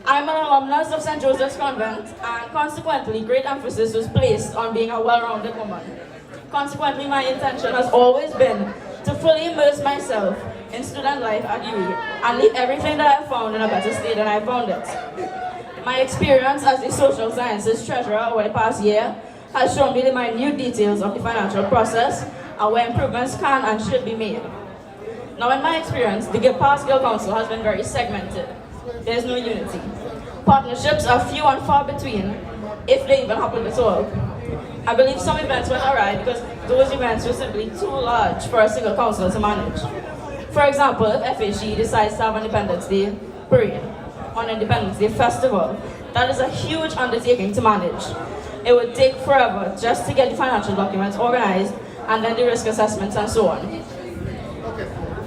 I'm an alumnus of St. Joseph's Convent, and consequently, great emphasis was placed on being a well-rounded woman. Consequently, my intention has always been to fully immerse myself in student life at UE and leave everything that I found in a better state than I found it. My experience as the social sciences treasurer over the past year has shown me the minute details of the financial process and where improvements can and should be made. Now, in my experience, the past Guild Council has been very segmented. There's no unity. Partnerships are few and far between, if they even happen at all. I believe some events went awry because those events were simply too large for a single council to manage. For example, if FHE decides to have an Independence Day parade, on Independence Day festival, that is a huge undertaking to manage. It would take forever just to get the financial documents organized and then the risk assessments and so on.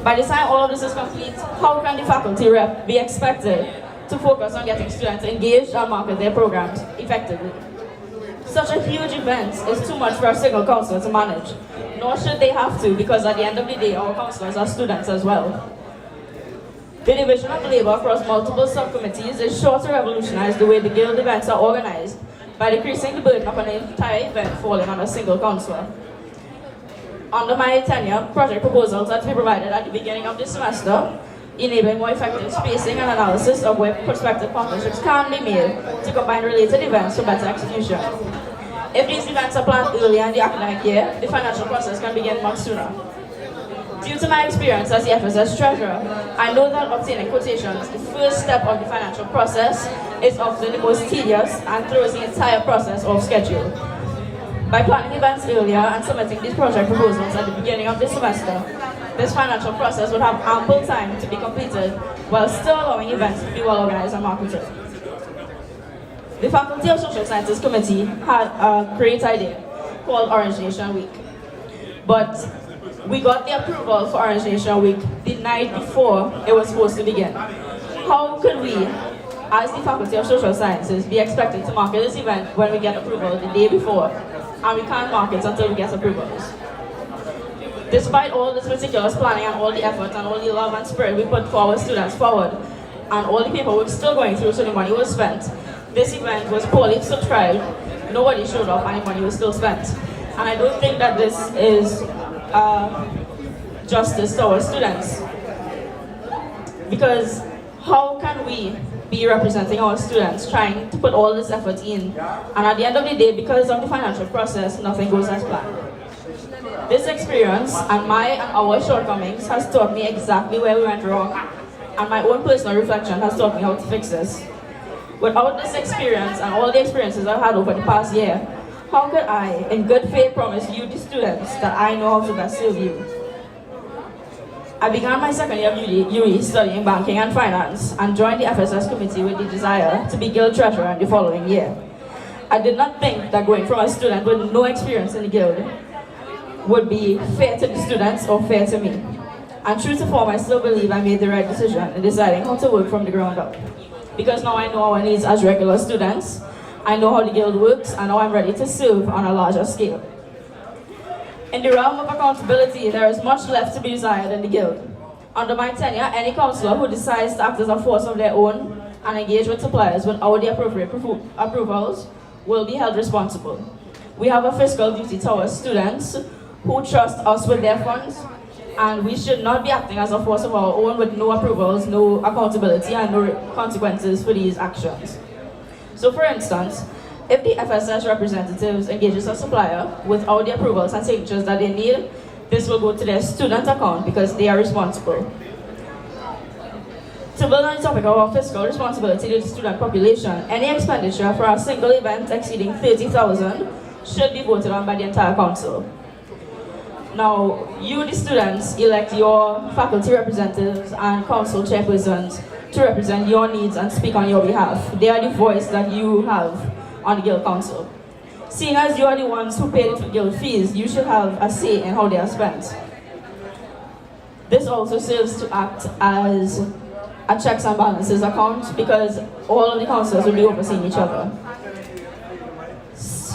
By the time all of this is complete, how can the faculty rep be expected to focus on getting students engaged and market their programs effectively? Such a huge event is too much for a single council to manage, nor should they have to, because at the end of the day, our councillors are students as well. The division of labor across multiple subcommittees is sure to revolutionize the way the guild events are organized by decreasing the burden of an entire event falling on a single councillor. Under my tenure, project proposals are to be provided at the beginning of the semester, enabling more effective spacing and analysis of where prospective partnerships can be made to combine related events for better execution. If these events are planned earlier in the academic year, the financial process can begin much sooner. Due to my experience as the FSS treasurer, I know that obtaining quotations, the first step of the financial process, is often the most tedious and throws the entire process off schedule. By planning events earlier and submitting these project proposals at the beginning of the semester, this financial process would have ample time to be completed while still allowing events to be well organized and marketed. The Faculty of Social Sciences Committee had a great idea called Orange Nation Week. But we got the approval for Orange Nation Week the night before it was supposed to begin. How could we, as the Faculty of Social Sciences, be expected to market this event when we get approval the day before, and we can't market until we get approvals? Despite all this meticulous planning and all the effort and all the love and spirit we put for our students forward, and all the paperwork still going through so the money was spent, this event was poorly subscribed, nobody showed up, and the money was still spent. And I don't think that this is justice to our students. Because how can we be representing our students, trying to put all this effort in, and at the end of the day, because of the financial process, nothing goes as planned? This experience and our shortcomings has taught me exactly where we went wrong, and my own personal reflection has taught me how to fix this. Without this experience and all the experiences I've had over the past year, how could I, in good faith, promise you, the students, that I know how to best serve you? I began my second year of UE studying banking and finance and joined the FSS committee with the desire to be guild treasurer in the following year. I did not think that going from a student with no experience in the guild would be fair to the students or fair to me. And true to form, I still believe I made the right decision in deciding how to work from the ground up. Because now I know our needs as regular students, I know how the guild works, and now I'm ready to serve on a larger scale. In the realm of accountability, there is much left to be desired in the Guild. Under my tenure, any councillor who decides to act as a force of their own and engage with suppliers without the appropriate approvals will be held responsible. We have a fiscal duty towards students who trust us with their funds, and we should not be acting as a force of our own with no approvals, no accountability, and no consequences for these actions. So for instance, if the FSS representatives engages a supplier without the approvals and signatures that they need, this will go to their student account because they are responsible. To build on the topic of our fiscal responsibility to the student population, any expenditure for a single event exceeding 30,000 should be voted on by the entire council. Now, you, the students, elect your faculty representatives and council chairpersons to represent your needs and speak on your behalf. They are the voice that you have on the Guild Council. Seeing as you are the ones who pay the Guild fees, you should have a say in how they are spent. This also serves to act as a checks and balances account because all of the councillors will be overseeing each other.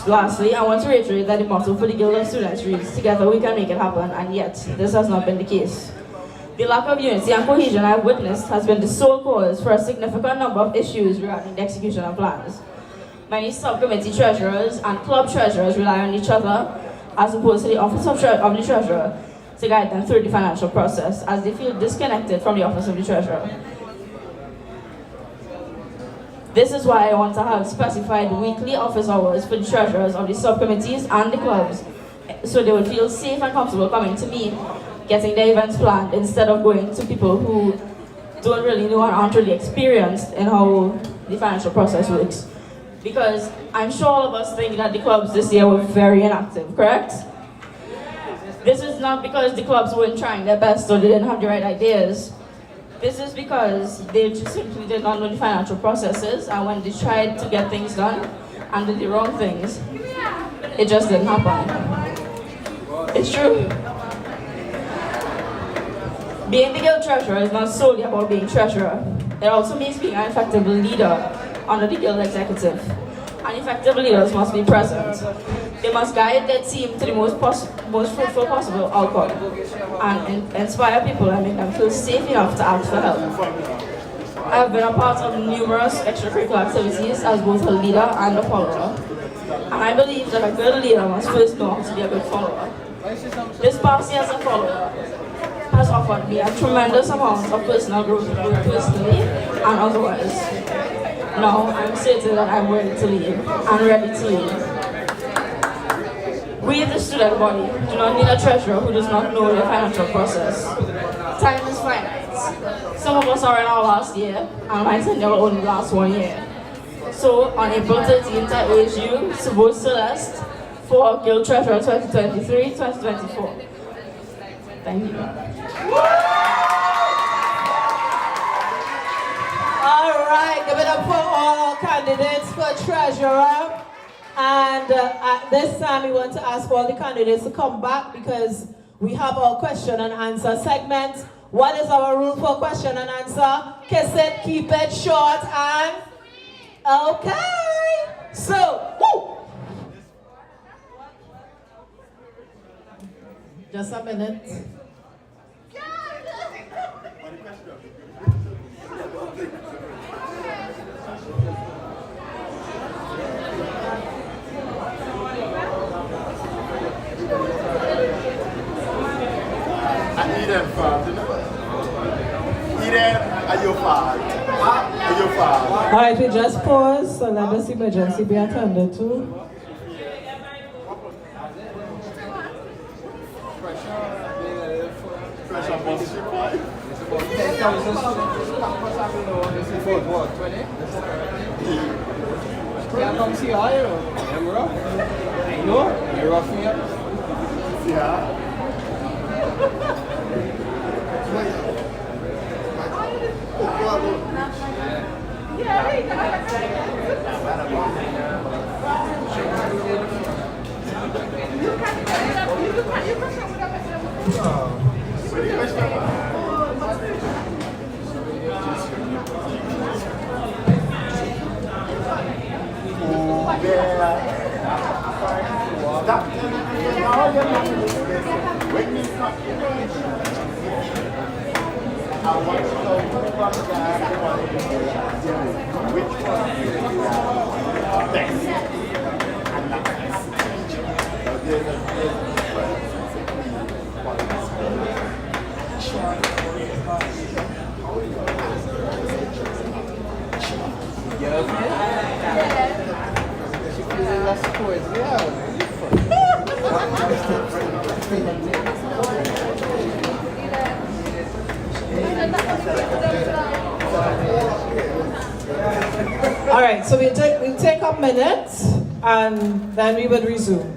Lastly, I want to reiterate that the motto for the Guild of Students reads, "Together we can make it happen," and yet this has not been the case. The lack of unity and cohesion I've witnessed has been the sole cause for a significant number of issues regarding the execution of plans. Many subcommittee treasurers and club treasurers rely on each other as opposed to the office of the treasurer to guide them through the financial process, as they feel disconnected from the office of the treasurer. This is why I want to have specified weekly office hours for the treasurers of the subcommittees and the clubs, so they would feel safe and comfortable coming to me, getting their events planned, instead of going to people who don't really know and aren't really experienced in how the financial process works. Because I'm sure all of us think that the clubs this year were very inactive, correct? This is not because the clubs weren't trying their best or they didn't have the right ideas. This is because they just simply did not know the financial processes, and when they tried to get things done and did the wrong things, it just didn't happen. It's true. Being the Guild treasurer is not solely about being treasurer. It also means being an effective leader under the Guild executive. And effective leaders must be present. They must guide their team to the most fruitful possible outcome and inspire people and make them feel safe enough to ask for help. I have been a part of numerous extracurricular activities as both a leader and a follower. And I believe that a good leader must first know how to be a good follower. This past year as a follower has offered me a tremendous amount of personal growth, both personally and otherwise. Now, I'm certain that I'm ready to lead and ready to lead. We, the student body, do not need a treasurer who does not know the financial process. Time is finite. Some of us are in our last year, and my tenure will only last 1 year. So, on April 13th, I urge you to vote Celeste for Guild Treasurer 2023-2024. Thank you. All right, give it up for all our candidates for treasurer. And at this time, we want to ask all the candidates to come back because we have our question and answer segment. What is our rule for question and answer? Kiss it, keep it short, and okay. So, woo! Just a minute. Eden fault, you know? Eden, are you fault? Are you fault? All right, we just pause so let this emergency be attended to. Pressure bus. Yeah, come see how you know. I'm rough. I know. You're rough here. Yeah. All right, so we'll take a minute and then we will resume.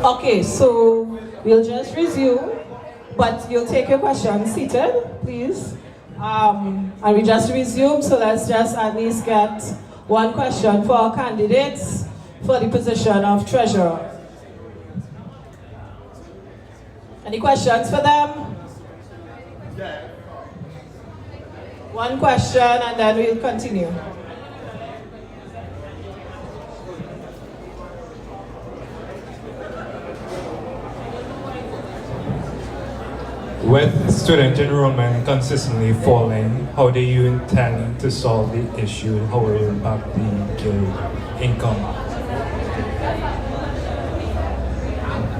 Okay, so we'll just resume, but you'll take your question seated, please. And we just resume, so let's just at least get one question for our candidates for the position of treasurer. Any questions for them? One question and then we'll continue. With student enrollment consistently falling, how do you intend to solve the issue? How will it impact the guild income?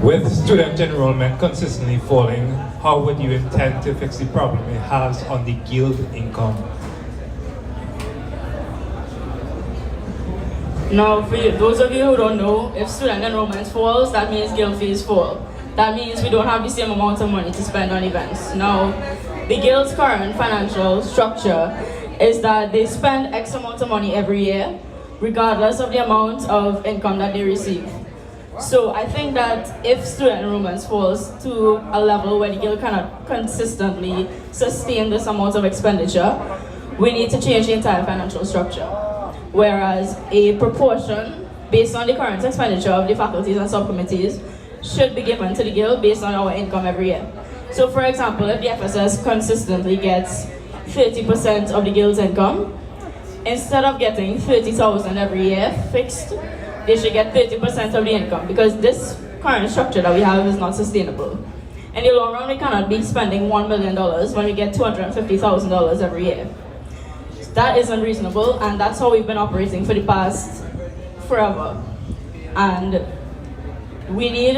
With student enrollment consistently falling, how would you intend to fix the problem it has on the guild income? Now, for you, those of you who don't know, if student enrollment falls, that means guild fees fall. That means we don't have the same amount of money to spend on events. Now, the guild's current financial structure is that they spend X amount of money every year, regardless of the amount of income that they receive. So I think that if student enrollment falls to a level where the guild cannot consistently sustain this amount of expenditure, we need to change the entire financial structure. Whereas a proportion, based on the current expenditure of the faculties and subcommittees, should be given to the guild based on our income every year. So for example, if the FSS consistently gets 30% of the guild's income, instead of getting 30,000 every year fixed, they should get 30% of the income, because this current structure that we have is not sustainable. In the long run, we cannot be spending $1 million when we get $250,000 every year. That isn't reasonable, and that's how we've been operating for the past forever. And we need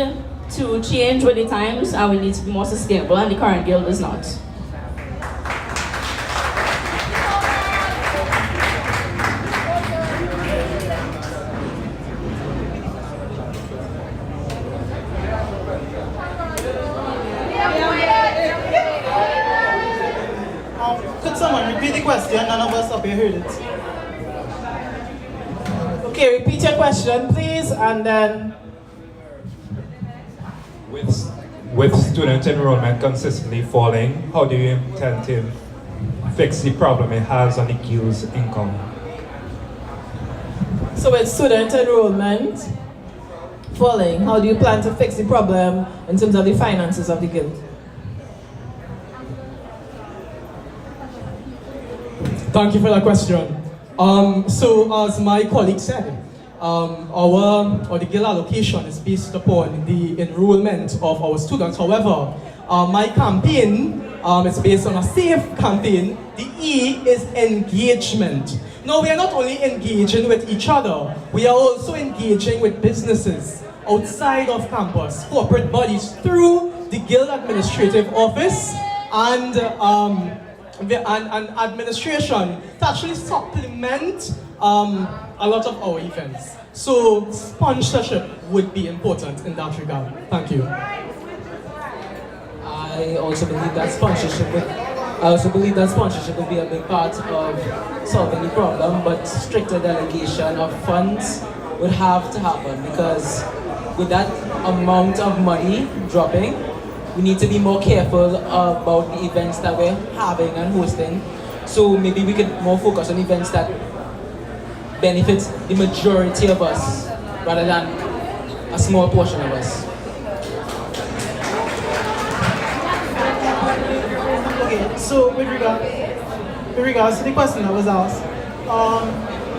to change with the times, and we need to be more sustainable, and the current guild is not. Could someone repeat the question? None of us up here heard it. Okay, repeat your question, please, and then. With student enrollment consistently falling, how do you intend to fix the problem it has on the Guild's income? So with student enrollment falling, how do you plan to fix the problem in terms of the finances of the Guild? Thank you for that question. So as my colleague said, the Guild allocation is based upon the enrollment of our students. However, my campaign is based on a SAFE campaign. The E is engagement. Now, we are not only engaging with each other, we are also engaging with businesses outside of campus, corporate bodies, through the Guild Administrative Office and administration to actually supplement a lot of our events. So sponsorship would be important in that regard. Thank you. I also believe that sponsorship would be a big part of solving the problem, but stricter delegation of funds would have to happen, because with that amount of money dropping, we need to be more careful about the events that we're having and hosting. So maybe we could more focus on events that benefit the majority of us rather than a small portion of us. Okay, so with regards to the question that was asked,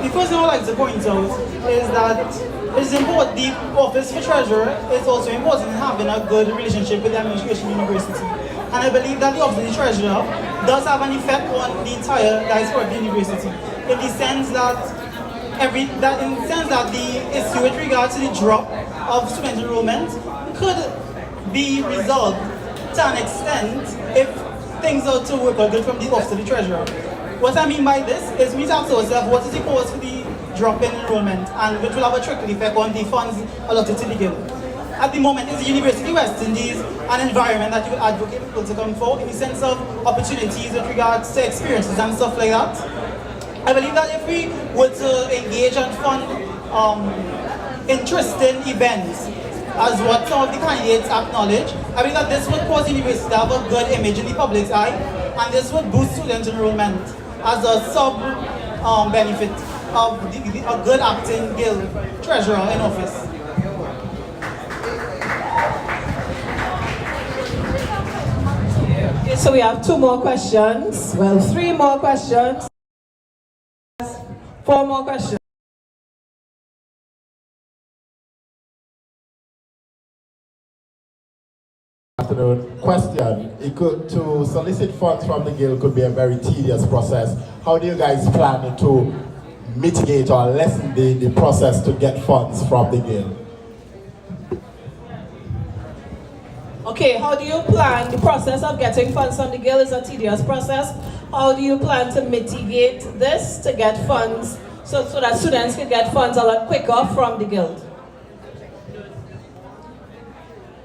the first thing I would like to point out is that it's important, the office for treasurer is also important in having a good relationship with the administration university. And I believe that the office of the treasurer does have an effect on the entire diaspora of the university, in the sense that the issue with regard to the drop of student enrollment could be resolved to an extent if things are to work out good from the office of the treasurer. What I mean by this is we need to ask ourselves, what is the cause for the drop in enrollment, and which will have a trickle effect on the funds allotted to the Guild. At the moment, is the University of West Indies an environment that you would advocate people to come for in the sense of opportunities with regards to experiences and stuff like that? I believe that if we were to engage and fund interesting events, as what some of the candidates acknowledge, I believe that this would cause the university to have a good image in the public's eye, and this would boost student enrollment as a benefit of a good acting Guild treasurer in office. Okay, so we have 2 more questions. Well, 3 more questions. 4 more questions. Afternoon. Question. To solicit funds from the Guild could be a very tedious process. How do you guys plan to mitigate or lessen the process to get funds from the Guild? Okay, how do you plan? The process of getting funds from the Guild is a tedious process. How do you plan to mitigate this to get funds so that students can get funds a lot quicker from the Guild?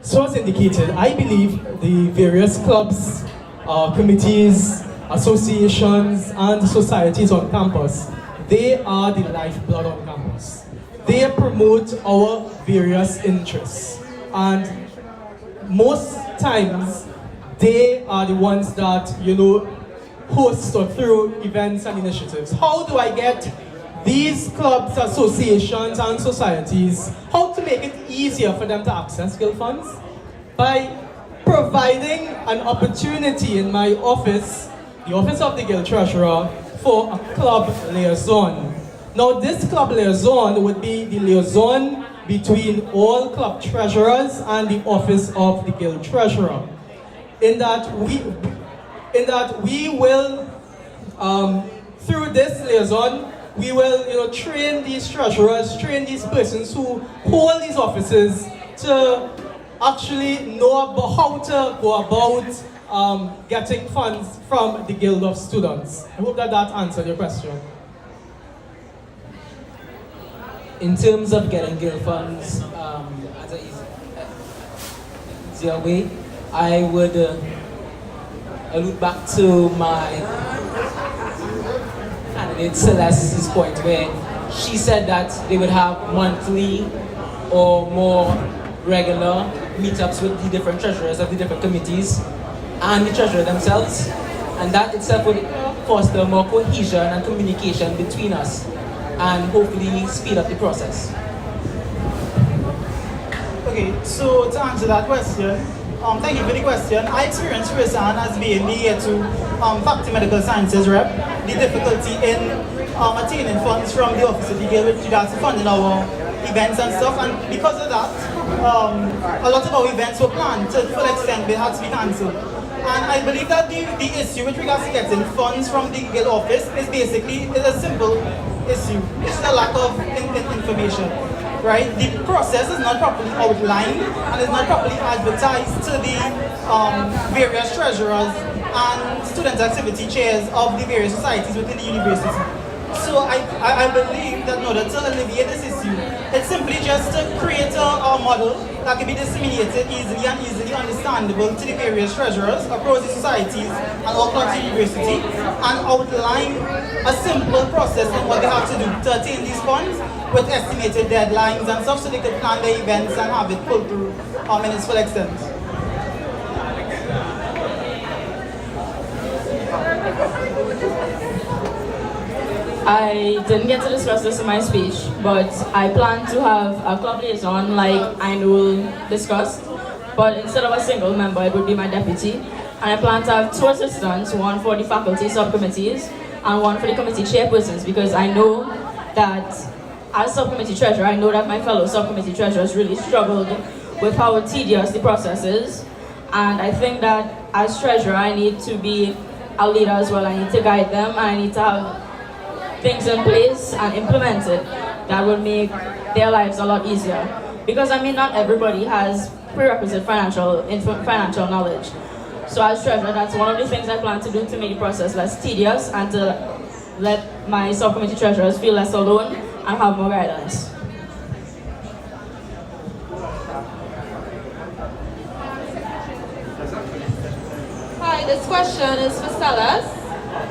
So as indicated, I believe the various clubs, committees, associations, and societies on campus, they are the lifeblood on campus. They promote our various interests, and most times they are the ones that, host or through events and initiatives. How do I get these clubs, associations, and societies, how to make it easier for them to access Guild funds? By providing an opportunity in my office, the office of the Guild Treasurer, for a club liaison. Now, this club liaison would be the liaison between all club treasurers and the office of the Guild Treasurer. In that we will, through this liaison, we will, train these treasurers, train these persons who hold these offices to actually know about how to go about getting funds from the Guild of Students. I hope that answered your question. In terms of getting Guild funds as an easier way, I would allude back to my candidate Celeste's point, where she said that they would have monthly or more regular meetups with the different treasurers of the different committees and the treasurer themselves And that itself would foster more cohesion and communication between us and hopefully speed up the process. Okay, so to answer that question, thank you for the question. I experienced firsthand as being the year 2 faculty medical sciences rep, the difficulty in attaining funds from the office of the Guild with regards to funding our events and stuff, and because of that, a lot of our events were planned to the full extent they had to be cancelled. And I believe that the issue with regards to getting funds from the Guild office is basically a simple issue. It's the lack of information. Right? The process is not properly outlined and is not properly advertised to the various treasurers and student activity chairs of the various societies within the university. So I believe that in order to alleviate this issue, it's simply just to create a model that can be disseminated easily and easily understandable to the various treasurers across the societies and all across the university, and outline a simple process on what they have to do to attain these funds with estimated deadlines and stuff, so they could plan their events and have it pulled through in its full extent. I didn't get to discuss this in my speech, but I plan to have a club liaison like I know discussed, but instead of a single member, it would be my deputy. And I plan to have 2 assistants, one for the faculty subcommittees and one for the committee chairpersons, because I know that as subcommittee treasurer, I know that my fellow subcommittee treasurers really struggled with how tedious the process is. And I think that as treasurer, I need to be a leader as well. I need to guide them, and I need to have things in place and implemented that will make their lives a lot easier. Because I mean, not everybody has prerequisite financial knowledge. So as treasurer, that's one of the things I plan to do to make the process less tedious and to let my subcommittee treasurers feel less alone and have more guidance. Hi, this question is for Sellers.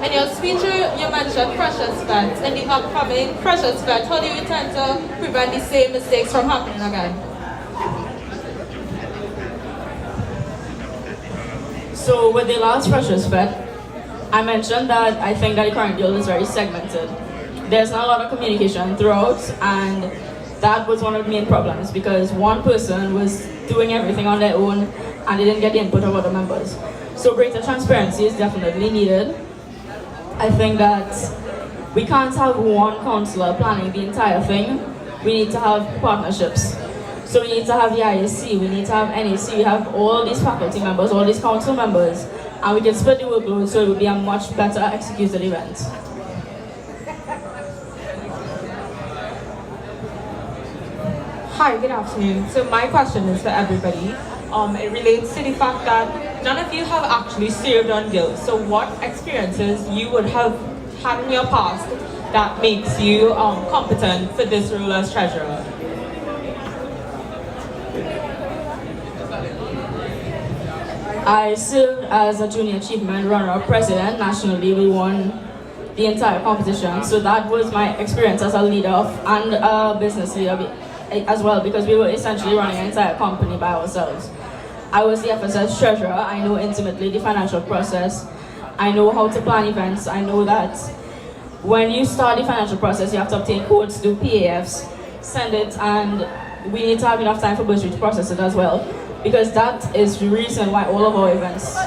In your speech, you mentioned Freshers Fest. In the upcoming Freshers Fest, how do you intend to prevent the same mistakes from happening again? So with the last Freshers Fest, I mentioned that I think that the current guild is very segmented. There's not a lot of communication throughout, and that was one of the main problems, because one person was doing everything on their own and they didn't get the input of other members. So greater transparency is definitely needed. I think that we can't have one counselor planning the entire thing. We need to have partnerships. So we need to have the ISC, we need to have NAC, we have all these faculty members, all these council members, and we can split the workload so it would be a much better executed event. Hi, good afternoon. So my question is for everybody. It relates to the fact that none of you have actually served on guild. So what experiences you would have had in your past that makes you competent for this role as treasurer? I served as a junior achievement runner-up president nationally. We won the entire competition. So that was my experience as a leader and a business leader as well, because we were essentially running an entire company by ourselves. I was the FSS treasurer. I know intimately the financial process. I know how to plan events. I know that when you start the financial process, you have to obtain codes, do PAFs, send it, and we need to have enough time for bursary to process it as well, because that is the reason why all of our events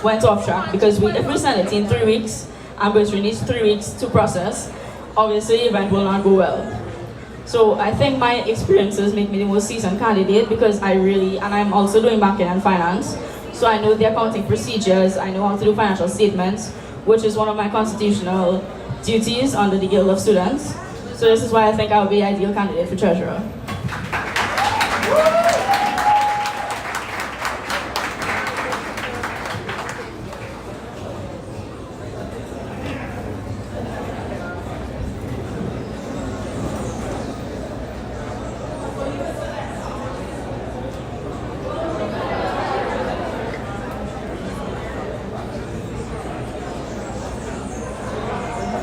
went off track. Because if we send it in 3 weeks and bursary needs 3 weeks to process, obviously the event will not go well. So I think my experiences make me the most seasoned candidate, because and I'm also doing banking and finance. So I know the accounting procedures, I know how to do financial statements, which is one of my constitutional duties under the Guild of Students. So this is why I think I would be the ideal candidate for treasurer.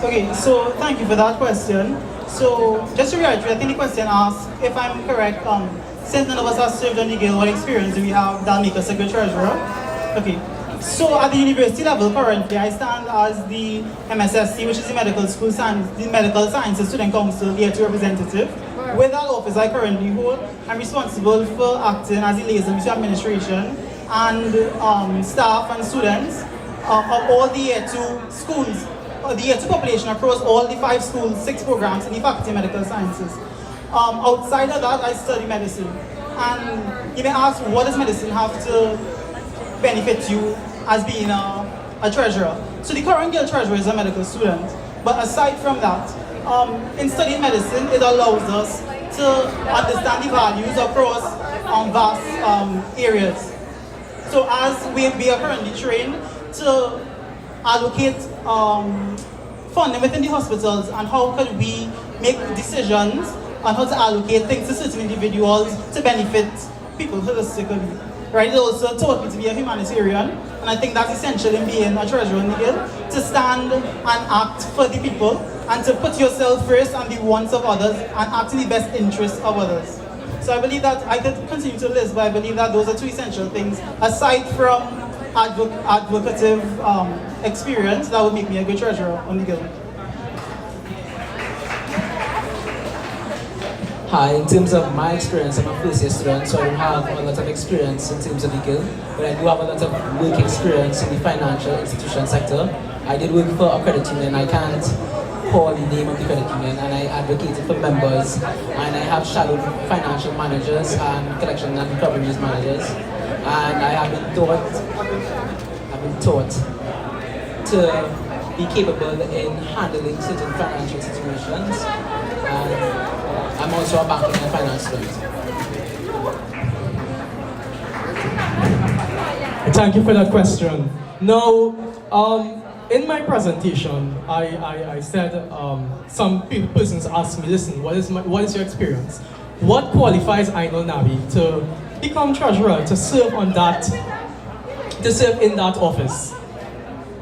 Okay, so thank you for that question. So just to reiterate, I think the question asks, if I'm correct, since none of us have served on the Guild, what experience do we have that make us a good treasurer? Okay, So at the university level currently, I stand as the MSSC, which is the Medical Sciences Student Council EA2 representative. With that office I currently hold, I'm responsible for acting as a liaison between administration and staff and students of all the EA2 schools, the EA2 population across all the 5 schools, 6 programs in the Faculty of Medical Sciences. Outside of that, I study medicine. And you may ask, what does medicine have to benefit you as being a treasurer? So the current Guild treasurer is a medical student, but aside from that, in studying medicine, it allows us to understand the values across vast areas. So as we are currently trained to allocate funding within the hospitals, and how can we make decisions on how to allocate things to certain individuals to benefit people holistically. Right? It also taught me to be a humanitarian, and I think that's essential in being a treasurer in the Guild, to stand and act for the people, and to put yourself first and the wants of others, and act in the best interest of others. So I believe that I could continue to list, but I believe that those are 2 essential things, aside from advocative experience, that would make me a good treasurer on the Guild. Hi, in terms of my experience, I'm a first year student, so I don't have a lot of experience in terms of the Guild, but I do have a lot of work experience in the financial institution sector. I did work for a credit union. I can't call the name of the credit union, and I advocated for members, and I have shadowed financial managers and collection and recoveries managers, and I have been taught to be capable in handling certain financial situations. And I'm also a banking and finance student. Thank you for that question. Now, in my presentation, I said some persons asked me, listen, what is your experience? What qualifies Ainul Nabi to become treasurer, to serve in that office?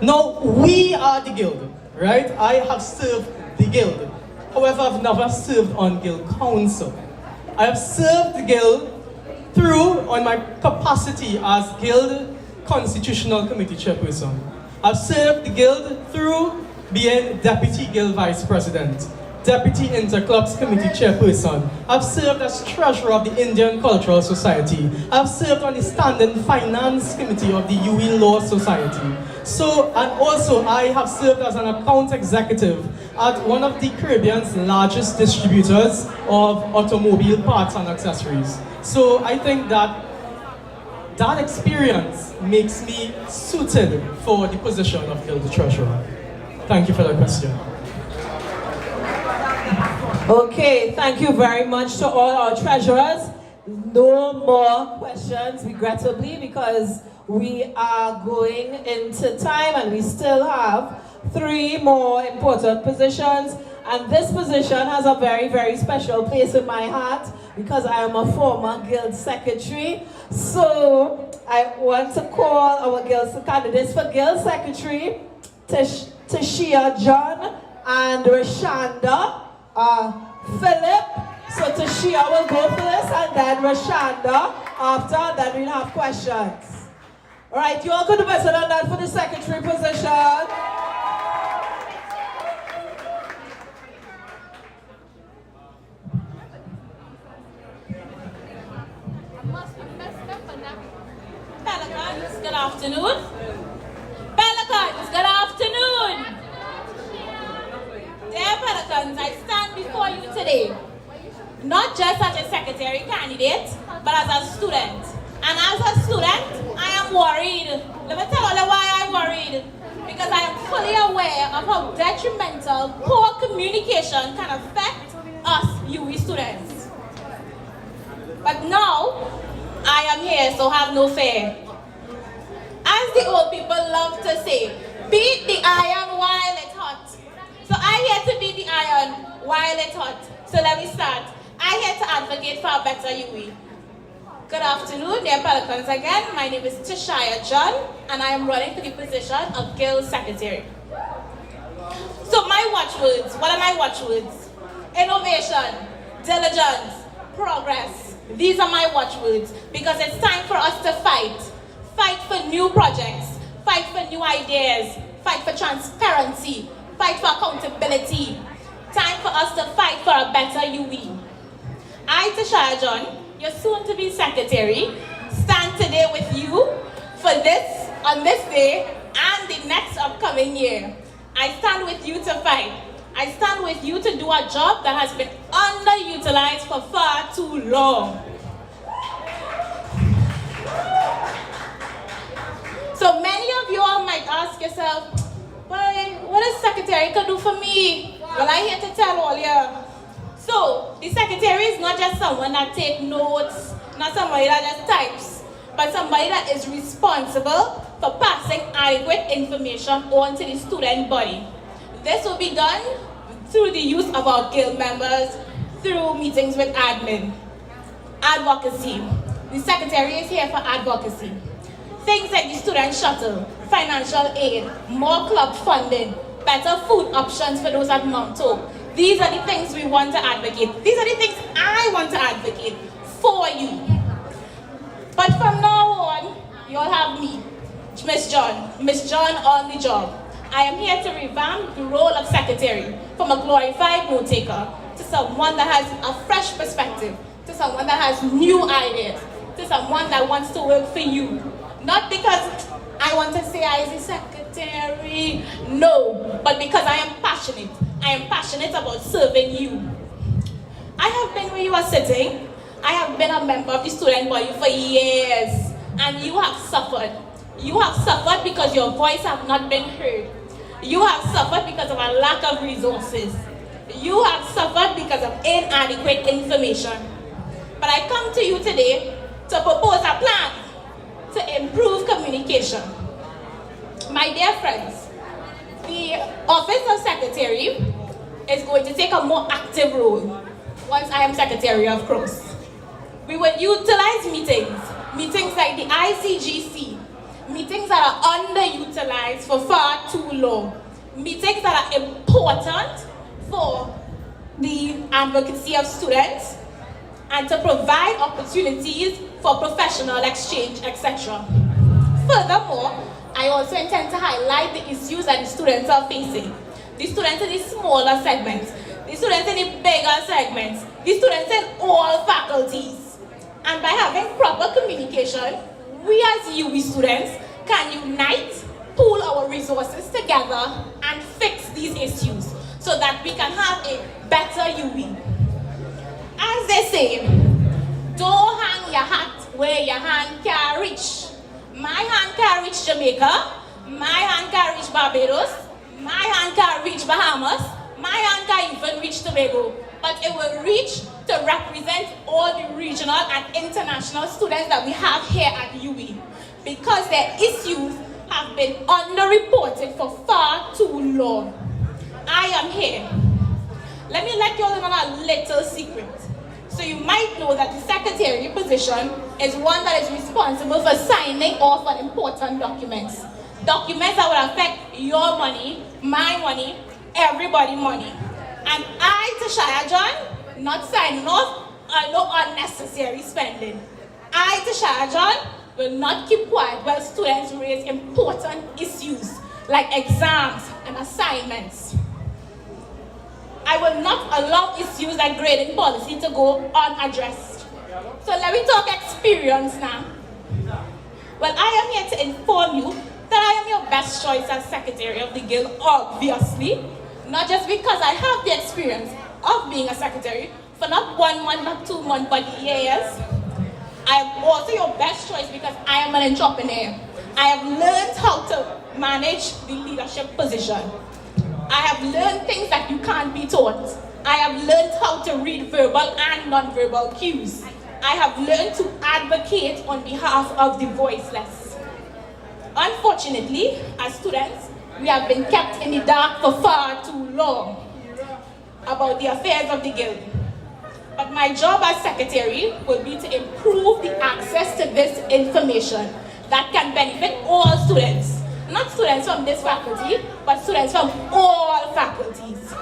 Now, we are the Guild, right? I have served the Guild. However, I've never served on Guild Council. I have served the Guild on my capacity as Guild Constitutional Committee Chairperson. I've served the Guild through being Deputy Guild Vice President, Deputy Interclubs Committee Chairperson. I've served as Treasurer of the Indian Cultural Society. I've served on the Standing Finance Committee of the UE Law Society. And also I have served as an account executive at one of the Caribbean's largest distributors of automobile parts and accessories. So I think that experience makes me suited for the position of Guild Treasurer. Thank you for that question. Okay, thank you very much to all our treasurers. No more questions, regrettably, because we are going into time and we still have 3 more important positions, and this position has a very, very special place in my heart because I am a former Guild Secretary. So I want to call our Guild candidates for Guild Secretary, Tashia John and Rashanda Philip. So Tashia will go first, and then Rashanda after, and then we'll have questions. All right, you all could do better than that for the secretary position. Pelicans, good afternoon. Pelicans, good afternoon. Dear Pelicans, I stand before you today, not just as a secretary candidate, but as a student. And as a student, I am worried. Let me tell you why I'm worried. Because I am fully aware of how detrimental poor communication can affect us UE students. But now, I am here, so have no fear. As the old people love to say, beat the iron while it's hot. So I'm here to beat the iron while it's hot. So let me start. I'm here to advocate for a better UE. Good afternoon, dear Pelicans again. My name is Tashia John, and I am running for the position of Guild Secretary. So my watchwords, what are my watchwords? Innovation, diligence, progress. These are my watchwords because it's time for us to fight. Fight for new projects. fight for new ideas, fight for transparency, fight for accountability. Time for us to fight for a better UE. I, Tashaya John, your soon-to-be secretary, stand today with you for this, on this day, and the next upcoming year. I stand with you to fight. I stand with you to do a job that has been underutilized for far too long. So many of you all might ask yourself, well, what is secretary can do for me? Well, I'm here to tell all you. So, the secretary is not just someone that takes notes, not somebody that just types, but somebody that is responsible for passing adequate information on to the student body. This will be done through the use of our guild members, through meetings with admin. Advocacy. The secretary is here for advocacy. Things like the student shuttle, financial aid, more club funding, better food options for those at Mount Hope. These are the things we want to advocate. These are the things I want to advocate for you. But from now on, you'll have me, Miss John on the job. I am here to revamp the role of secretary from a glorified note taker to someone that has a fresh perspective, to someone that has new ideas, to someone that wants to work for you. Not because I want to say I am a secretary, no, but because I am passionate. I am passionate about serving you. I have been where you are sitting. I have been a member of the student body for years, and you have suffered. You have suffered because your voice have not been heard. You have suffered because of a lack of resources. You have suffered because of inadequate information. But I come to you today to propose a plan to improve communication. My dear friends, the Office of Secretary is going to take a more active role once I am Secretary of Cross. We will utilize meetings like the ICGC, meetings that are underutilized for far too long, meetings that are important for the advocacy of students and to provide opportunities for professional exchange, etc. Furthermore, I also intend to highlight the issues that the students are facing. The students in the smaller segments, the students in the bigger segments, the students in all faculties. And by having proper communication, we as UE students can unite, pool our resources together, and fix these issues so that we can have a better UE. As they say, don't hang your hat where your hand can reach. My hand can reach Jamaica, my hand can reach Barbados, my hand can reach Bahamas, my hand can even reach Tobago, but it will reach to represent all the regional and international students that we have here at UE, because their issues have been underreported for far too long. I am here. Let me let you all in on a little secret. So you might know that the secretary position is one that is responsible for signing off on important documents. Documents that will affect your money, my money, everybody's money. And I, Tashaya John, not signing off on no unnecessary spending. I, Tashaya John, will not keep quiet while students raise important issues like exams and assignments. I will not allow issues like grading policy to go unaddressed. So let me talk experience now. Well, I am here to inform you that I am your best choice as Secretary of the Guild, obviously. Not just because I have the experience of being a secretary for not 1 month, not 2 months, but years. I am also your best choice because I am an entrepreneur. I have learned how to manage the leadership position. I have learned things that you can't be taught. I have learned how to read verbal and non-verbal cues. I have learned to advocate on behalf of the voiceless. Unfortunately, as students, we have been kept in the dark for far too long about the affairs of the Guild. But my job as secretary will be to improve the access to this information that can benefit all students. Not students from this faculty, but students from all faculties.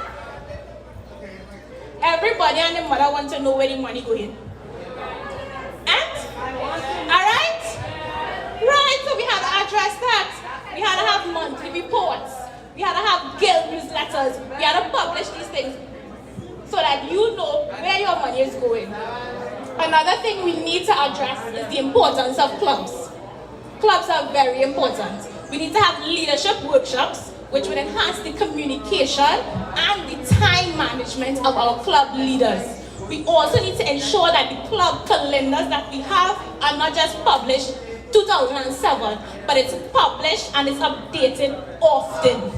Everybody and their mother want to know where the money going. And? Alright? Right, so we have to address that. We had to have monthly reports. We had to have guild newsletters. We had to publish these things so that you know where your money is going. Another thing we need to address is the importance of clubs. Clubs are very important. We need to have leadership workshops which would enhance the communication and the time management of our club leaders. We also need to ensure that the club calendars that we have are not just published 2007, but it's published and it's updated often.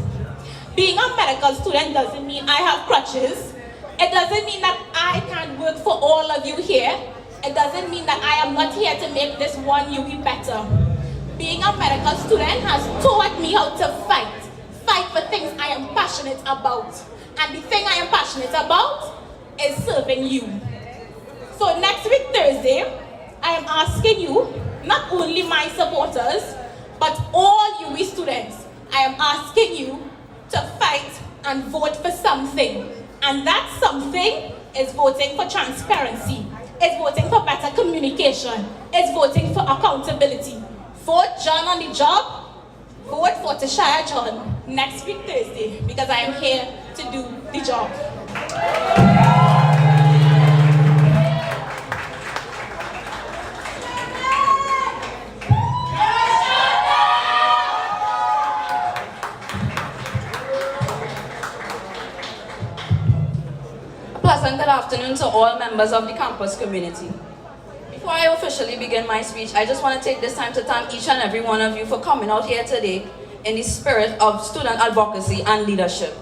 Being a medical student doesn't mean I have crutches. It doesn't mean that I can't work for all of you here. It doesn't mean that I am not here to make this one UE better. Being a medical student has taught me how to fight for things I am passionate about. And the thing I am passionate about is serving you. So next week, Thursday, I am asking you, not only my supporters, but all UE students, I am asking you to fight and vote for something. And that something is voting for transparency, is voting for better communication, is voting for accountability. Vote John on the job, vote for Tashaya John next week Thursday, because I am here to do the job. Pleasant good afternoon to all members of the campus community. Before I officially begin my speech, I just want to take this time to thank each and every one of you for coming out here today in the spirit of student advocacy and leadership.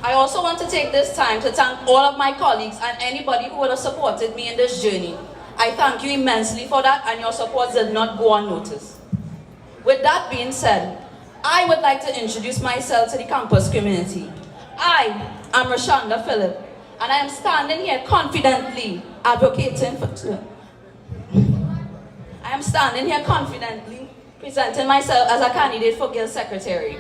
I also want to take this time to thank all of my colleagues and anybody who would have supported me in this journey. I thank you immensely for that, and your support did not go unnoticed. With that being said, I would like to introduce myself to the campus community. I am Rashonda Phillip, and I am standing here confidently advocating for I am standing here confidently presenting myself as a candidate for Guild Secretary.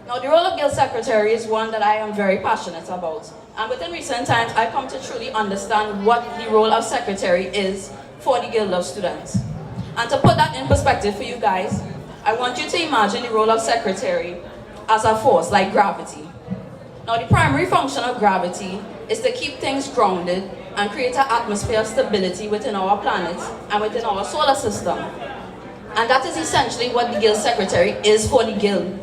Now, the role of Guild Secretary is one that I am very passionate about. And within recent times, I come to truly understand what the role of Secretary is for the Guild of Students. And to put that in perspective for you guys, I want you to imagine the role of Secretary as a force like gravity. Now, the primary function of gravity is to keep things grounded and create an atmosphere of stability within our planet and within our solar system. And that is essentially what the Guild Secretary is for the Guild.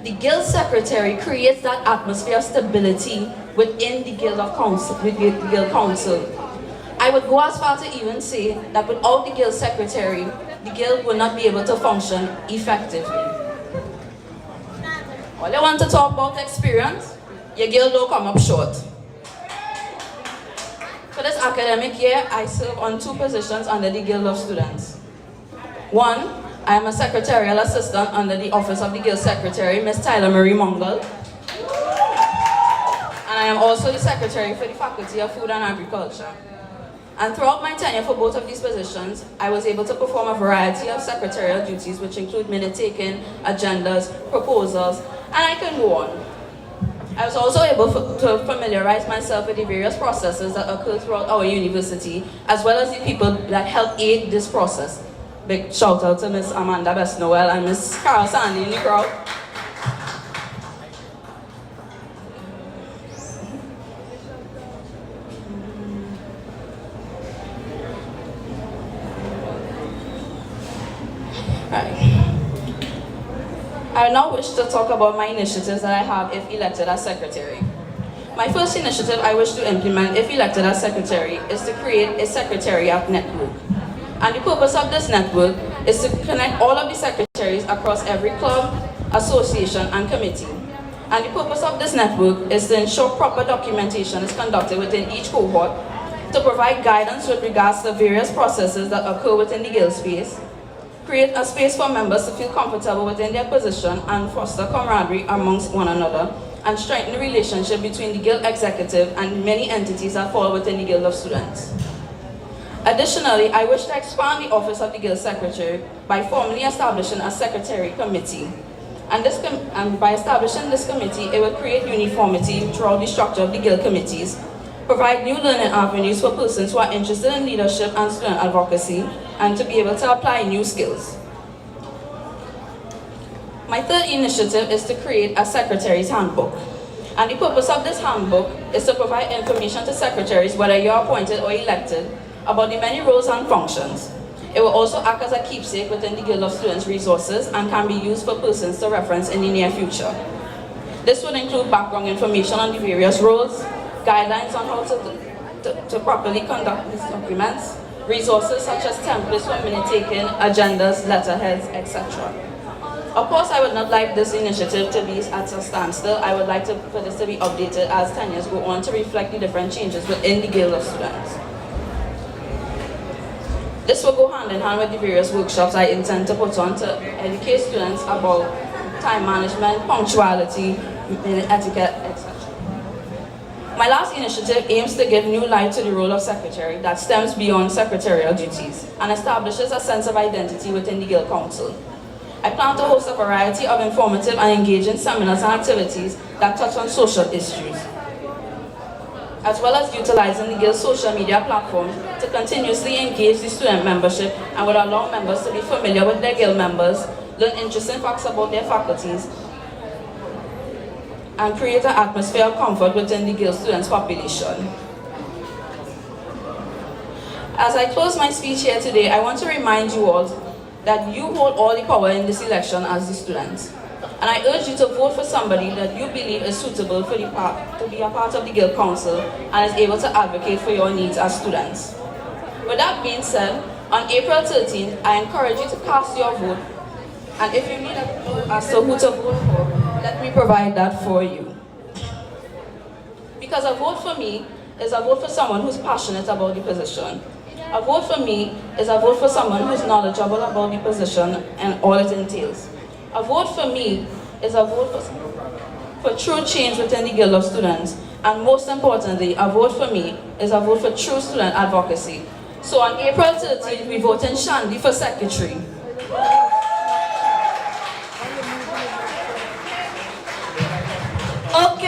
The Guild Secretary creates that atmosphere of stability within the Guild of Council, with the Guild Council. I would go as far to even say that without the Guild Secretary, the Guild will not be able to function effectively. All you want to talk about experience, your Guild will come up short. For this academic year, I serve on 2 positions under the Guild of Students. One, I am a secretarial assistant under the Office of the Guild Secretary, Ms. Tyler Marie Mungle. And I am also the Secretary for the Faculty of Food and Agriculture. And throughout my tenure for both of these positions, I was able to perform a variety of secretarial duties, which include minute-taking, agendas, proposals, and I can go on. I was also able to familiarize myself with the various processes that occur throughout our university, as well as the people that help aid this process. Big shout out to Ms. Amanda Best-Noel and Ms. Carol Sandy in the crowd. I now wish to talk about my initiatives that I have if elected as Secretary. My first initiative I wish to implement if elected as Secretary is to create a Secretariat network. And the purpose of this network is to connect all of the secretaries across every club, association, and committee. And the purpose of this network is to ensure proper documentation is conducted within each cohort, to provide guidance with regards to various processes that occur within the Guild space, create a space for members to feel comfortable within their position and foster camaraderie amongst one another, and strengthen the relationship between the Guild executive and many entities that fall within the Guild of Students. Additionally, I wish to expand the office of the Guild Secretary by formally establishing a Secretary Committee. And by establishing this committee, it will create uniformity throughout the structure of the Guild committees, provide new learning avenues for persons who are interested in leadership and student advocacy, and to be able to apply new skills. My third initiative is to create a secretary's handbook. And the purpose of this handbook is to provide information to secretaries, whether you're appointed or elected, about the many roles and functions. It will also act as a keepsake within the Guild of Students resources and can be used for persons to reference in the near future. This would include background information on the various roles, guidelines on how to properly conduct these documents, resources such as templates for minute taking, agendas, letterheads, etc. Of course, I would not like this initiative to be at a standstill. I would like for this to be updated as 10 years go on to reflect the different changes within the Guild of Students. This will go hand in hand with the various workshops I intend to put on to educate students about time management, punctuality, etiquette, etc. My last initiative aims to give new life to the role of secretary that stems beyond secretarial duties and establishes a sense of identity within the Guild Council. I plan to host a variety of informative and engaging seminars and activities that touch on social issues, as well as utilizing the Guild's social media platforms to continuously engage the student membership and would allow members to be familiar with their Guild members, learn interesting facts about their faculties, and create an atmosphere of comfort within the Guild students population. As I close my speech here today, I want to remind you all that you hold all the power in this election as the students. And I urge you to vote for somebody that you believe is suitable for to be a part of the Guild Council and is able to advocate for your needs as students. With that being said, on April 13th, I encourage you to cast your vote. And if you need a clue as to who to vote for, let me provide that for you. Because a vote for me is a vote for someone who's passionate about the position. A vote for me is a vote for someone who's knowledgeable about the position and all it entails. A vote for me is a vote for true change within the Guild of Students. And most importantly, a vote for me is a vote for true student advocacy. So on April 13th, we vote in Shandy for secretary.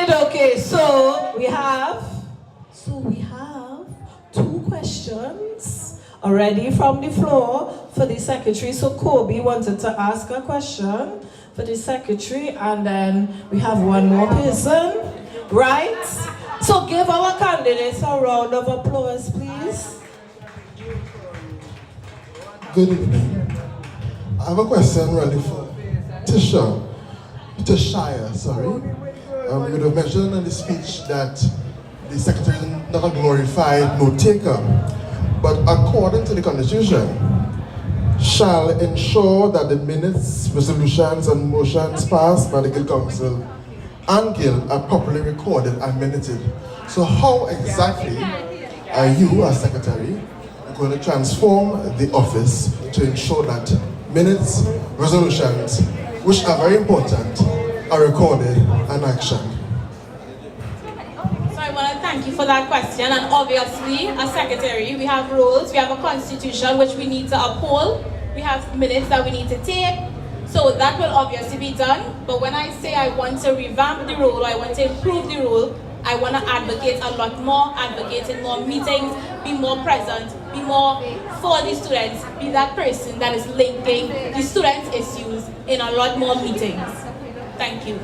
Okay, so we have two questions already from the floor for the secretary. So Kobe wanted to ask a question for the secretary, and then we have one more person, right? So give our candidates a round of applause, please. Good evening. I have a question really for Tishaya, sorry. You would have mentioned in the speech that the secretary is not a glorified note-taker, but according to the Constitution, shall ensure that the minutes, resolutions, and motions passed by the Guild Council and Guild are properly recorded and minuted. So how exactly are you, as secretary, going to transform the office to ensure that minutes, resolutions, which are very important, are recorded and actioned? So I want to thank you for that question. And obviously, as secretary, we have rules, we have a constitution which we need to uphold, we have minutes that we need to take. So that will obviously be done. But when I say I want to revamp the rule, I want to improve the rule, I want to advocate a lot more, advocate in more meetings, be more present, be more for the students, be that person that is linking the students' issues in a lot more meetings. Thank you.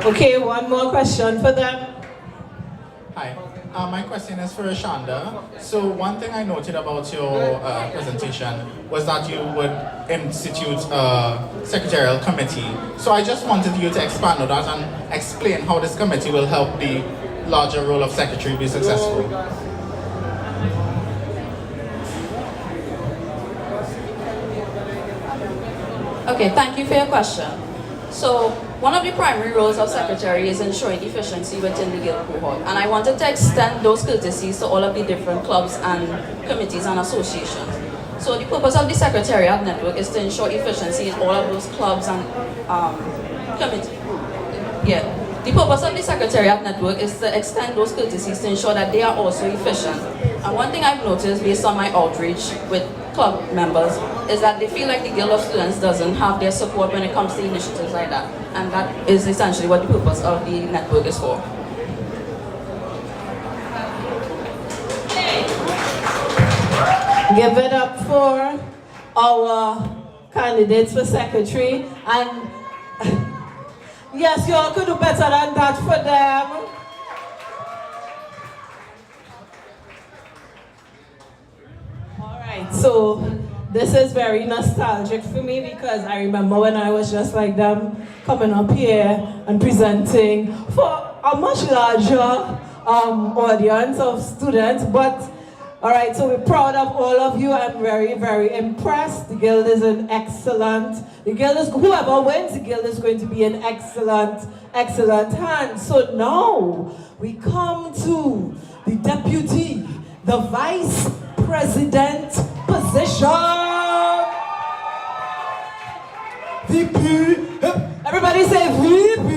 Okay, one more question for them. Hi, my question is for Shonda. So one thing I noted about your presentation was that you would institute a secretarial committee. So I just wanted you to expand on that and explain how this committee will help the larger role of secretary be successful. Okay, thank you for your question. So, one of the primary roles of secretary is ensuring efficiency within the Guild cohort, and I wanted to extend those courtesies to all of the different clubs and committees and associations. So the purpose of the Secretariat Network is to ensure efficiency in all of those clubs and committees. Yeah. The purpose of the Secretariat Network is to extend those courtesies to ensure that they are also efficient. And one thing I've noticed based on my outreach with club members is that they feel like the Guild of Students doesn't have their support when it comes to initiatives like that. And that is essentially what the purpose of the network is for. Give it up for our candidates for secretary, and yes, you all could do better than that for them. All right, so this is very nostalgic for me because I remember when I was just like them, coming up here and presenting for a much larger audience of students. But all right, so we're proud of all of you. I'm very, very impressed. The Guild is an excellent, whoever wins the Guild is going to be an excellent, excellent hand. So now we come to the deputy, the vice president position. VP. Everybody say VP.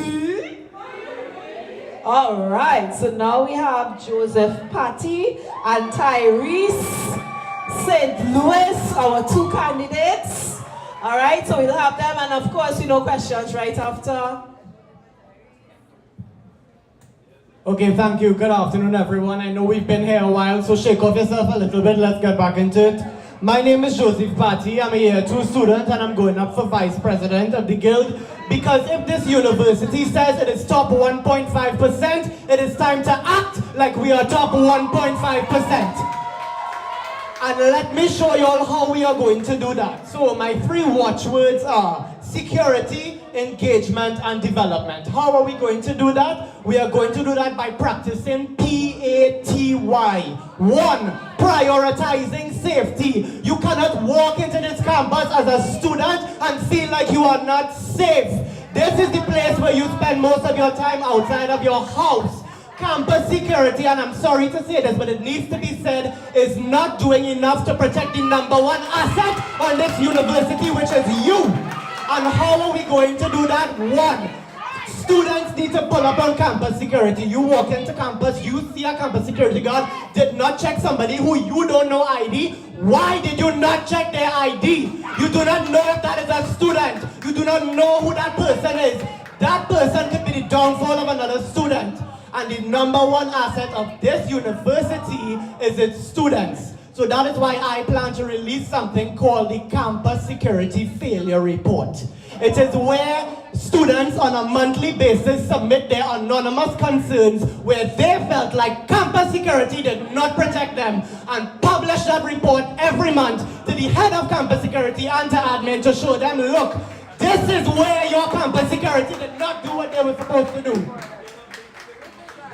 All right, so now we have Joseph Patty and Tyrese St. Louis, our two candidates. All right, so we'll have them, and of course, questions right after. Okay, thank you. Good afternoon, everyone. I know we've been here a while, so shake off yourself a little bit. Let's get back into it. My name is Joseph Patty. I'm a year 2 student, and I'm going up for vice president of the Guild. Because if this university says it is top 1.5%, it is time to act like we are top 1.5%. And let me show you all how we are going to do that. So my 3 watchwords are security, engagement, and development. How are we going to do that? We are going to do that by practicing PATY. 1, prioritizing safety. You cannot walk into this campus as a student and feel like you are not safe. This is the place where you spend most of your time outside of your house. Campus security, and I'm sorry to say this, but it needs to be said, is not doing enough to protect the #1 asset on this university, which is you. And how are we going to do that? 1, students need to pull up on campus security. You walk into campus, you see a campus security guard did not check somebody who you don't know ID. Why did you not check their ID? You do not know if that is a student. You do not know who that person is. That person could be the downfall of another student. And the #1 asset of this university is its students. So that is why I plan to release something called the Campus Security Failure Report. It is where students on a monthly basis submit their anonymous concerns where they felt like campus security did not protect them, and publish that report every month to the head of campus security and to admin to show them, look, this is where your campus security did not do what they were supposed to do.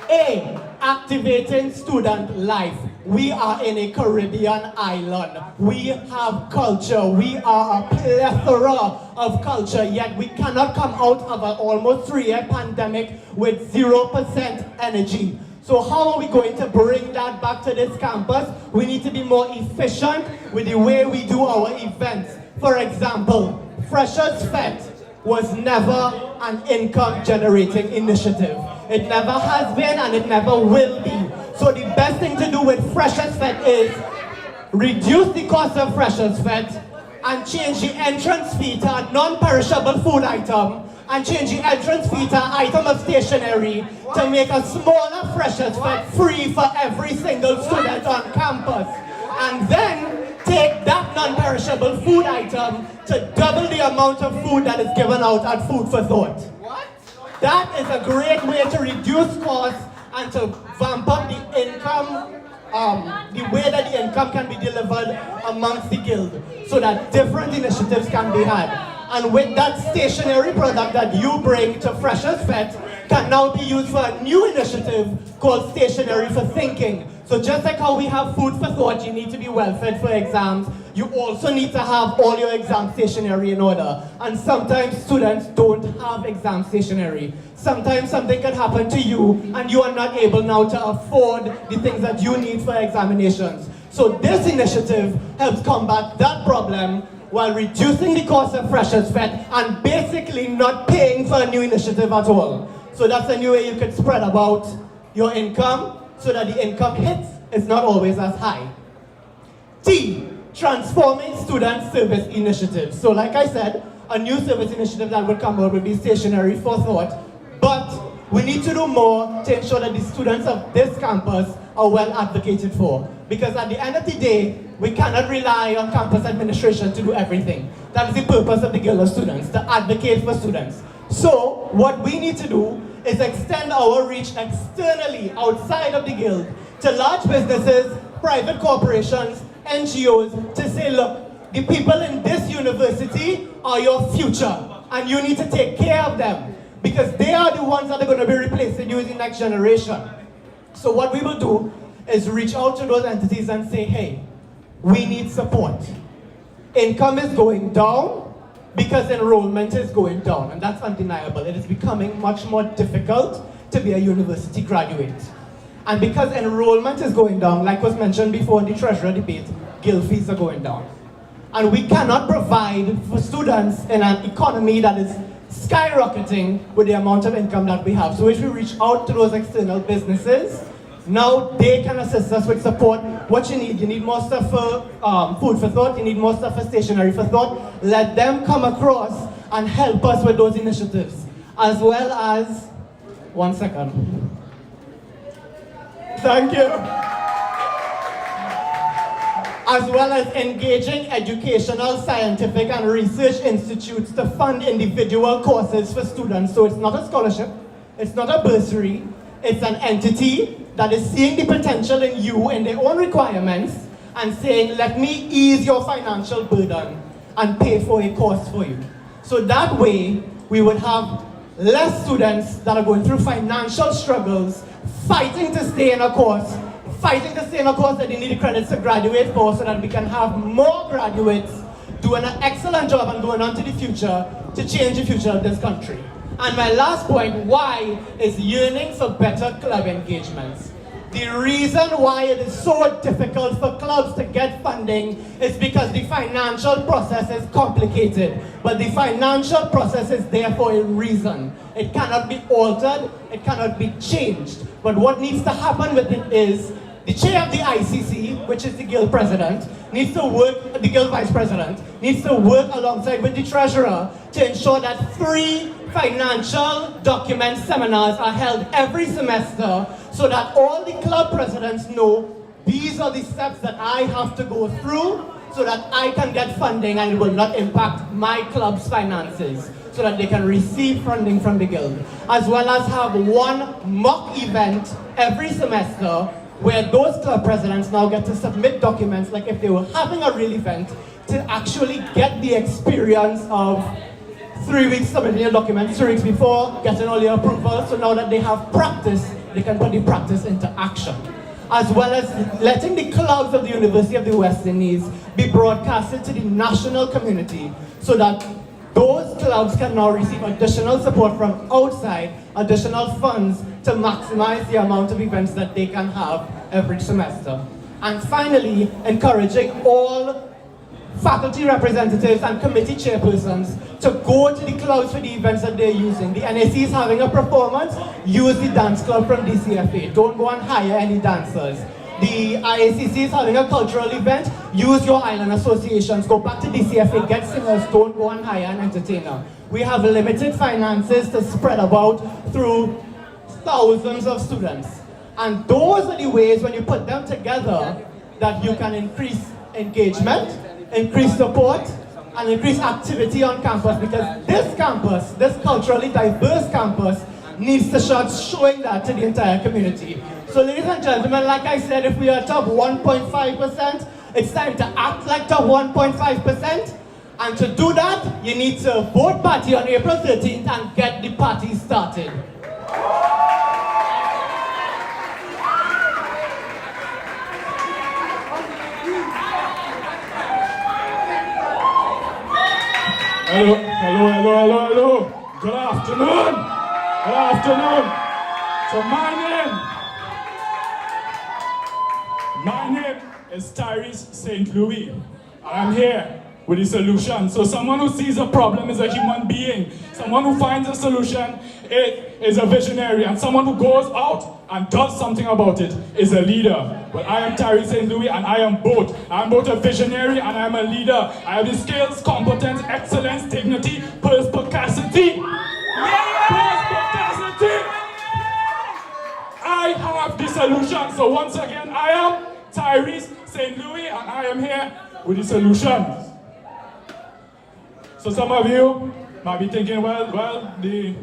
A, activating student life. We are in a Caribbean island. We have culture. We are a plethora of culture, yet we cannot come out of an almost 3-year pandemic with 0% energy. So how are we going to bring that back to this campus? We need to be more efficient with the way we do our events. For example, Freshers Fest was never an income generating initiative. It never has been and it never will be. So the best thing to do with Freshers Fest is reduce the cost of Freshers Fest and change the entrance fee to a non-perishable food item and change the entrance fee to an item of stationery to make a smaller Freshers Fest free for every single student on campus. And then take that non-perishable food item to double the amount of food that is given out at Food for Thought. That is a great way to reduce costs and to vamp up the income, the way that the income can be delivered amongst the Guild, so that different initiatives can be had. And with that stationary product that you bring to Freshers Fest can now be used for a new initiative called Stationery for Thinking. So just like how we have Food for Thought, you need to be well fed for exams, you also need to have all your exam stationery in order. And sometimes students don't have exam stationery. Sometimes something can happen to you and you are not able now to afford the things that you need for examinations. So this initiative helps combat that problem while reducing the cost of Freshers Fest and basically not paying for a new initiative at all. So that's a new way you could spread about your income so that the income hits is not always as high. T, transforming student service initiatives. So like I said, a new service initiative that will come out will be Stationery for Thought, but we need to do more to ensure that the students of this campus are well advocated for. Because at the end of the day, we cannot rely on campus administration to do everything. That is the purpose of the Guild of Students, to advocate for students. So, what we need to do is extend our reach externally, outside of the Guild, to large businesses, private corporations, NGOs, to say, look, the people in this university are your future, and you need to take care of them, because they are the ones that are going to be replacing you in the next generation. So what we will do is reach out to those entities and say, hey, we need support. Income is going down because enrollment is going down, and that's undeniable. It is becoming much more difficult to be a university graduate. And because enrollment is going down, like was mentioned before in the treasurer debate, guild fees are going down. And we cannot provide for students in an economy that is skyrocketing with the amount of income that we have. So if we reach out to those external businesses, now they can assist us with support. What you need more stuff for food for thought, you need more stuff for stationery for thought. Let them come across and help us with those initiatives. As well as, one second. Thank you. As well as engaging educational, scientific, and research institutes to fund individual courses for students. So it's not a scholarship, it's not a bursary, it's an entity that is seeing the potential in you and their own requirements and saying, let me ease your financial burden and pay for a course for you. So that way, we would have less students that are going through financial struggles, fighting to stay in a course that they need the credits to graduate for, so that we can have more graduates doing an excellent job and going on to the future to change the future of this country. And my last point, why, is yearning for better club engagements. The reason why it is so difficult for clubs to get funding is because the financial process is complicated. But the financial process is there for a reason. It cannot be altered, it cannot be changed. But what needs to happen with it is the chair of the ICC, which is the guild president, needs to work, the guild vice president, needs to work alongside with the treasurer to ensure that free financial document seminars are held every semester, so that all the club presidents know these are the steps that I have to go through so that I can get funding and it will not impact my club's finances, so that they can receive funding from the guild. As well as have one mock event every semester where those club presidents now get to submit documents like if they were having a real event, to actually get the experience of 3 weeks submitting your documents, 3 weeks before, getting all your approvals. So now that they have practice, they can put the practice into action. As well as letting the clubs of the University of the West Indies be broadcasted to the national community, so that those clubs can now receive additional support from outside, additional funds to maximize the amount of events that they can have every semester. And finally, encouraging all faculty representatives and committee chairpersons to go to the clubs for the events that they're using. The NAC is having a performance, use the dance club from DCFA. Don't go and hire any dancers. The IACC is having a cultural event, use your island associations. Go back to DCFA, get singers, don't go and hire an entertainer. We have limited finances to spread about through thousands of students. And those are the ways, when you put them together, that you can increase engagement, increase support, and increase activity on campus, because this campus, this culturally diverse campus, needs to start showing that to the entire community. So ladies and gentlemen, like I said, if we are top 1.5%, it's time to act like top 1.5%. And to do that, you need to vote party on April 13th and get the party started. Hello. Good afternoon. Good afternoon. So my name is Tyrese St. Louis. And I'm here with a solution. So someone who sees a problem is a human being. Someone who finds a solution is a visionary. And someone who goes out and does something about it is a leader. Well, I am Tyrese St. Louis, and I am both. I am both a visionary and I am a leader. I have the skills, competence, excellence, dignity, perspicacity. Perspicacity. I have the solution. So once again, I am Tyrese St. St. Louis, and I am here with the solutions. So some of you might be thinking, well, the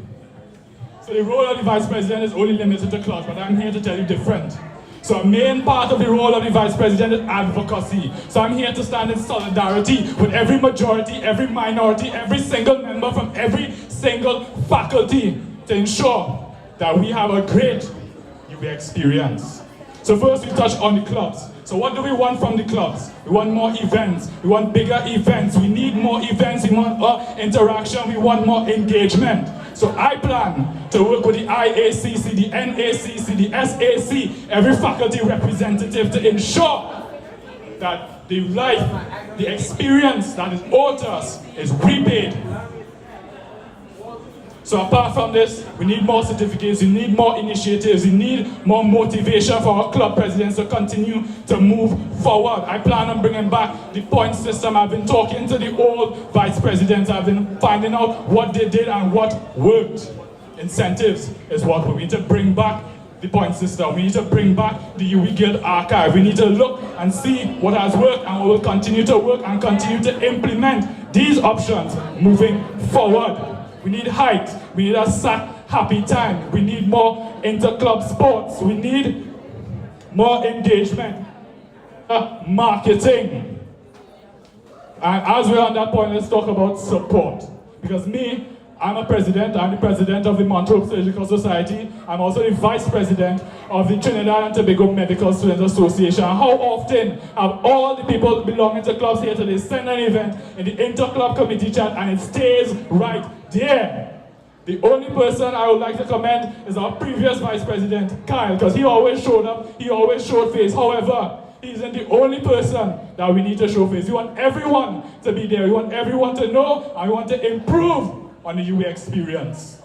role of the vice president is only limited to clubs, but I'm here to tell you different. So a main part of the role of the vice president is advocacy. So I'm here to stand in solidarity with every majority, every minority, every single member from every single faculty to ensure that we have a great UB experience. So first we touch on the clubs. So what do we want from the clubs? We want more events. We want bigger events. We need more events. We want more interaction. We want more engagement. So I plan to work with the IACC, the NACC, the SAC, every faculty representative to ensure that the life, the experience that is owed to us is repaid. So apart from this, we need more certificates, we need more initiatives, we need more motivation for our club presidents to continue to move forward. I plan on bringing back the point system. I've been talking to the old vice presidents. I've been finding out what they did and what worked. Incentives is what we need to bring back. The point system. We need to bring back the UB Guild archive. We need to look and see what has worked and what will continue to work and continue to implement these options moving forward. We need height. We need a SAC happy time. We need more inter-club sports. We need more engagement, marketing. And as we're on that point, let's talk about support. Because I'm a president. I'm the president of the Montauk Surgical Society. I'm also the vice president of the Trinidad and Tobago Medical Students Association. How often have all the people belonging to clubs here today send an event in the inter-club committee chat and it stays right there? The only person I would like to commend is our previous vice president, Kyle, because he always showed up, he always showed face. However, he isn't the only person that we need to show face. We want everyone to be there. We want everyone to know, and we want to improve on the UA experience.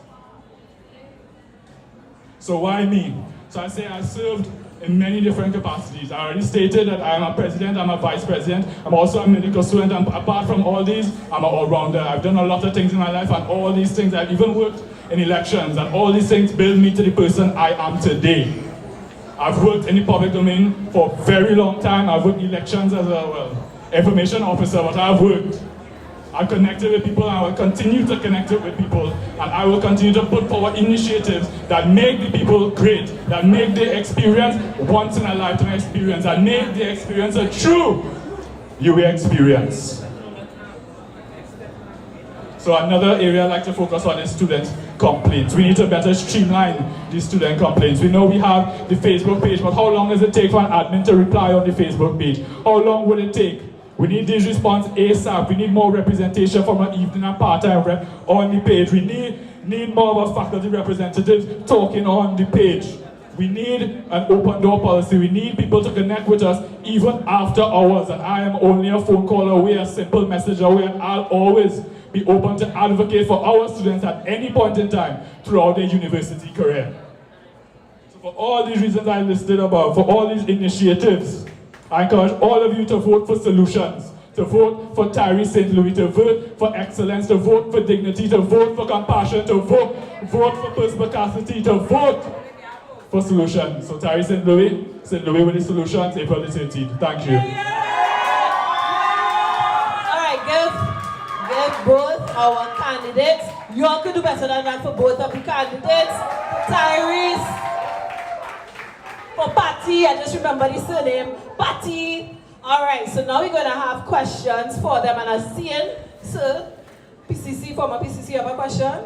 So why me? So I say I served in many different capacities. I already stated that I'm a president, I'm a vice president, I'm also a medical student, and apart from all these, I'm an all-rounder. I've done a lot of things in my life, and all these things, I've even worked in elections, and all these things build me to the person I am today. I've worked in the public domain for a very long time. I've worked in elections as a information officer, but I've worked. I've connected with people, and I will continue to connect with people, and I will continue to put forward initiatives that make the people great, that make the experience once in a lifetime experience, that make the experience a true UA experience. So another area I'd like to focus on is student complaints. We need to better streamline these student complaints. We know we have the Facebook page, but how long does it take for an admin to reply on the Facebook page? How long will it take? We need these response ASAP. We need more representation from an evening and part-time rep on the page. We need more of our faculty representatives talking on the page. We need an open door policy. We need people to connect with us even after hours. And I am only a phone call away, a simple message away, and I'll always be open to advocate for our students at any point in time throughout their university career. So for all these reasons I listed above, for all these initiatives, I encourage all of you to vote for solutions, to vote for Tyree St. Louis, to vote for excellence, to vote for dignity, to vote for compassion, to vote for perspicacity, to vote for solutions. So Tyree St. Louis with the solutions, April the 13th. Thank you. All right, give both our candidates. You all could do better than that for both of the candidates. Tyrese. For Patty, I just remember the surname, Patty. All right, so now we're going to have questions for them, and I'm seeing, sir, PCC, former PCC, have a question?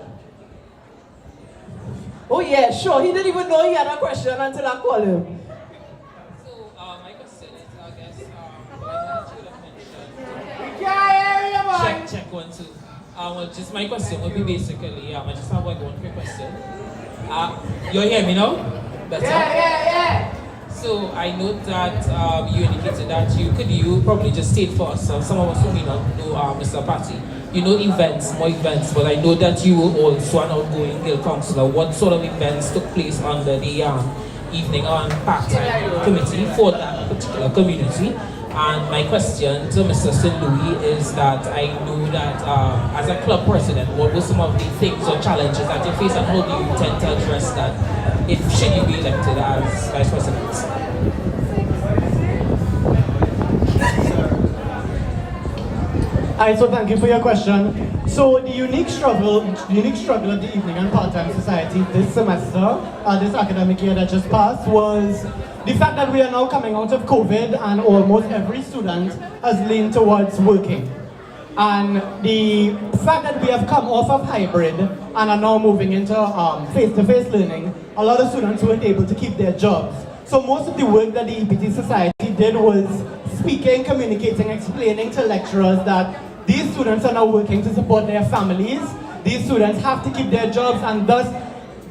Oh yeah, sure, he didn't even know he had a question until I called him. So, my question is, I guess, check 1, 2. Well, just my question would be basically, I just have one quick question. You hear me now? Better? Yeah. So I know that you indicated that you probably just state for us, some of us who may not know Mr. Patty, you know more events, but I know that you were also an outgoing guild councillor. What sort of events took place under the evening and part-time committee for that particular community? And my question to Mr. St. Louis is that I know that as a club president, what were some of the things or challenges that you face, and how do you intend to address that should you be elected as vice president? Hi, so thank you for your question. So the unique struggle of the Evening and Part-Time Society this semester, this academic year that just passed, was the fact that we are now coming out of COVID and almost every student has leaned towards working. And the fact that we have come off of hybrid and are now moving into face-to-face learning, a lot of students weren't able to keep their jobs. So most of the work that the EPT Society did was speaking, communicating, explaining to lecturers that these students are now working to support their families. These students have to keep their jobs, and thus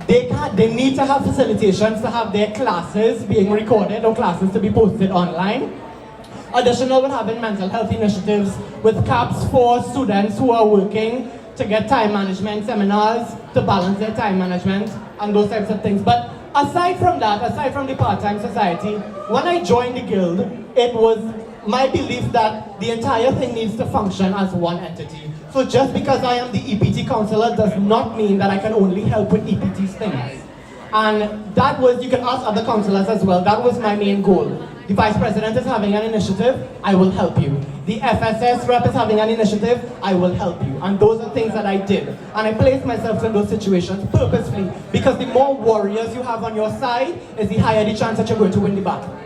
they need to have facilitations to have their classes being recorded or classes to be posted online. Additional, we're having mental health initiatives with caps for students who are working to get time management seminars to balance their time management and those types of things. But aside from that, aside from the part-time society, when I joined the guild, it was my belief that the entire thing needs to function as one entity. So just because I am the EPT counselor does not mean that I can only help with EPT's things. And that was, you can ask other counselors as well, that was my main goal. The vice president is having an initiative, I will help you. The FSS rep is having an initiative, I will help you. And those are things that I did. And I placed myself in those situations purposefully, because the more warriors you have on your side, is the higher the chance that you're going to win the battle.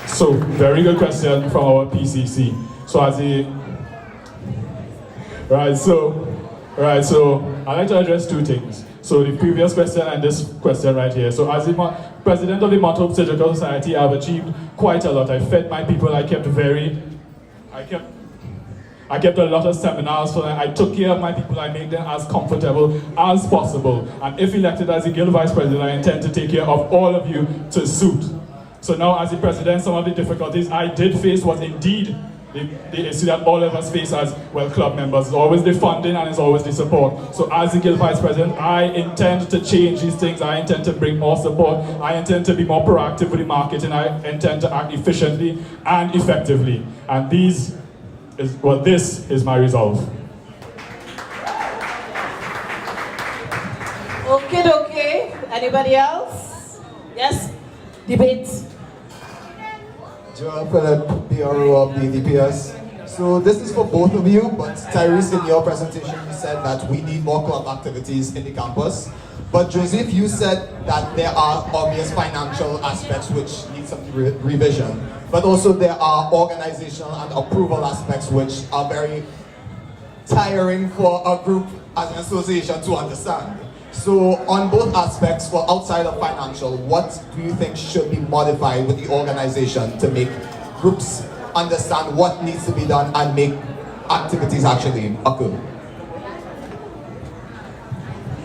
So, very good question from our PCC. So as a, right, so I'd like to address two things. So the previous question and this question right here. So as the president of the Mount Hope Surgical Society, I've achieved quite a lot. I fed my people, I kept a lot of seminars for them. I took care of my people, I made them as comfortable as possible. And if elected as the Guild Vice President, I intend to take care of all of you to suit. So now as the president, some of the difficulties I did face was indeed the issue that all of us face as, well, club members. It's always the funding and it's always the support. So as the Guild Vice President, I intend to change these things. I intend to bring more support. I intend to be more proactive with the marketing. I intend to act efficiently and effectively. And this is my resolve. Okay. Anybody else? Yes? Debate. Joel Philip, PRO of the DPS. So this is for both of you, but Tyrese, in your presentation, you said that we need more club activities in the campus. But Joseph, you said that there are obvious financial aspects which need some revision, but also there are organizational and approval aspects which are very tiring for a group as an association to understand. So on both aspects, for outside of financial, what do you think should be modified with the organization to make groups understand what needs to be done and make activities actually occur?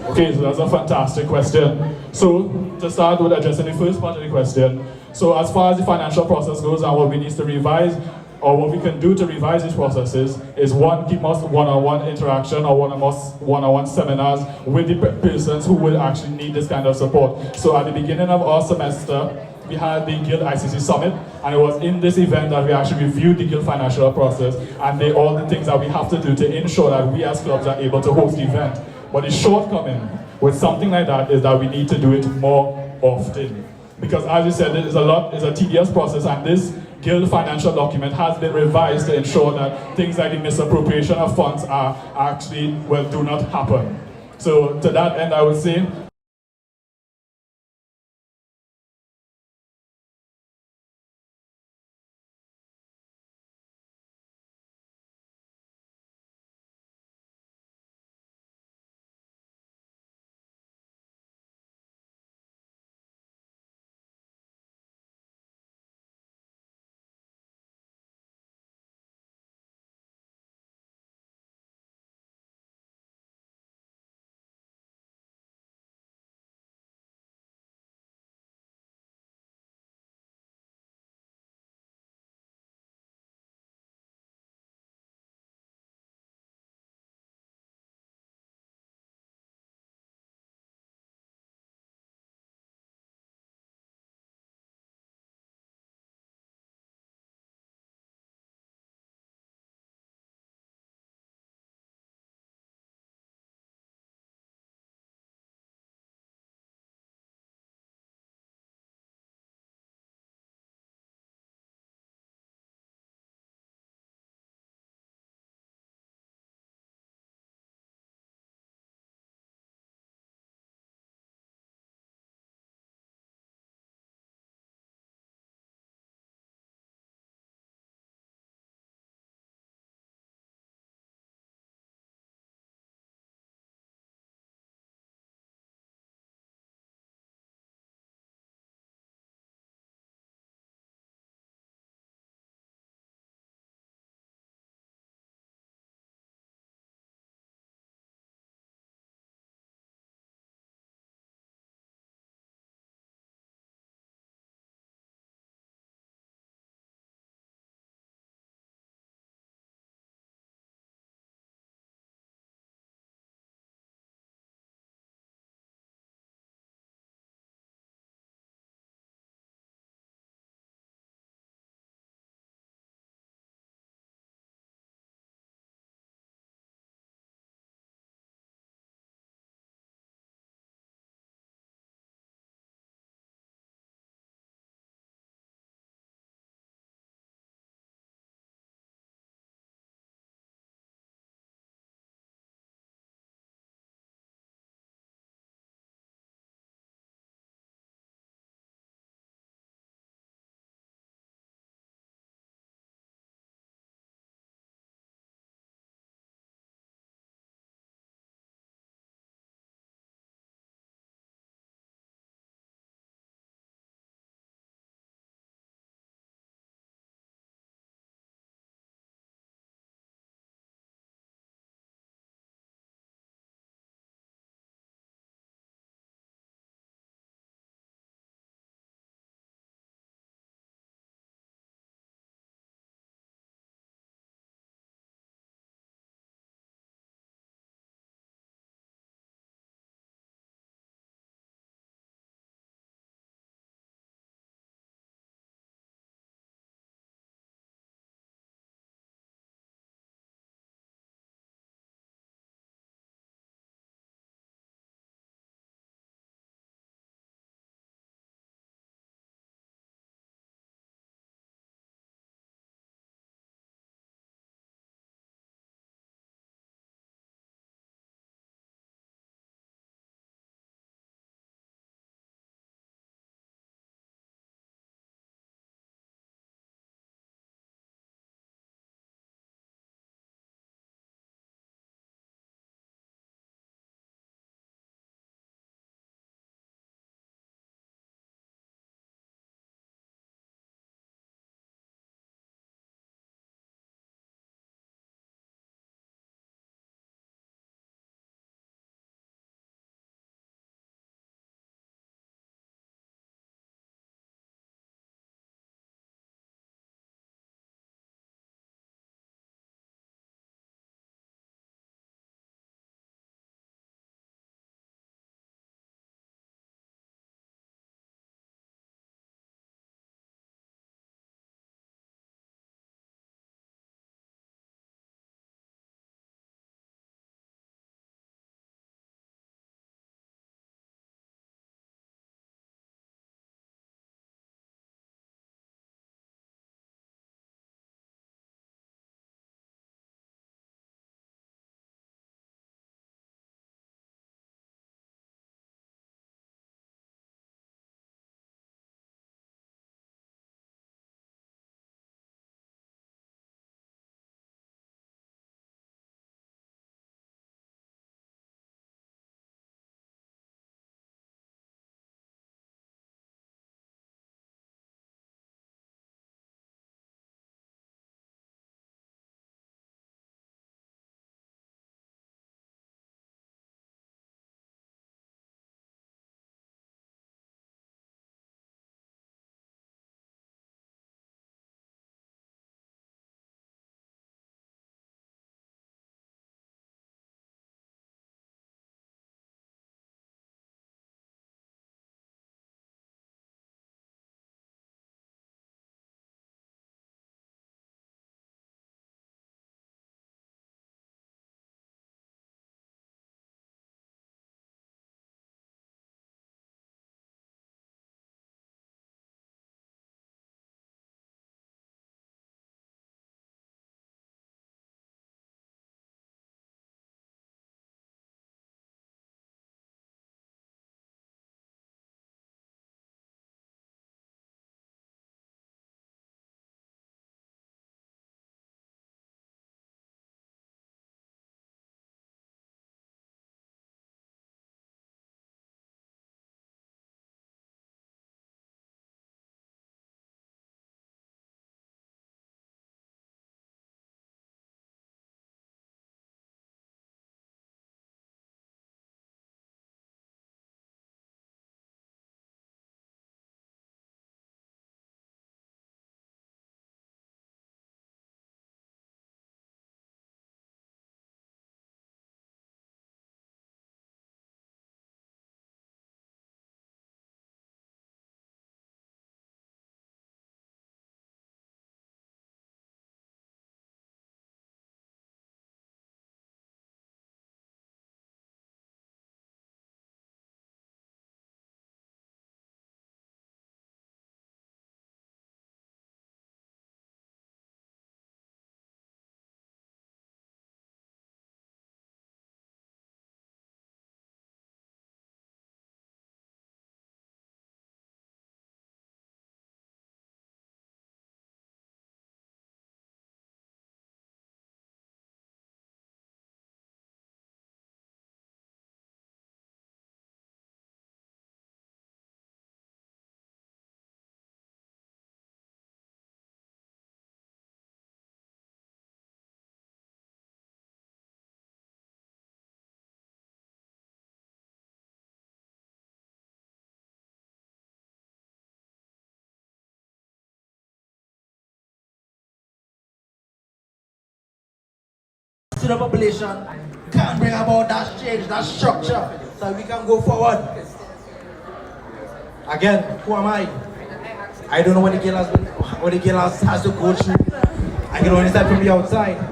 Okay, so that's a fantastic question. So to start with addressing the first part of the question, so as far as the financial process goes and what we need to revise, or what we can do to revise these processes, is one, keep us one-on-one interaction or one-on-one seminars with the persons who will actually need this kind of support. So at the beginning of our semester, we had the Guild ICC Summit, and it was in this event that we actually reviewed the Guild financial process and all the things that we have to do to ensure that we as clubs are able to host the event. But the shortcoming with something like that is that we need to do it more often. Because as you said, it's a tedious process, and this Guild financial document has been revised to ensure that things like the misappropriation of funds are actually, well, do not happen. So to that end, I would say student population can bring about that change, that structure, so we can go forward. Again, who am I? I don't know what the girl has to go through. I can only start from the outside.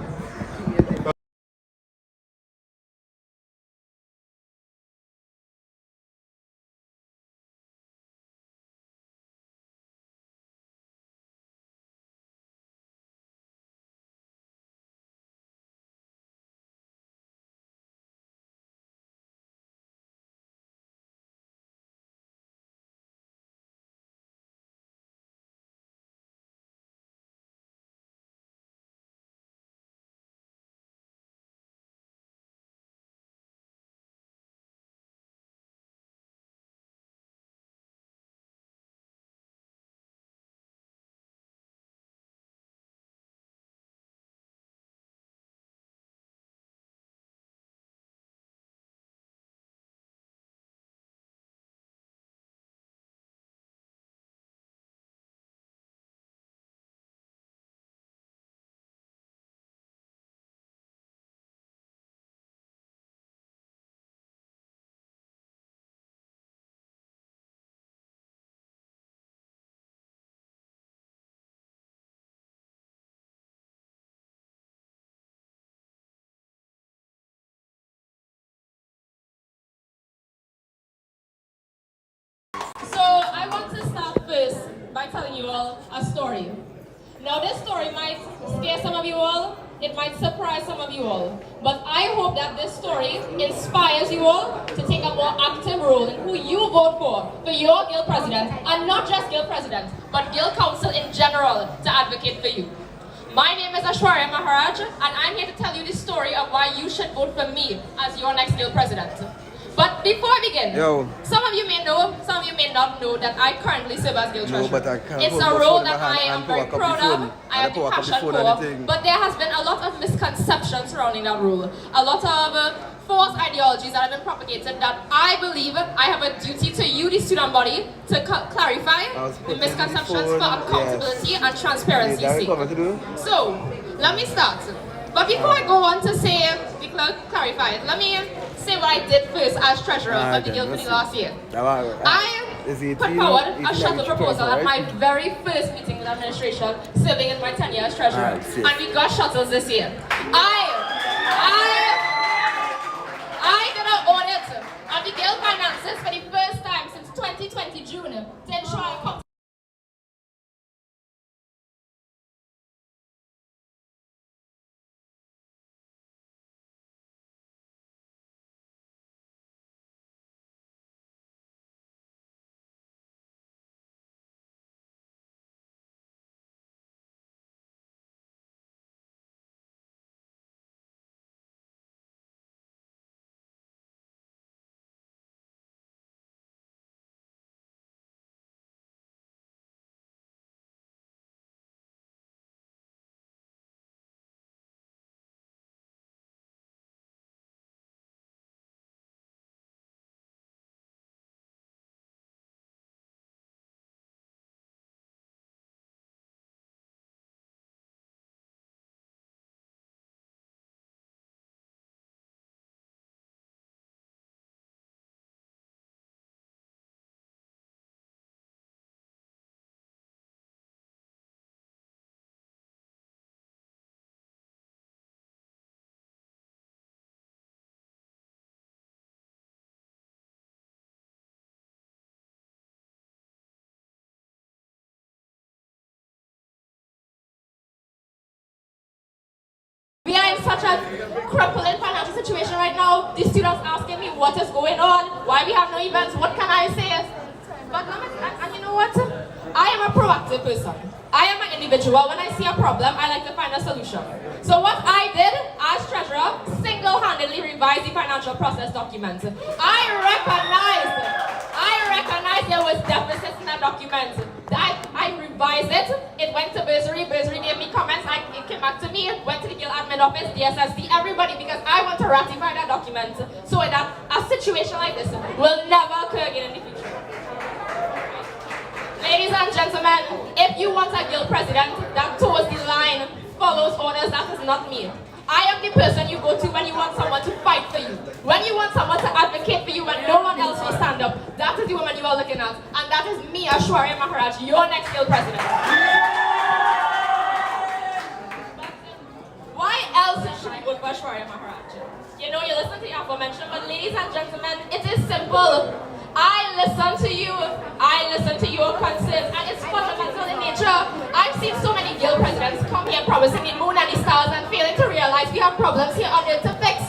So I want to start first by telling you all a story. Now this story might scare some of you all, it might surprise some of you all, but I hope that this story inspires you all to take a more active role in who you vote for your guild president, and not just guild president, but guild council in general to advocate for you. My name is Ashwarya Maharaj, and I'm here to tell you the story of why you should vote for me as your next guild president. But before I begin, some of you may know, some of you may not know that I currently serve as guild treasurer. It's a role that I am very proud of, I have passion for, but there has been a lot of misconceptions surrounding that role. A lot of false ideologies that have been propagated that I believe I have a duty to you, the student body, to clarify the misconceptions for accountability and transparency sake. So, let me start. But before I go on to say, clarify it, let me say what I did first as treasurer of the guild for the last year. I put forward a shuttle proposal at my very first meeting with administration, serving in my tenure as treasurer, and we got shuttles this year. I did an audit of the guild finances for the first time since 2020 June to ensure we are in such a crippling financial situation right now. The students asking me what is going on, why we have no events, what can I say? But and you know what? I am a proactive person. I am an individual. When I see a problem, I like to find a solution. So what I did as treasurer, single-handedly revised the financial process document. I recognized there was deficits in that document. I revised it. It went to bursary. Bursary gave me comments. It came back to me. Went to the guild admin office, DSSD, everybody, because I want to ratify that document so that a situation like this will never occur again in the future. Ladies and gentlemen, if you want a guild president that toes the line, follows orders, that is not me. I am the person you go to when you want someone to fight for you. When you want someone to advocate for you when no one else will stand up. That is the woman you are looking at. And that is me, Aishwarya Maharaj, your next guild president. Why else should you vote for Aishwarya Maharaj? You know, you listen to the aforementioned, but ladies and gentlemen, it is simple. I listen to you. I listen to your concerns, and it's fundamental in nature. I've seen so many guild presidents come here promising the moon and the stars and failing to realize we have problems here on earth to fix.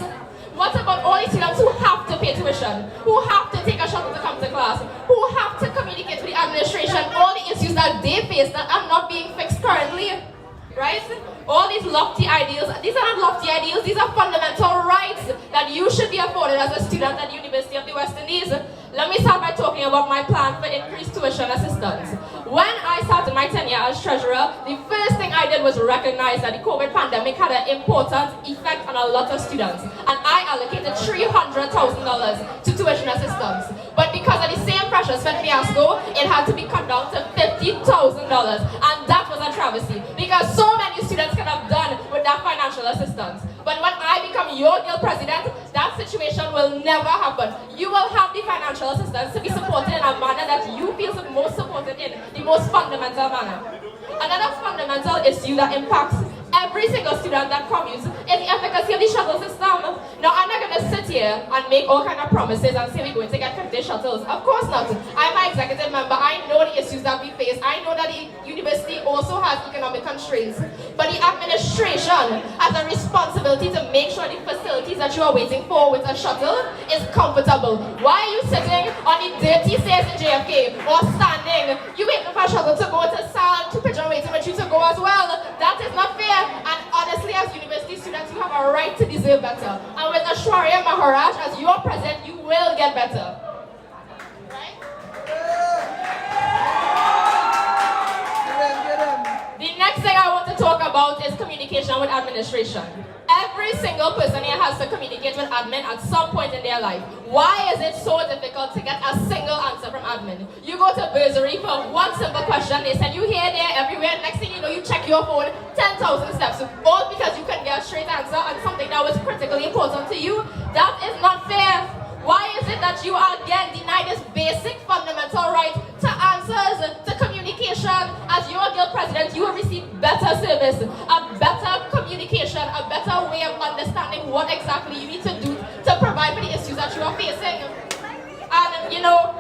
What about all the students who have to pay tuition, who have to take a shuttle to come to class, who have to communicate with the administration, all the issues that they face that are not being fixed currently? Right? All these lofty ideals, these are not lofty ideals, these are fundamental rights that you should be afforded as a student at the University of the West Indies. Let me start by talking about my plan for increased tuition assistance. When I started my tenure as treasurer, the first thing I did was recognize that the COVID pandemic had an important effect on a lot of students. And I allocated $300,000 to tuition assistance. But because of the same pressures fed fiasco, it had to be cut down to $50,000. And that was a travesty, because so many students could have done with that financial assistance. But when I become your guild president, that situation will never happen. You will have the financial assistance to be supported in a manner that you feel the most supported in, the most fundamental manner. Another fundamental issue that impacts every single student that commutes is the efficacy of the shuttle system. Now, I'm not going to sit here and make all kind of promises and say we're going to get 50 shuttles. Of course not. I'm an executive member. I know the issues that we face. I know that the university also has economic constraints. But the administration has a responsibility to make sure the facilities that you are waiting for with a shuttle is comfortable. Why are you sitting on the dirty stairs in JFK or standing? You waiting for a shuttle to go to Sal, to Pigeon waiting for you to go as well. That is not fair. And honestly, as university students, you have a right to deserve better. And with Aishwarya Maharaj as your president, you will get better. Right? The next thing I want to talk about is communication with administration. Every single person here has to communicate with admin at some point in their life. Why is it so difficult to get a single answer from admin? You go to bursary for one simple question, they send you here, there, everywhere. Next thing you know, you check your phone 10,000 steps. All because you couldn't get a straight answer on something that was critically important to you. That is not fair. Why is it that you are again denied this basic fundamental right to answers, to communication? As your guild president, you will receive better service, a better communication, a better way of understanding what exactly you need to do to provide for the issues that you are facing. And you know,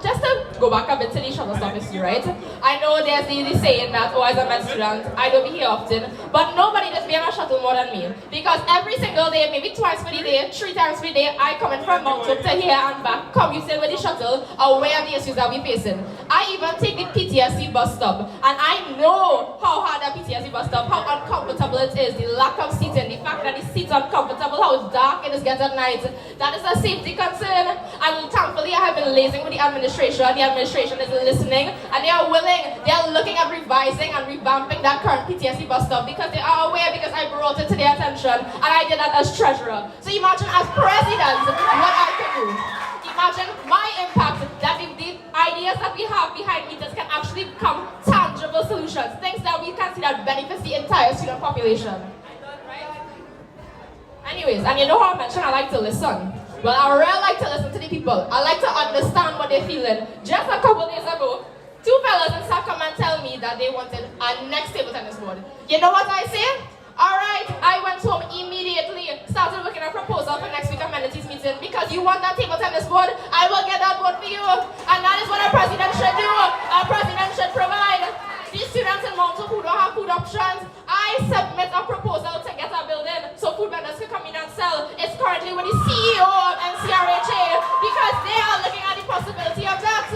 just to go back a bit to the shuttle stop issue, right? I know there's the saying that, oh, as a med student, I don't be here often, but nobody does be on a shuttle more than me. Because every single day, maybe twice per day, 3 times per day, I come in from Mount Hope to here and back, commuting with the shuttle, aware of the issues that we're facing. I even take the PTSD bus stop, and I know how hard that PTSD bus stop, how uncomfortable it is, the lack of seating, the fact that the seats are uncomfortable, how dark it is get at night. That is a safety concern, and thankfully I have been liaising with the administration. The administration is listening, and they are willing, they are looking at revising and revamping that current PTSD bus stop because they are aware, because I brought it to their attention, and I did that as treasurer. So imagine as president what I could do. Imagine my impact, that the ideas that we have behind meters can actually become tangible solutions, things that we can see that benefits the entire student population. Right? Anyways, and you know how I mentioned I like to listen. Well, I really like to listen to the people. I like to understand what they're feeling. Just a couple days ago, 2 fellas in staff come and tell me that they wanted a next table tennis board. You know what I say? Alright, I went home immediately, started working on a proposal for next week amenities meeting, because you want that table tennis board, I will get that board for you. And that is what a president should do. A president should provide. These students in Mount Hope who don't have food options, I submit a proposal to get a building so food vendors can come in and sell. It's currently with the CEO of NCRHA, because they are looking at the possibility of that.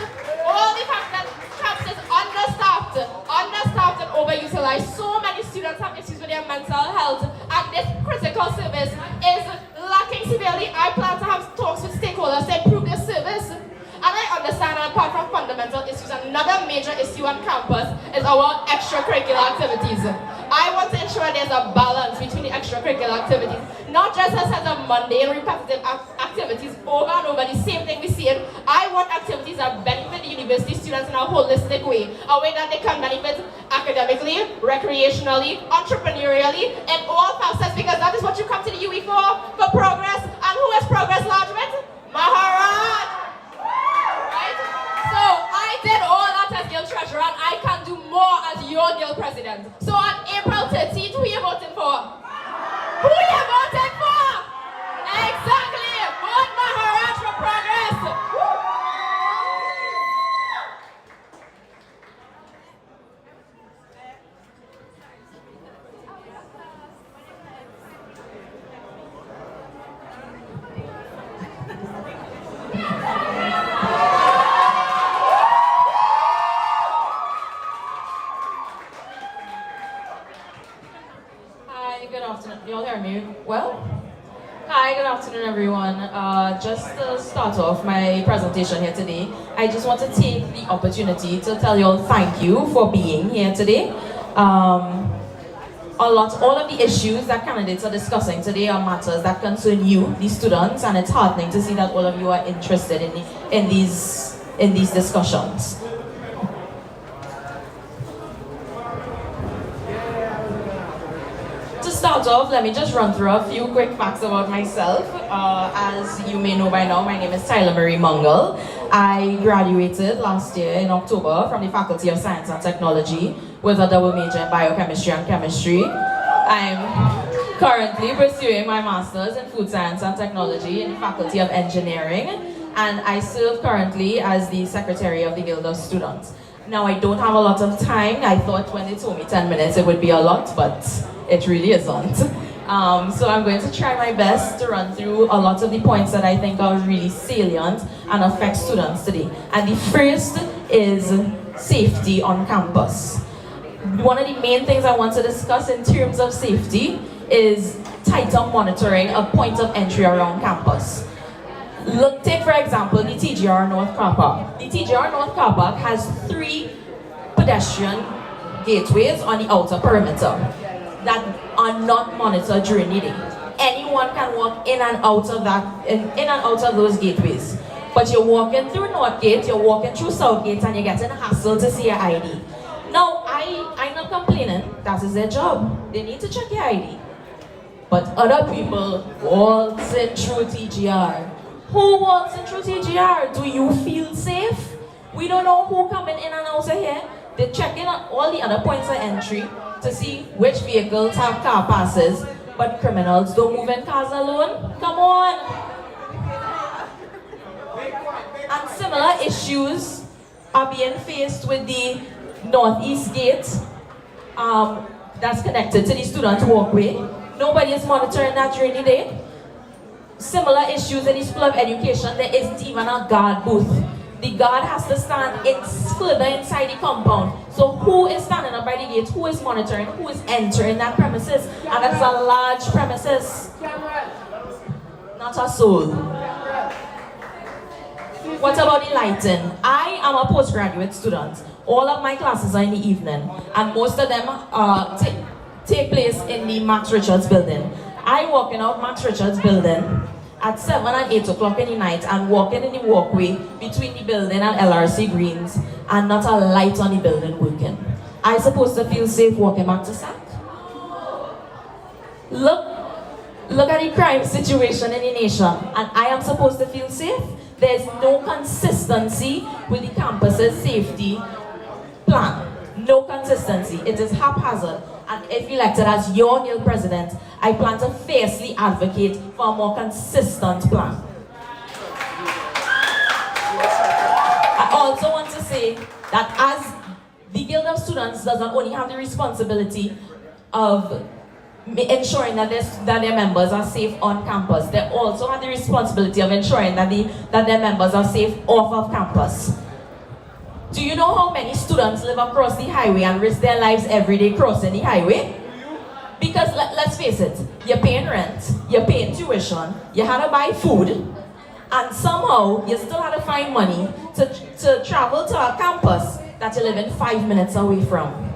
All the fact that camps is understaffed and overutilized. So many students have issues with their mental health, and this critical service is lacking severely. I plan to have talks with stakeholders to improve this service. And I understand that apart from fundamental issues, another major issue on campus is our extracurricular activities. I want to ensure there's a balance between the extracurricular activities. not just a set of mundane repetitive activities over and over, the same thing we see it. I want activities that benefit the university students in a holistic way, a way that they can benefit academically, recreationally, entrepreneurially, and all facets, because that is what you come to the UE for progress. And who is progress large with? Maharaj! Right? So I did all that as guild treasurer, and I can do more as your guild president. So on April 13th, who are you voting for? Who are you voting for? Exactly! Vote Maharaj for progress! Hi, good afternoon. You all hear me well? Hi, good afternoon, everyone. Just to start off my presentation here today, I just want to take the opportunity to tell you all thank you for being here today. All of the issues that candidates are discussing today are matters that concern you, the students, and it's heartening to see that all of you are interested in these discussions. To start off, let me just run through a few quick facts about myself. As you may know by now, my name is Tyler Marie Mungle. I graduated last year in October from the Faculty of Science and Technology with a double major in biochemistry and chemistry. I'm currently pursuing my master's in food science and technology in the Faculty of Engineering, and I serve currently as the secretary of the Guild of Students. Now, I don't have a lot of time. I thought when they told me 10 minutes it would be a lot, but it really isn't. So I'm going to try my best to run through a lot of the points that I think are really salient and affect students today. And the first is safety on campus. One of the main things I want to discuss in terms of safety is tighter monitoring of points of entry around campus. Take for example the TGR North Car Park. The TGR North Car Park has 3 pedestrian gateways on the outer perimeter that are not monitored during the day. Anyone can walk in and out of those gateways. But you're walking through North Gate, you're walking through South Gate, and you're getting a hassle to see your ID. Now, I'm not complaining. That is their job. They need to check your ID. But other people waltzing through TGR. Who walks in through TGR? Do you feel safe? We don't know who coming in and out of here. They're checking on all the other points of entry to see which vehicles have car passes, but criminals don't move in cars alone. Come on. And similar issues are being faced with the Northeast Gate that's connected to the student walkway. Nobody is monitoring that during the day. Similar issues in the School of Education, there isn't even a guard booth. The guard has to stand further inside the compound. So who is standing up by the gate? Who is monitoring? Who is entering that premises? And that's a large premises. Not a soul. What about the lighting? I am a postgraduate student. All of my classes are in the evening, and most of them take place in the Max Richards building. I walking out Max Richards building at 7 and 8 o'clock in the night and walking in the walkway between the building and LRC Greens, and not a light on the building working. I supposed to feel safe walking back to SAC? Look at the crime situation in the nation, and I am supposed to feel safe? There's no consistency with the campus's safety plan. No consistency. It is haphazard. And if elected as your guild president, I plan to fiercely advocate for a more consistent plan. I also want to say that as the Guild of Students does not only have the responsibility of ensuring that their members are safe on campus, they also have the responsibility of ensuring that their members are safe off of campus. Do you know how many students live across the highway and risk their lives every day crossing the highway? Because let's face it, you're paying rent, you're paying tuition, you had to buy food, and somehow you still had to find money to travel to a campus that you're living 5 minutes away from.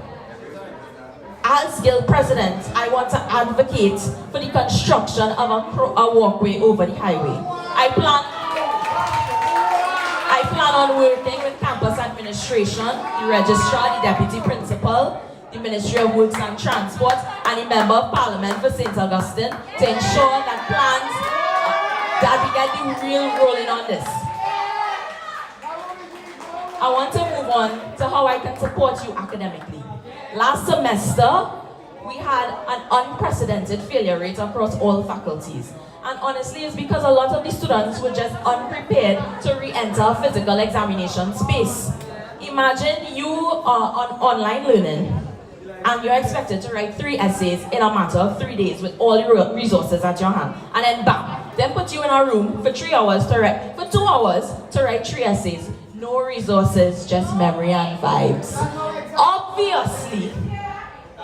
As Guild President, I want to advocate for the construction of a walkway over the highway. I plan on working with campus administration, the registrar, the deputy principal, the Ministry of Works and Transport, and the Member of Parliament for St. Augustine to ensure that plans, that we get the real rolling on this. I want to move on to how I can support you academically. Last semester, we had an unprecedented failure rate across all faculties. And honestly, it's because a lot of the students were just unprepared to re-enter a physical examination space. Imagine you are on online learning and you're expected to write 3 essays in a matter of 3 days with all your resources at your hand. And then bam, then put you in a room for 2 hours to write 3 essays. No resources, just memory and vibes.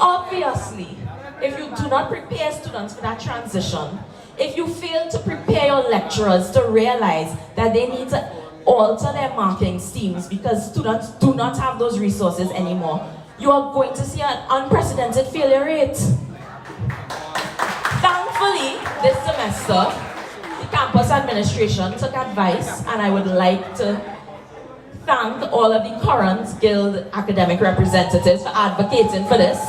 Obviously, if you do not prepare students for that transition, if you fail to prepare your lecturers to realize that they need to alter their marking schemes because students do not have those resources anymore, you are going to see an unprecedented failure rate. Thankfully, this semester, the campus administration took advice, and I would like to thank all of the current Guild academic representatives for advocating for this.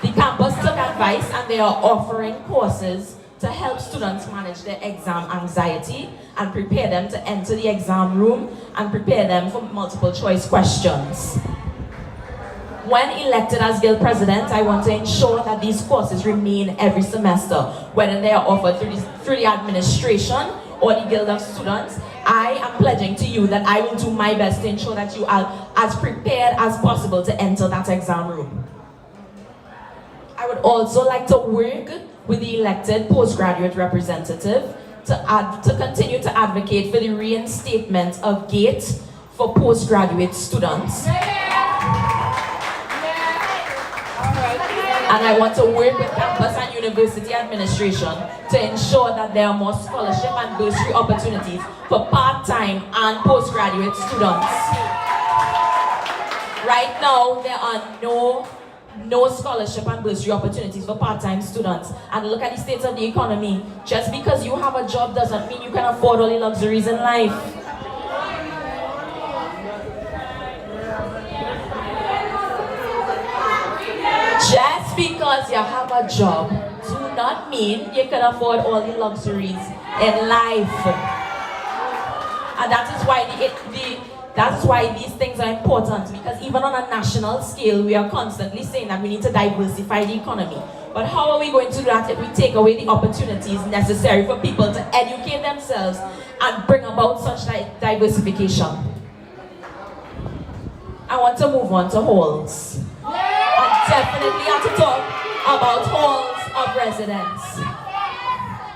The campus took advice and they are offering courses to help students manage their exam anxiety and prepare them to enter the exam room and prepare them for multiple choice questions. When elected as Guild President, I want to ensure that these courses remain every semester, whether they are offered through the administration or the Guild of Students. I am pledging to you that I will do my best to ensure that you are as prepared as possible to enter that exam room. I would also like to work with the elected postgraduate representative to continue to advocate for the reinstatement of GATE for postgraduate students. And I want to work with campus and university administration to ensure that there are more scholarship and bursary opportunities for part-time and postgraduate students. Right now, there are no scholarship and bursary opportunities for part-time students. And look at the state of the economy. Just because you have a job doesn't mean you can afford all the luxuries in life. Just because you have a job do not mean you can afford all the luxuries in life. And that is why these things are important, because even on a national scale, we are constantly saying that we need to diversify the economy. But how are we going to do that if we take away the opportunities necessary for people to educate themselves and bring about such diversification? I want to move on to halls. I definitely have to talk about halls of residence.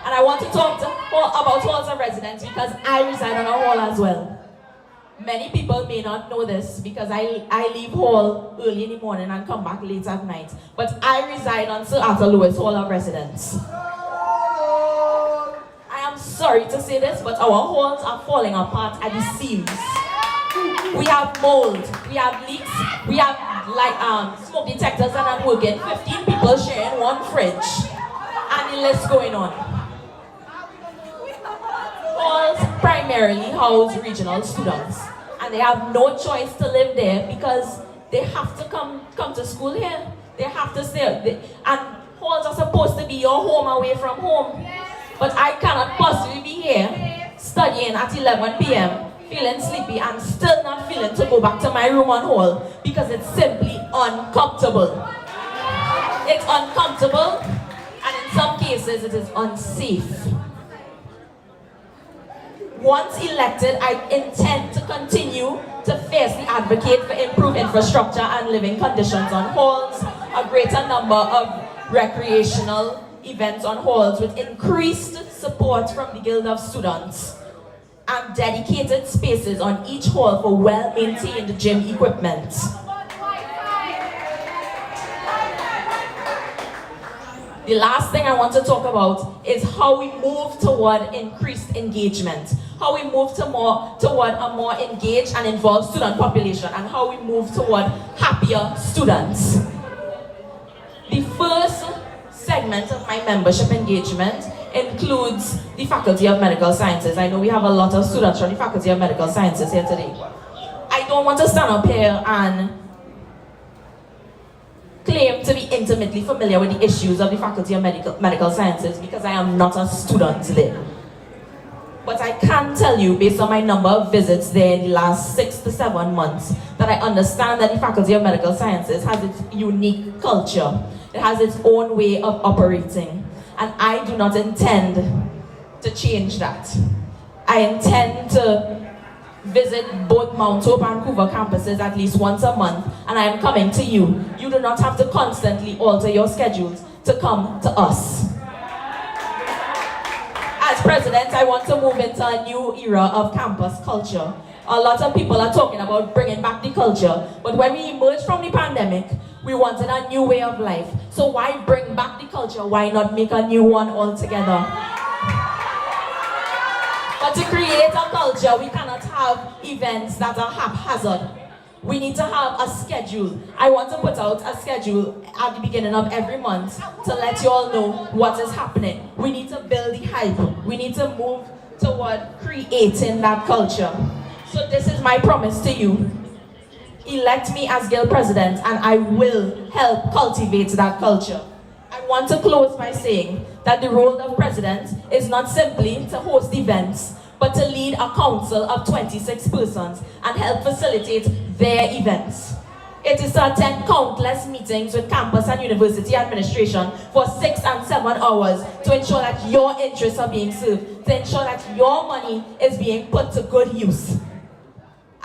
And I want to talk about halls of residence because I reside on a hall as well. Many people may not know this because I leave hall early in the morning and come back late at night. But I reside on Sir Arthur Lewis Hall of Residence. I am sorry to say this, but our halls are falling apart at the seams. We have mold, we have leaks, we have smoke detectors that are working, 15 people sharing one fridge, and the list going on. Halls primarily house regional students, and they have no choice to live there because they have to come to school here. They have to stay, and halls are supposed to be your home away from home. But I cannot possibly be here studying at 11 p.m. feeling sleepy and still not feeling to go back to my room on hall because it's simply uncomfortable. It's uncomfortable, and in some cases it is unsafe. Once elected, I intend to continue to fiercely advocate for improved infrastructure and living conditions on halls, a greater number of recreational events on halls with increased support from the Guild of Students, and dedicated spaces on each hall for well-maintained gym equipment. The last thing I want to talk about is how we move toward increased engagement, how we move toward a more engaged and involved student population, and how we move toward happier students. The first segment of my membership engagement includes the Faculty of Medical Sciences. I know we have a lot of students from the Faculty of Medical Sciences here today. I don't want to stand up here and claim to be intimately familiar with the issues of the Faculty of Medical Sciences because I am not a student there. But I can tell you, based on my number of visits there in the last 6 to 7 months, that I understand that the Faculty of Medical Sciences has its unique culture. It has its own way of operating. And I do not intend to change that. I intend to visit both Mount Hope and Vancouver campuses at least once a month, and I am coming to you. You do not have to constantly alter your schedules to come to us. As president, I want to move into a new era of campus culture. A lot of people are talking about bringing back the culture, but when we emerged from the pandemic, we wanted a new way of life. So why bring back the culture? Why not make a new one altogether? But to create a culture, we cannot have events that are haphazard. We need to have a schedule. I want to put out a schedule at the beginning of every month to let you all know what is happening. We need to build the hype. We need to move toward creating that culture. So this is my promise to you. Elect me as Guild President and I will help cultivate that culture. I want to close by saying that the role of President is not simply to host events, but to lead a council of 26 persons and help facilitate their events. It is to attend countless meetings with campus and university administration for 6 and 7 hours to ensure that your interests are being served, to ensure that your money is being put to good use.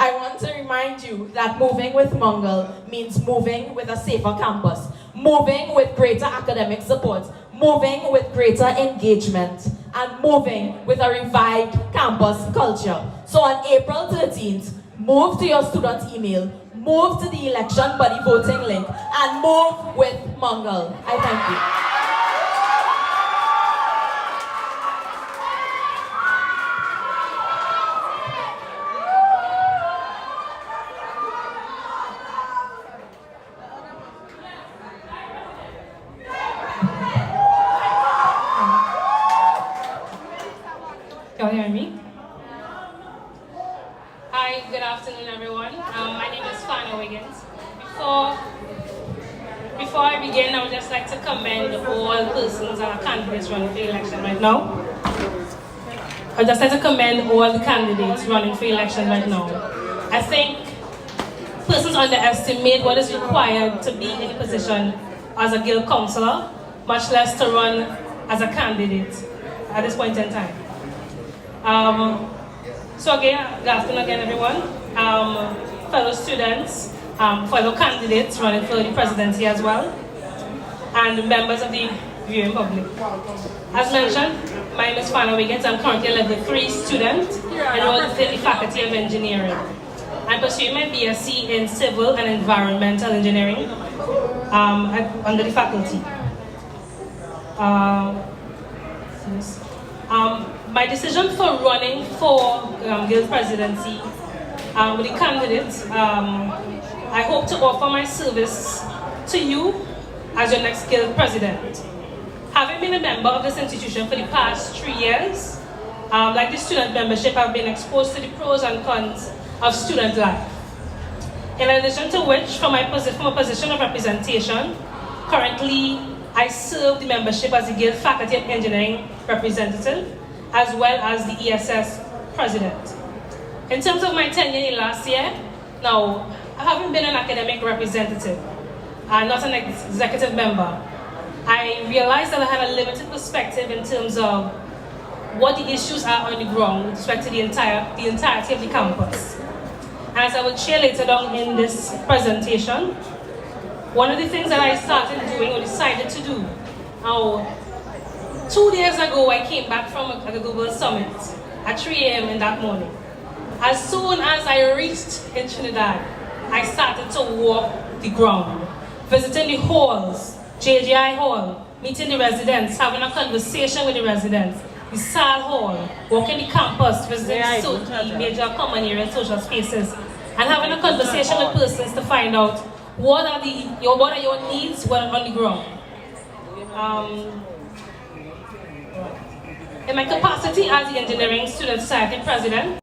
I want to remind you that moving with Mungal means moving with a safer campus, moving with greater academic support, moving with greater engagement, and moving with a revived campus culture. So on April 13th, move to your student email, move to the election body voting link, and move with Mungal. I thank you. Can you hear me? Hi, good afternoon everyone. My name is Fana Wiggins. Before I begin, I would just like to commend all persons and our candidates running for election right now. I would just like to commend all the candidates running for election right now. I think persons underestimate what is required to be in a position as a guild councillor, much less to run as a candidate at this point in time. So again, good afternoon again everyone, fellow students, fellow candidates running for the presidency as well, and members of the viewing public. As mentioned, my name is Fana Wiggins. I'm currently a level 3 student enrolled within the Faculty of Engineering. I'm pursuing my BSc in Civil and Environmental Engineering under the faculty. My decision for running for Guild presidency with the candidates, I hope to offer my service to you as your next Guild president. Having been a member of this institution for the past 3 years, like the student membership, I've been exposed to the pros and cons of student life. In addition to which, from a position of representation, currently I serve the membership as the Guild Faculty of Engineering representative, as well as the ESS president. In terms of my tenure in last year, now, I haven't been an academic representative, not an executive member. I realized that I had a limited perspective in terms of what the issues are on the ground with respect to the entirety of the campus. And as I will share later on in this presentation, one of the things that I started doing or decided to do, 2 days ago, I came back from a global summit at 3 a.m. in that morning. As soon as I reached in Trinidad, I started to walk the ground, visiting the halls, JGI Hall, meeting the residents, having a conversation with the residents, the SAL Hall, walking the campus, visiting the major common area social spaces, and having a conversation with persons to find out what are your needs on the ground. In my capacity as the Engineering Student Society President,